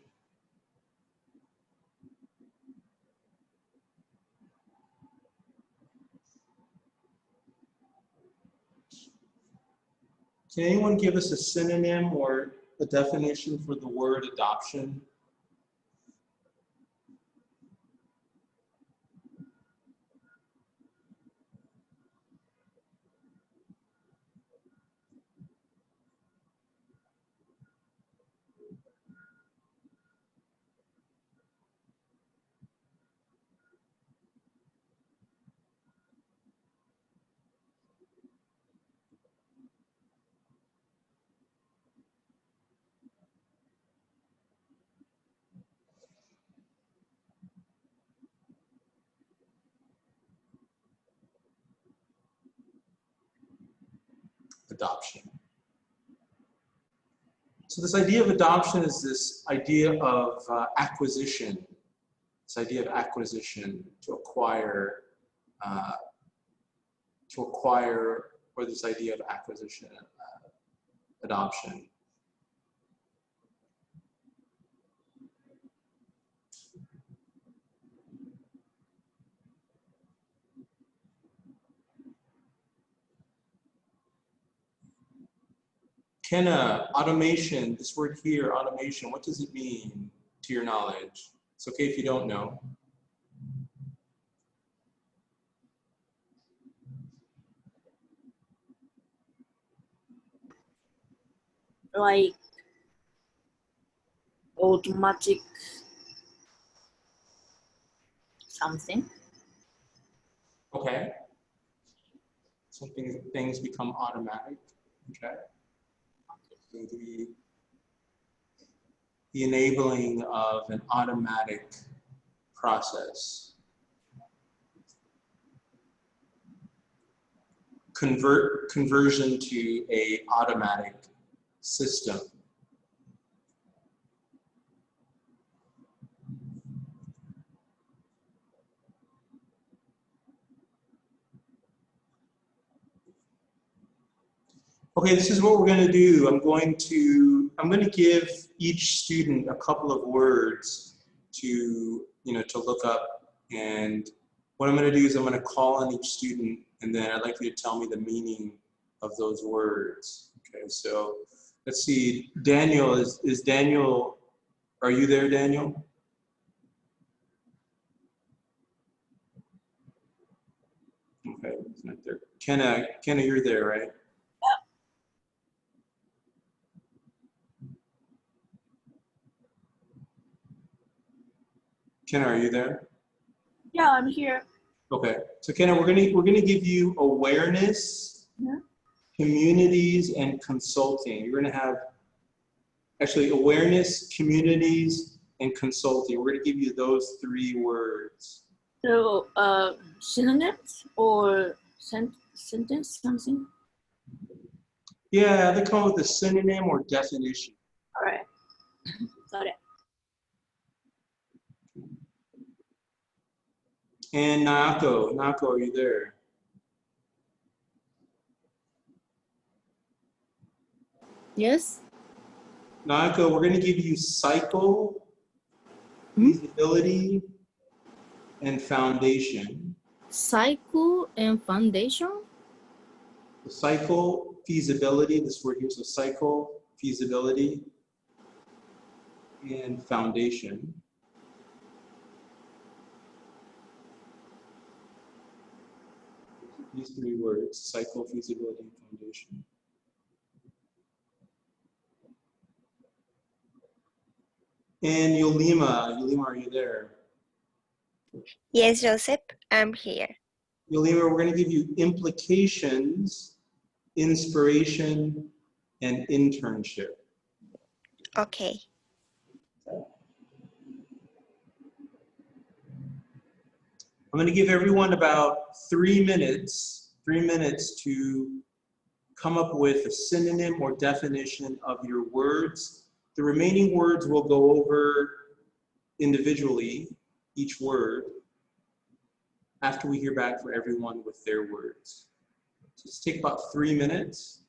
Can anyone give us a synonym or a definition for the word adoption? Adoption. So this idea of adoption is this idea of acquisition. This idea of acquisition, to acquire, or this idea of acquisition, adoption. Kenna, automation, this word here, automation, what does it mean to your knowledge? It's okay if you don't know. Like automatic something. Okay. Things become automatic. Okay. So the enabling of an automatic process. Conversion to an automatic system. Okay, this is what we're going to do. I'm going to give each student a couple of words, to, to look up. And what I'm going to do is I'm going to call on each student, and then I'd like you to tell me the meaning of those words. Okay, so let's see. Daniel, is Daniel, are you there, Daniel? Okay, he's not there. Kenna, you're there, right? Kenna, are you there? Yeah, I'm here. Okay, so Kenna, we're gonna give you awareness, communities, and consulting. You're gonna have actually awareness, communities, and consulting. We're gonna give you those 3 words. So, synonyms or sentence, something? Yeah, they come up with a synonym or definition. All right. Got it. And Nako, are you there? Yes. Nako, we're going to give you cycle, feasibility, and foundation. Cycle and foundation. The cycle, feasibility, this word here is a cycle, feasibility, and foundation. These 3 words, cycle, feasibility, and foundation. And Yolima, are you there? Yes, Joseph, I'm here. Yolima, we're going to give you implications, inspiration, and internship. Okay. I'm going to give everyone about 3 minutes to come up with a synonym or definition of your words. The remaining words we'll go over individually, each word, after we hear back from everyone with their words. So let's take about 3 minutes.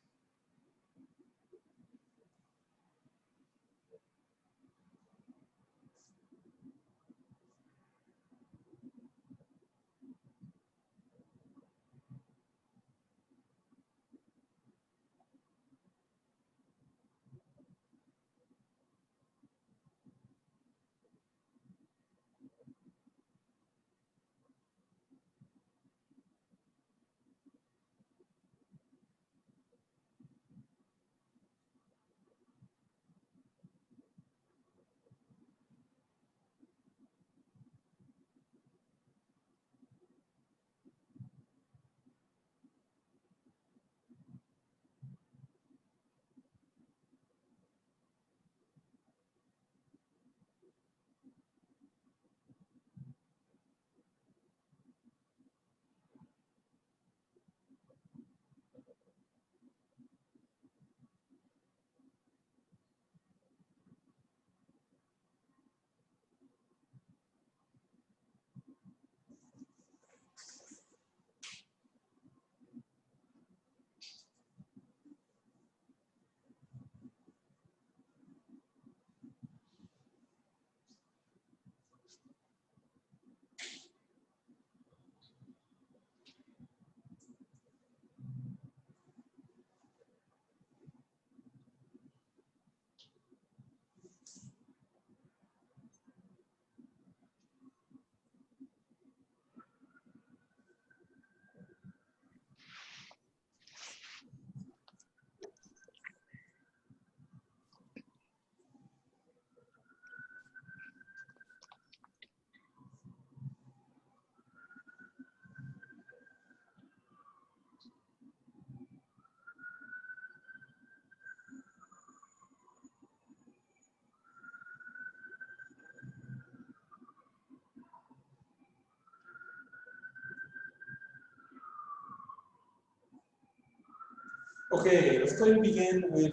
Okay, let's go ahead and begin with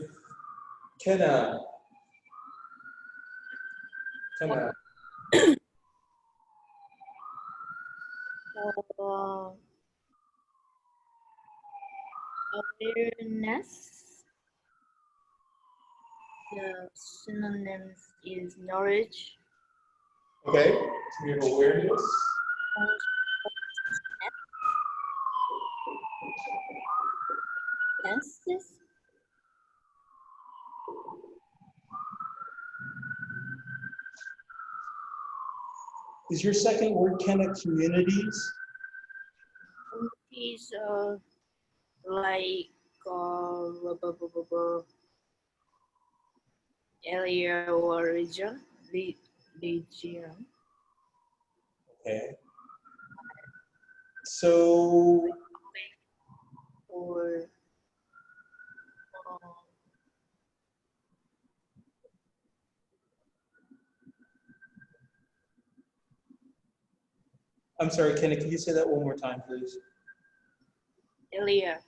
Kenna. Kenna. Awareness. The synonyms is knowledge, Okay, so we have awareness. Dances. Is your second word, Kenna, communities? Is like area or region. Region. Okay. So, Or I'm sorry, Kenna, can you say that one more time, please? area.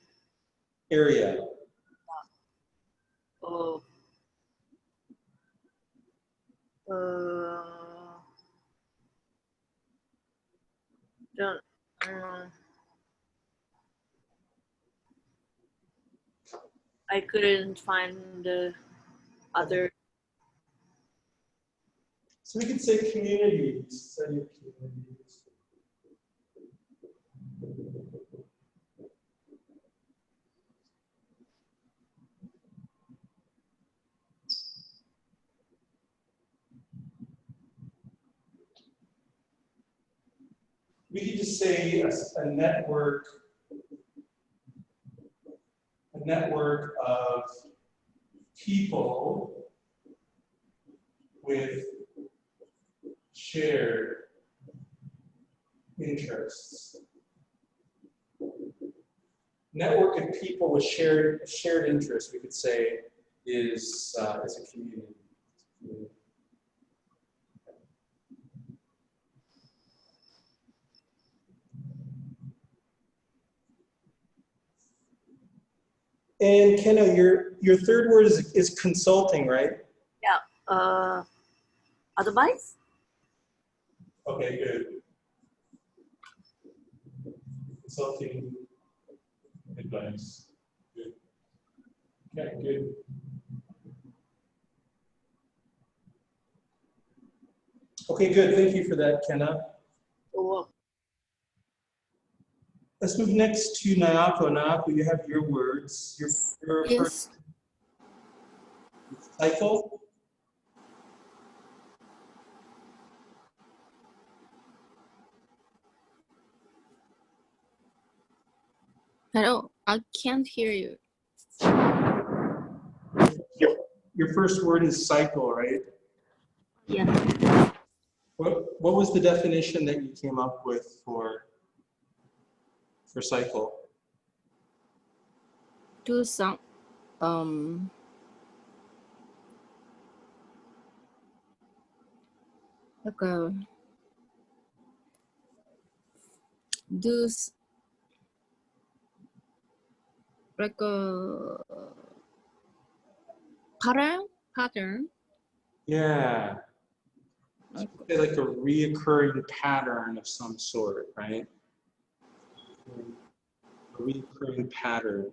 Area. Or don't. I couldn't find the other. So we could say communities. Study of communities. We could just say a network of people with shared interests. Network of people with shared interests, we could say, is a community. And Kenna, your third word is consulting, right? Yeah. Advice. Okay, good. Consulting advice. Good. Okay, good. Okay, good. Thank you for that, Kenna. Or Let's move next to Nayako. Nayako, you have your words. Your Yes. first cycle. Hello, I can't hear you. Your first word is cycle, right? yeah. What was the definition that you came up with for cycle? Do some like do like a pattern. Yeah. Like, It's like a reoccurring pattern of some sort, right? A reoccurring pattern.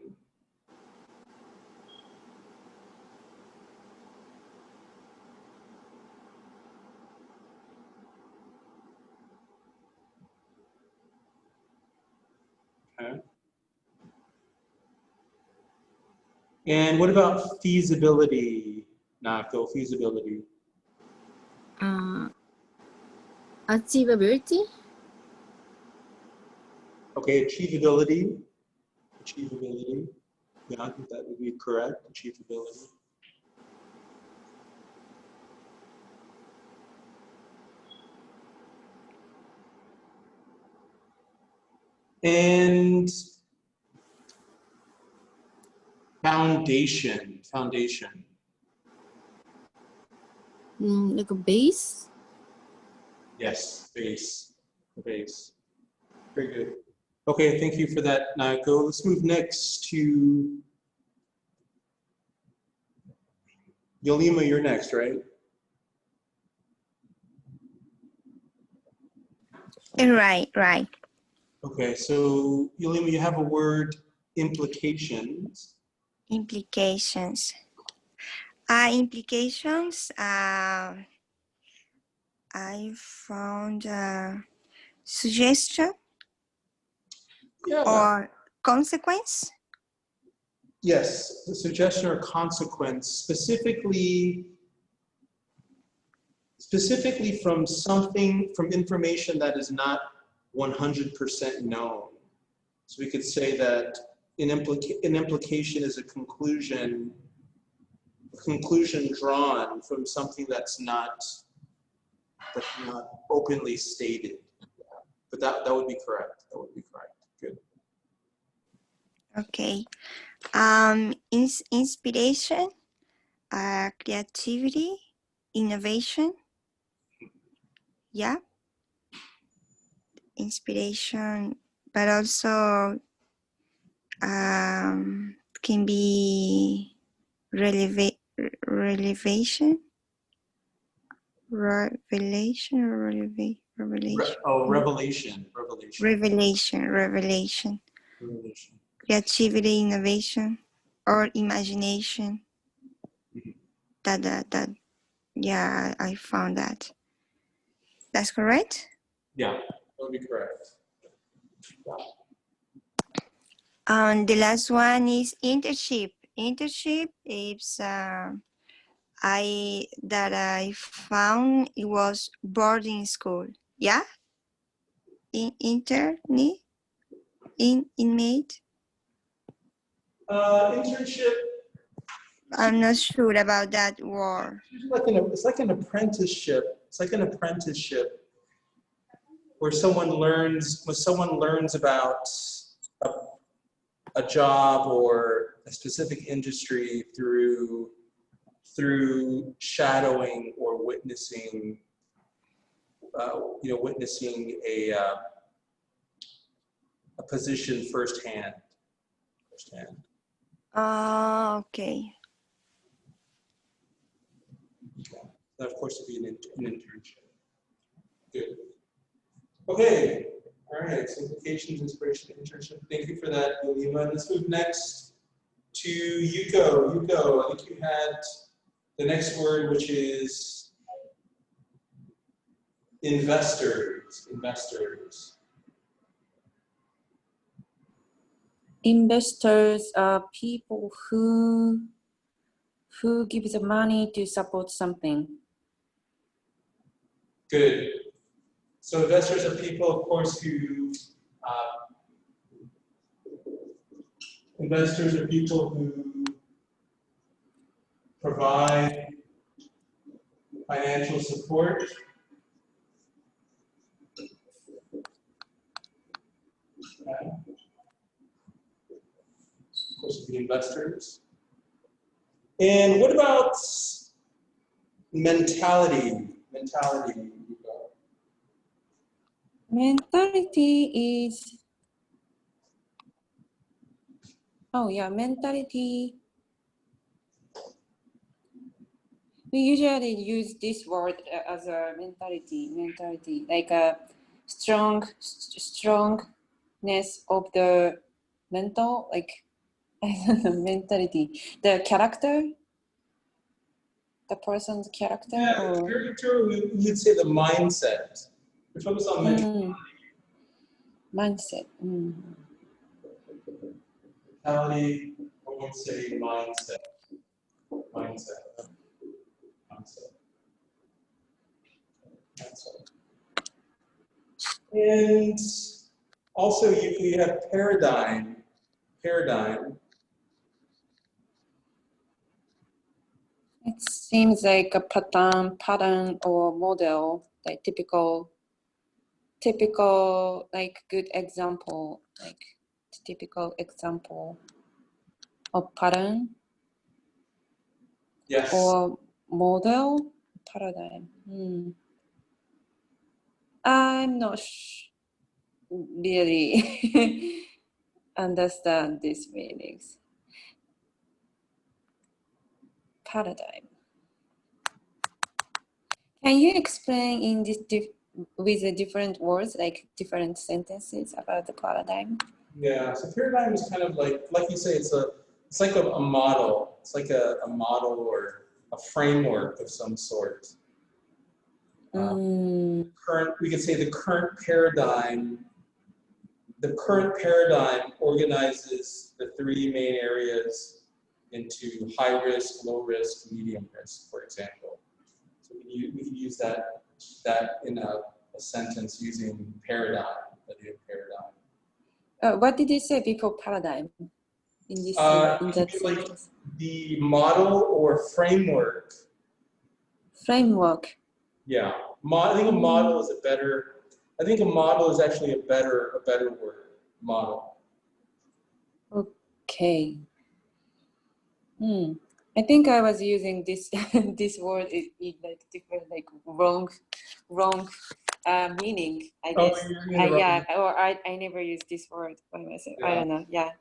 Okay. And what about feasibility, Nako? Feasibility. achievability. Okay, achievability. Achievability. Yeah, I think that would be correct. Achievability. And foundation. Foundation. Like a base. Yes, base. Base. Very good. Okay, thank you for that, Nako. Let's move next to Yolima. You're next, right? Right. Okay, so Yolima, you have a word, implications. Implications. Implications. I found a suggestion Yeah. or consequence. Yes, the suggestion or consequence, specifically from something, from information that is not 100% known. So we could say that an implication is a conclusion drawn from something that's not openly stated. But that would be correct. That would be correct. Good. Okay. Inspiration, creativity, innovation. Yeah. Inspiration, but also can be revelation, revelation. Revelation. Creativity, innovation, or imagination. That yeah, I found that. That's correct? Yeah, that would be correct. The last one is internship. Internship is I found it was boarding school. Yeah? Inmate? Internship. I'm not sure about that word. It's like an apprenticeship. It's like an apprenticeship where someone learns about a job or a specific industry through shadowing or witnessing witnessing a position firsthand. Okay. That, of course, would be an internship. Good. Okay. All right. So implications, inspiration, internship. Thank you for that, Yolima. Let's move next to Yuko. Yuko, I think you had the next word, which is investors. Investors are people who give the money to support something. Good. So investors are people, of course, who provide financial support. Okay. Of course, the investors. And what about mentality? Mentality is, mentality. We usually use this word as a mentality, like a strongness of the mental, like, I don't know, mentality. The character, the person's character. Yeah, or character, you'd say the mindset. We focus on mentality. Mindset. Mentality, I would say mindset. Mindset. And also, you have paradigm. It seems like a pattern or model, like typical, like good example, like typical example of pattern. Yes. Or model, paradigm. I'm not really understand these meanings. Paradigm. Can you explain in this with the different words, like different sentences about the paradigm? Yeah, so paradigm is kind of like you say, it's like a model. It's like a model or a framework of some sort. Current, we could say the current paradigm. The current paradigm organizes the three main areas into high risk, low risk, medium risk, for example. So we can use that in a sentence using paradigm, the idea of paradigm. What did you say before paradigm? In this in that Like sentence? the model or framework. Framework. Yeah, I think a model is a better. I think a model is actually a better word. Model. Okay. I think I was using this this word in like different, like wrong meaning. I guess. Oh, you're using the wrong Yeah. Or I never use this word by myself. I don't know. Yeah.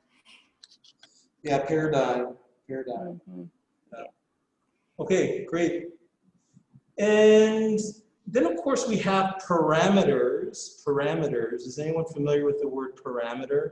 Yeah, paradigm. Paradigm. Yeah. Okay, great. And then, of course, we have parameters. Parameters. Is anyone familiar with the word parameter?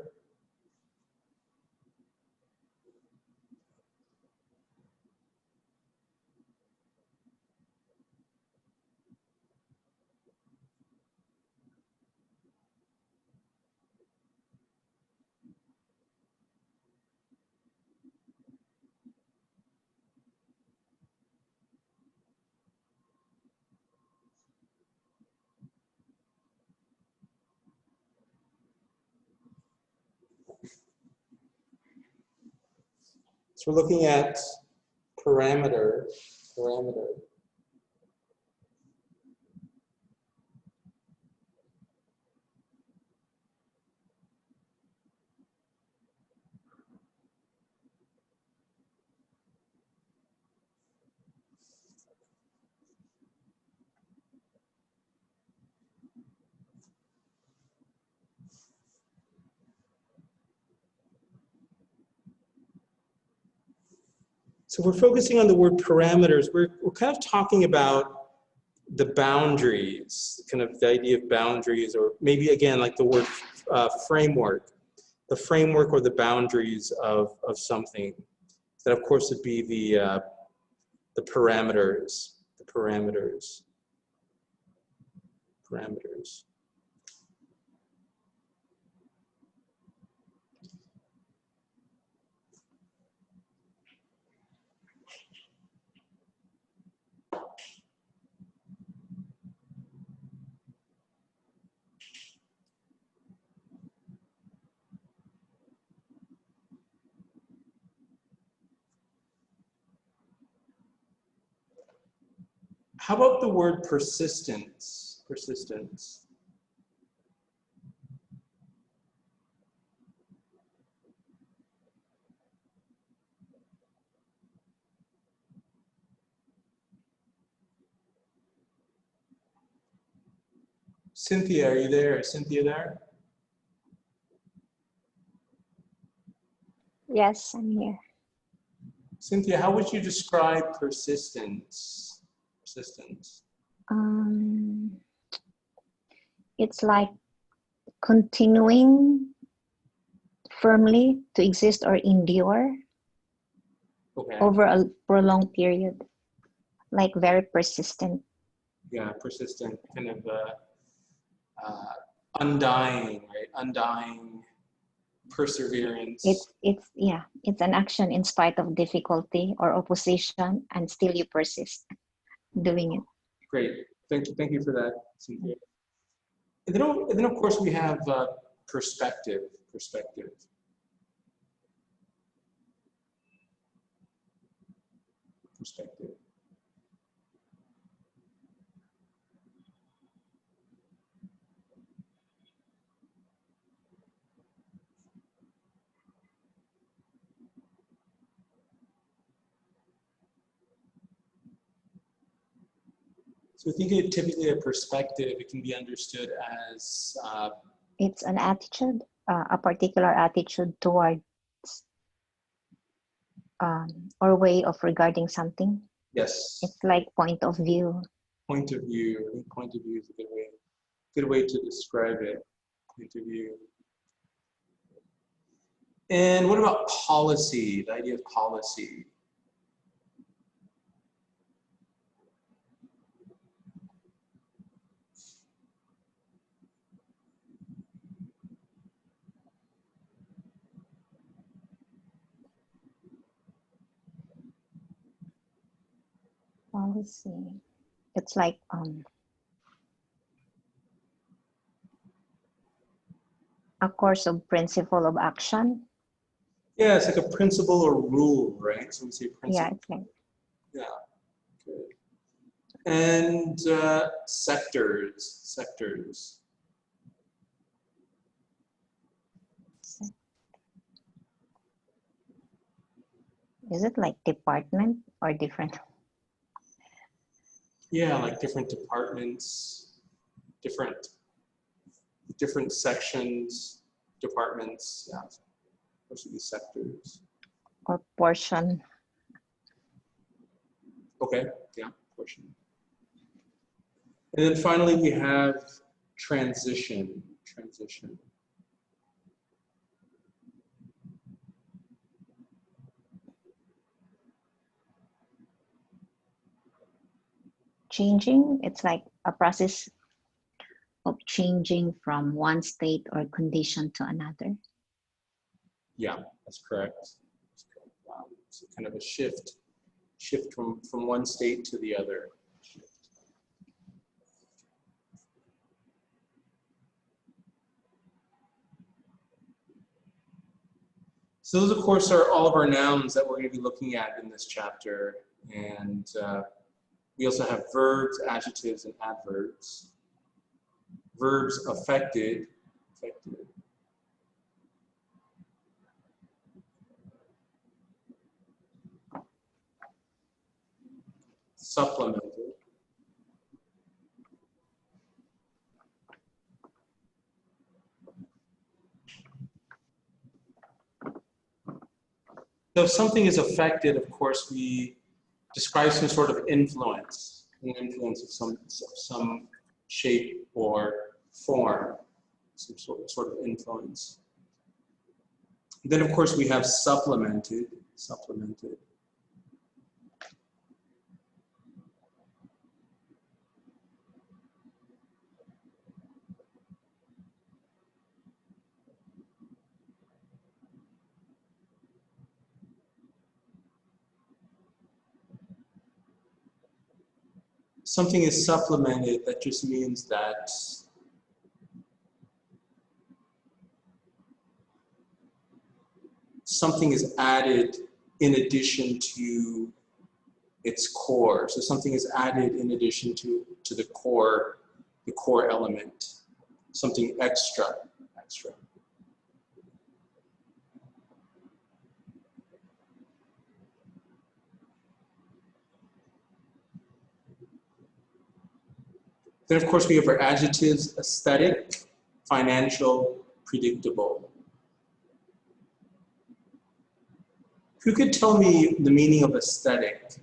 So we're looking at parameter. So we're focusing on the word parameters. We're kind of talking about the boundaries, kind of the idea of boundaries, or maybe again, like the word framework, the framework or the boundaries of something. That of course would be the parameters, parameters. How about the word persistence? Persistence. Cynthia, are you there? Is Cynthia there? Yes, I'm here. Cynthia, how would you describe persistence? Persistence. It's like continuing firmly to exist or endure over a prolonged period, like very persistent. Yeah, persistent, kind of undying, right? Undying perseverance. It's an action in spite of difficulty or opposition, and still you persist doing it. Great, thank you for that, Cynthia. And then of course we have perspective. Perspective. So I think typically a perspective, it can be understood as it's an attitude, a particular attitude towards or way of regarding something. Yes. It's like point of view. Point of view. I think point of view is a good way to describe it. Point of view. And what about policy? The idea of policy. Policy. It's like a course of principle of action. Yeah, it's like a principle or rule, right? So we say Yeah, principle. it's like Yeah, good. And sectors. is it like department or different? Yeah, like different departments, different sections, departments, yeah. Those would be sectors. Or portion? Okay, yeah, portion. And then finally we have transition. Changing, it's like a process of changing from one state or condition to another. Yeah, that's correct. It's kind of a shift from one state to the other. So those, of course, are all of our nouns that we're going to be looking at in this chapter. And we also have verbs, adjectives, and adverbs. Verbs affected. Supplemented. So if something is affected, of course, we describe some sort of influence, an influence of some shape or form, some sort of influence. Then, of course, we have supplemented. Something is supplemented, that just means that something is added in addition to its core. So something is added in addition to the core element. Something extra. Then, of course, we have our adjectives: aesthetic, financial, predictable. Who could tell me the meaning of aesthetic?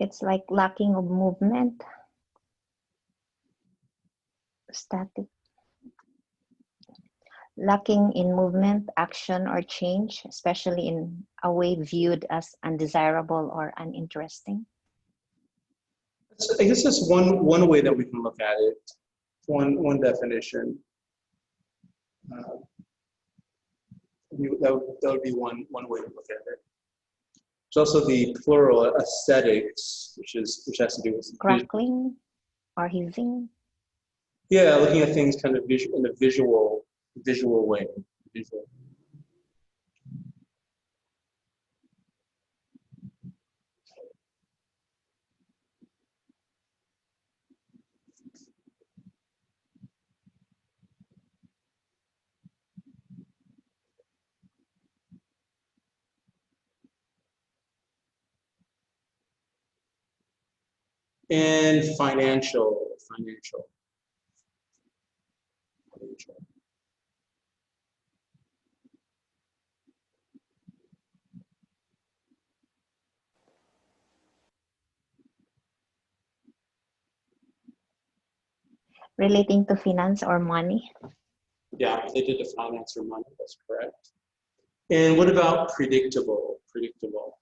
It's like lacking of movement, static. Lacking in movement, action, or change, especially in a way viewed as undesirable or uninteresting. I guess that's one way that we can look at it. One definition. That would be one way to look at it. There's also the plural aesthetics, which has to do with Crackling or hissing. Yeah, looking at things kind of in a visual way. And financial. Relating to finance or money. Yeah, related to finance or money, that's correct. And what about predictable? Predictable.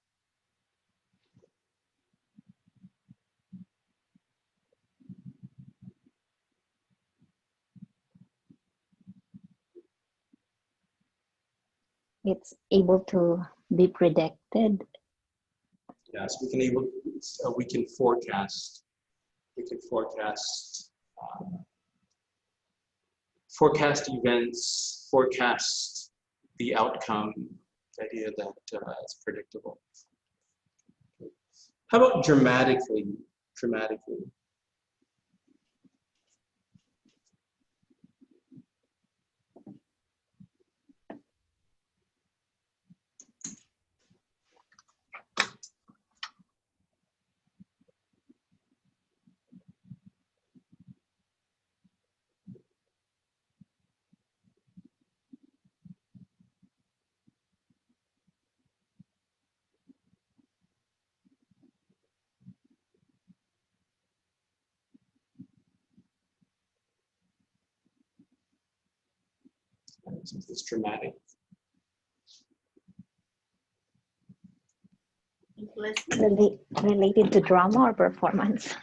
It's able to be predicted. Yes, we can forecast. We can forecast events, forecast the outcome, the idea that it's predictable. How about dramatically? Dramatically. Something's dramatic. Related to drama or performance.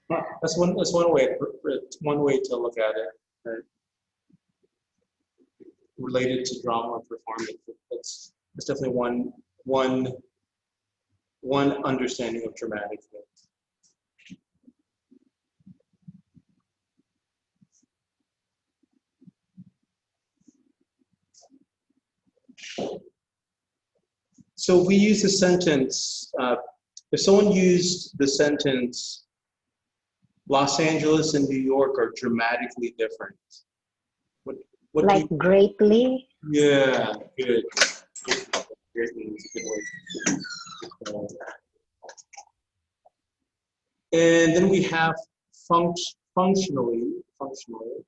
That's one way to look at it. Right? Related to drama or performance. That's definitely one understanding of dramatic. So we use the sentence, if someone used the sentence, Los Angeles and New York are dramatically different. What like greatly? Yeah, good. Greatly is a good word. And then we have functionally. Functional.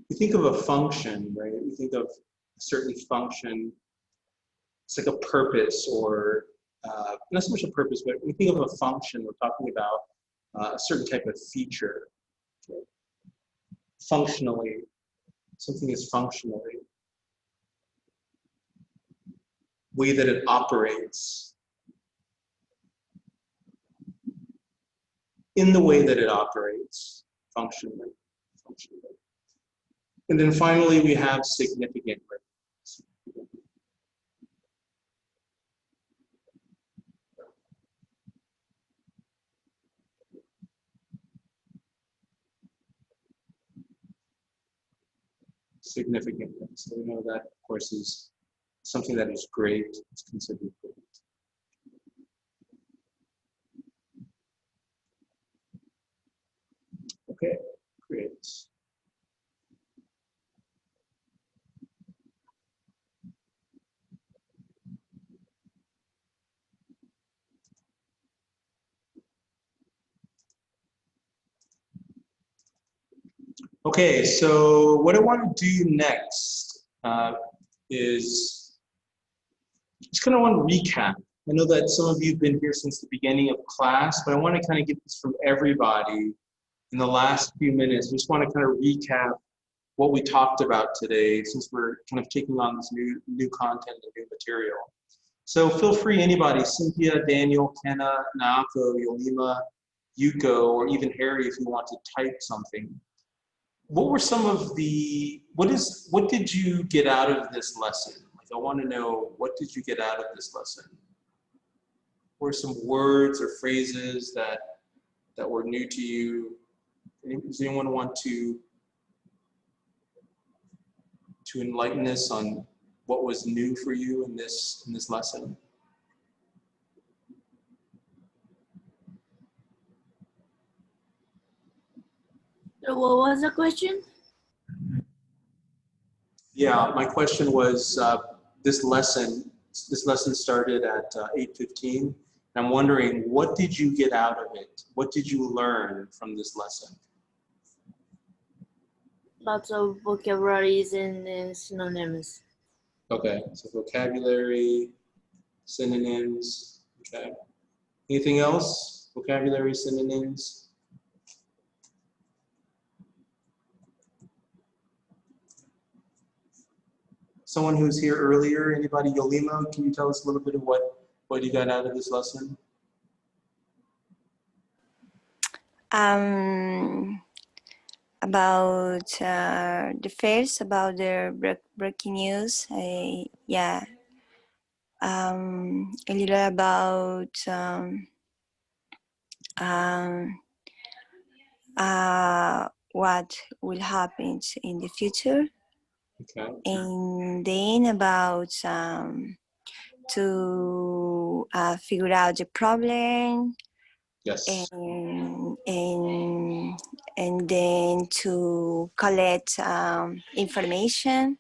You think of a function, right? You think of a certain function. It's like a purpose, or not so much a purpose, but when you think of a function, we're talking about a certain type of feature. Okay? Functionally, something is functionally. Way that it operates. In the way that it operates, functionally. And then finally, we have significant. Significant. So we know that, of course, is something that is great. It's considered great. Okay, great. Okay, so what I want to do next is just kind of want to recap. I know that some of you have been here since the beginning of class, but I want to kind of get this from everybody in the last few minutes. I just want to kind of recap what we talked about today, since we're kind of taking on this new content and new material. So feel free, anybody, Cynthia, Daniel, Kenna, Naoko, Yolima, Yuko, or even Harry, if you want to type something. What were some of the, what did you get out of this lesson? Like, I want to know, what did you get out of this lesson? What were some words or phrases that were new to you? Does anyone want to enlighten us on what was new for you in this lesson? So what was the question? Yeah, my question was this lesson started at 8:15. I'm wondering, what did you get out of it? What did you learn from this lesson? Lots of vocabularies and synonyms. Okay, so vocabulary, synonyms, okay. Anything else? Vocabulary, synonyms? Someone who was here earlier, anybody? Yolima, can you tell us a little bit of what you got out of this lesson? About the fairs, about the breaking news. Yeah. A little about what will happen in the future. Okay. And then about to figure out the problem. Yes. And then to collect information,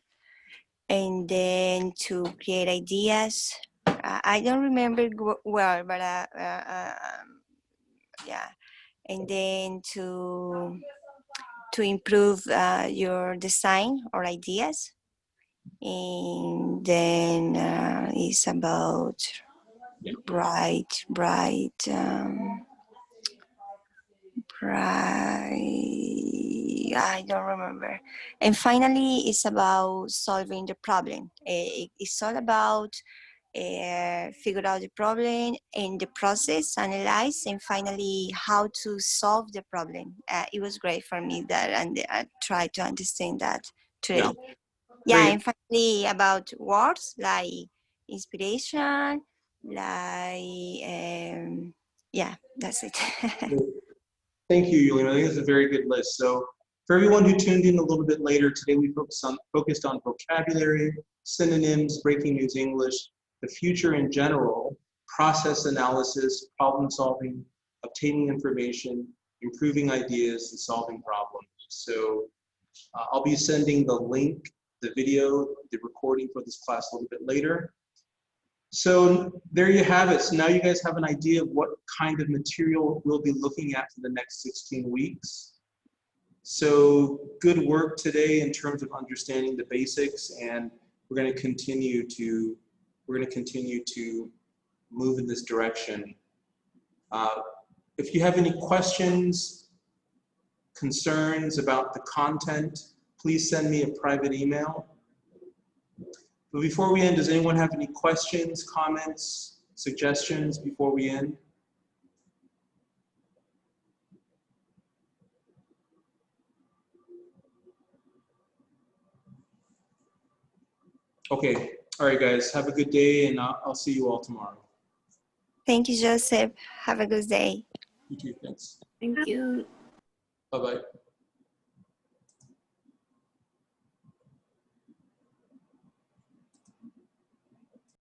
and then to create ideas. I don't remember well, but yeah. And then to improve your design or ideas. And then it's about bright. I don't remember. And finally, it's about solving the problem. It's all about figure out the problem and the process, analyze, and finally how to solve the problem. It was great for me that, and I tried to understand that today. Yeah, and finally about words like inspiration, like yeah, that's it. Thank you, Yolima. I think it's a very good list. So for everyone who tuned in a little bit later, today we focused on vocabulary, synonyms, breaking news English, the future in general, process analysis, problem solving, obtaining information, improving ideas, and solving problems. So I'll be sending the link, the video, the recording for this class a little bit later. So there you have it. So now you guys have an idea of what kind of material we'll be looking at for the next 16 weeks. So good work today in terms of understanding the basics, and we're going to continue to move in this direction. If you have any questions, concerns about the content, please send me a private email. But before we end, does anyone have any questions, comments, suggestions before we end? Okay, all right guys, have a good day, and I'll see you all tomorrow. Thank you, Joseph. Have a good day. You too, thanks. Thank you. Bye-bye.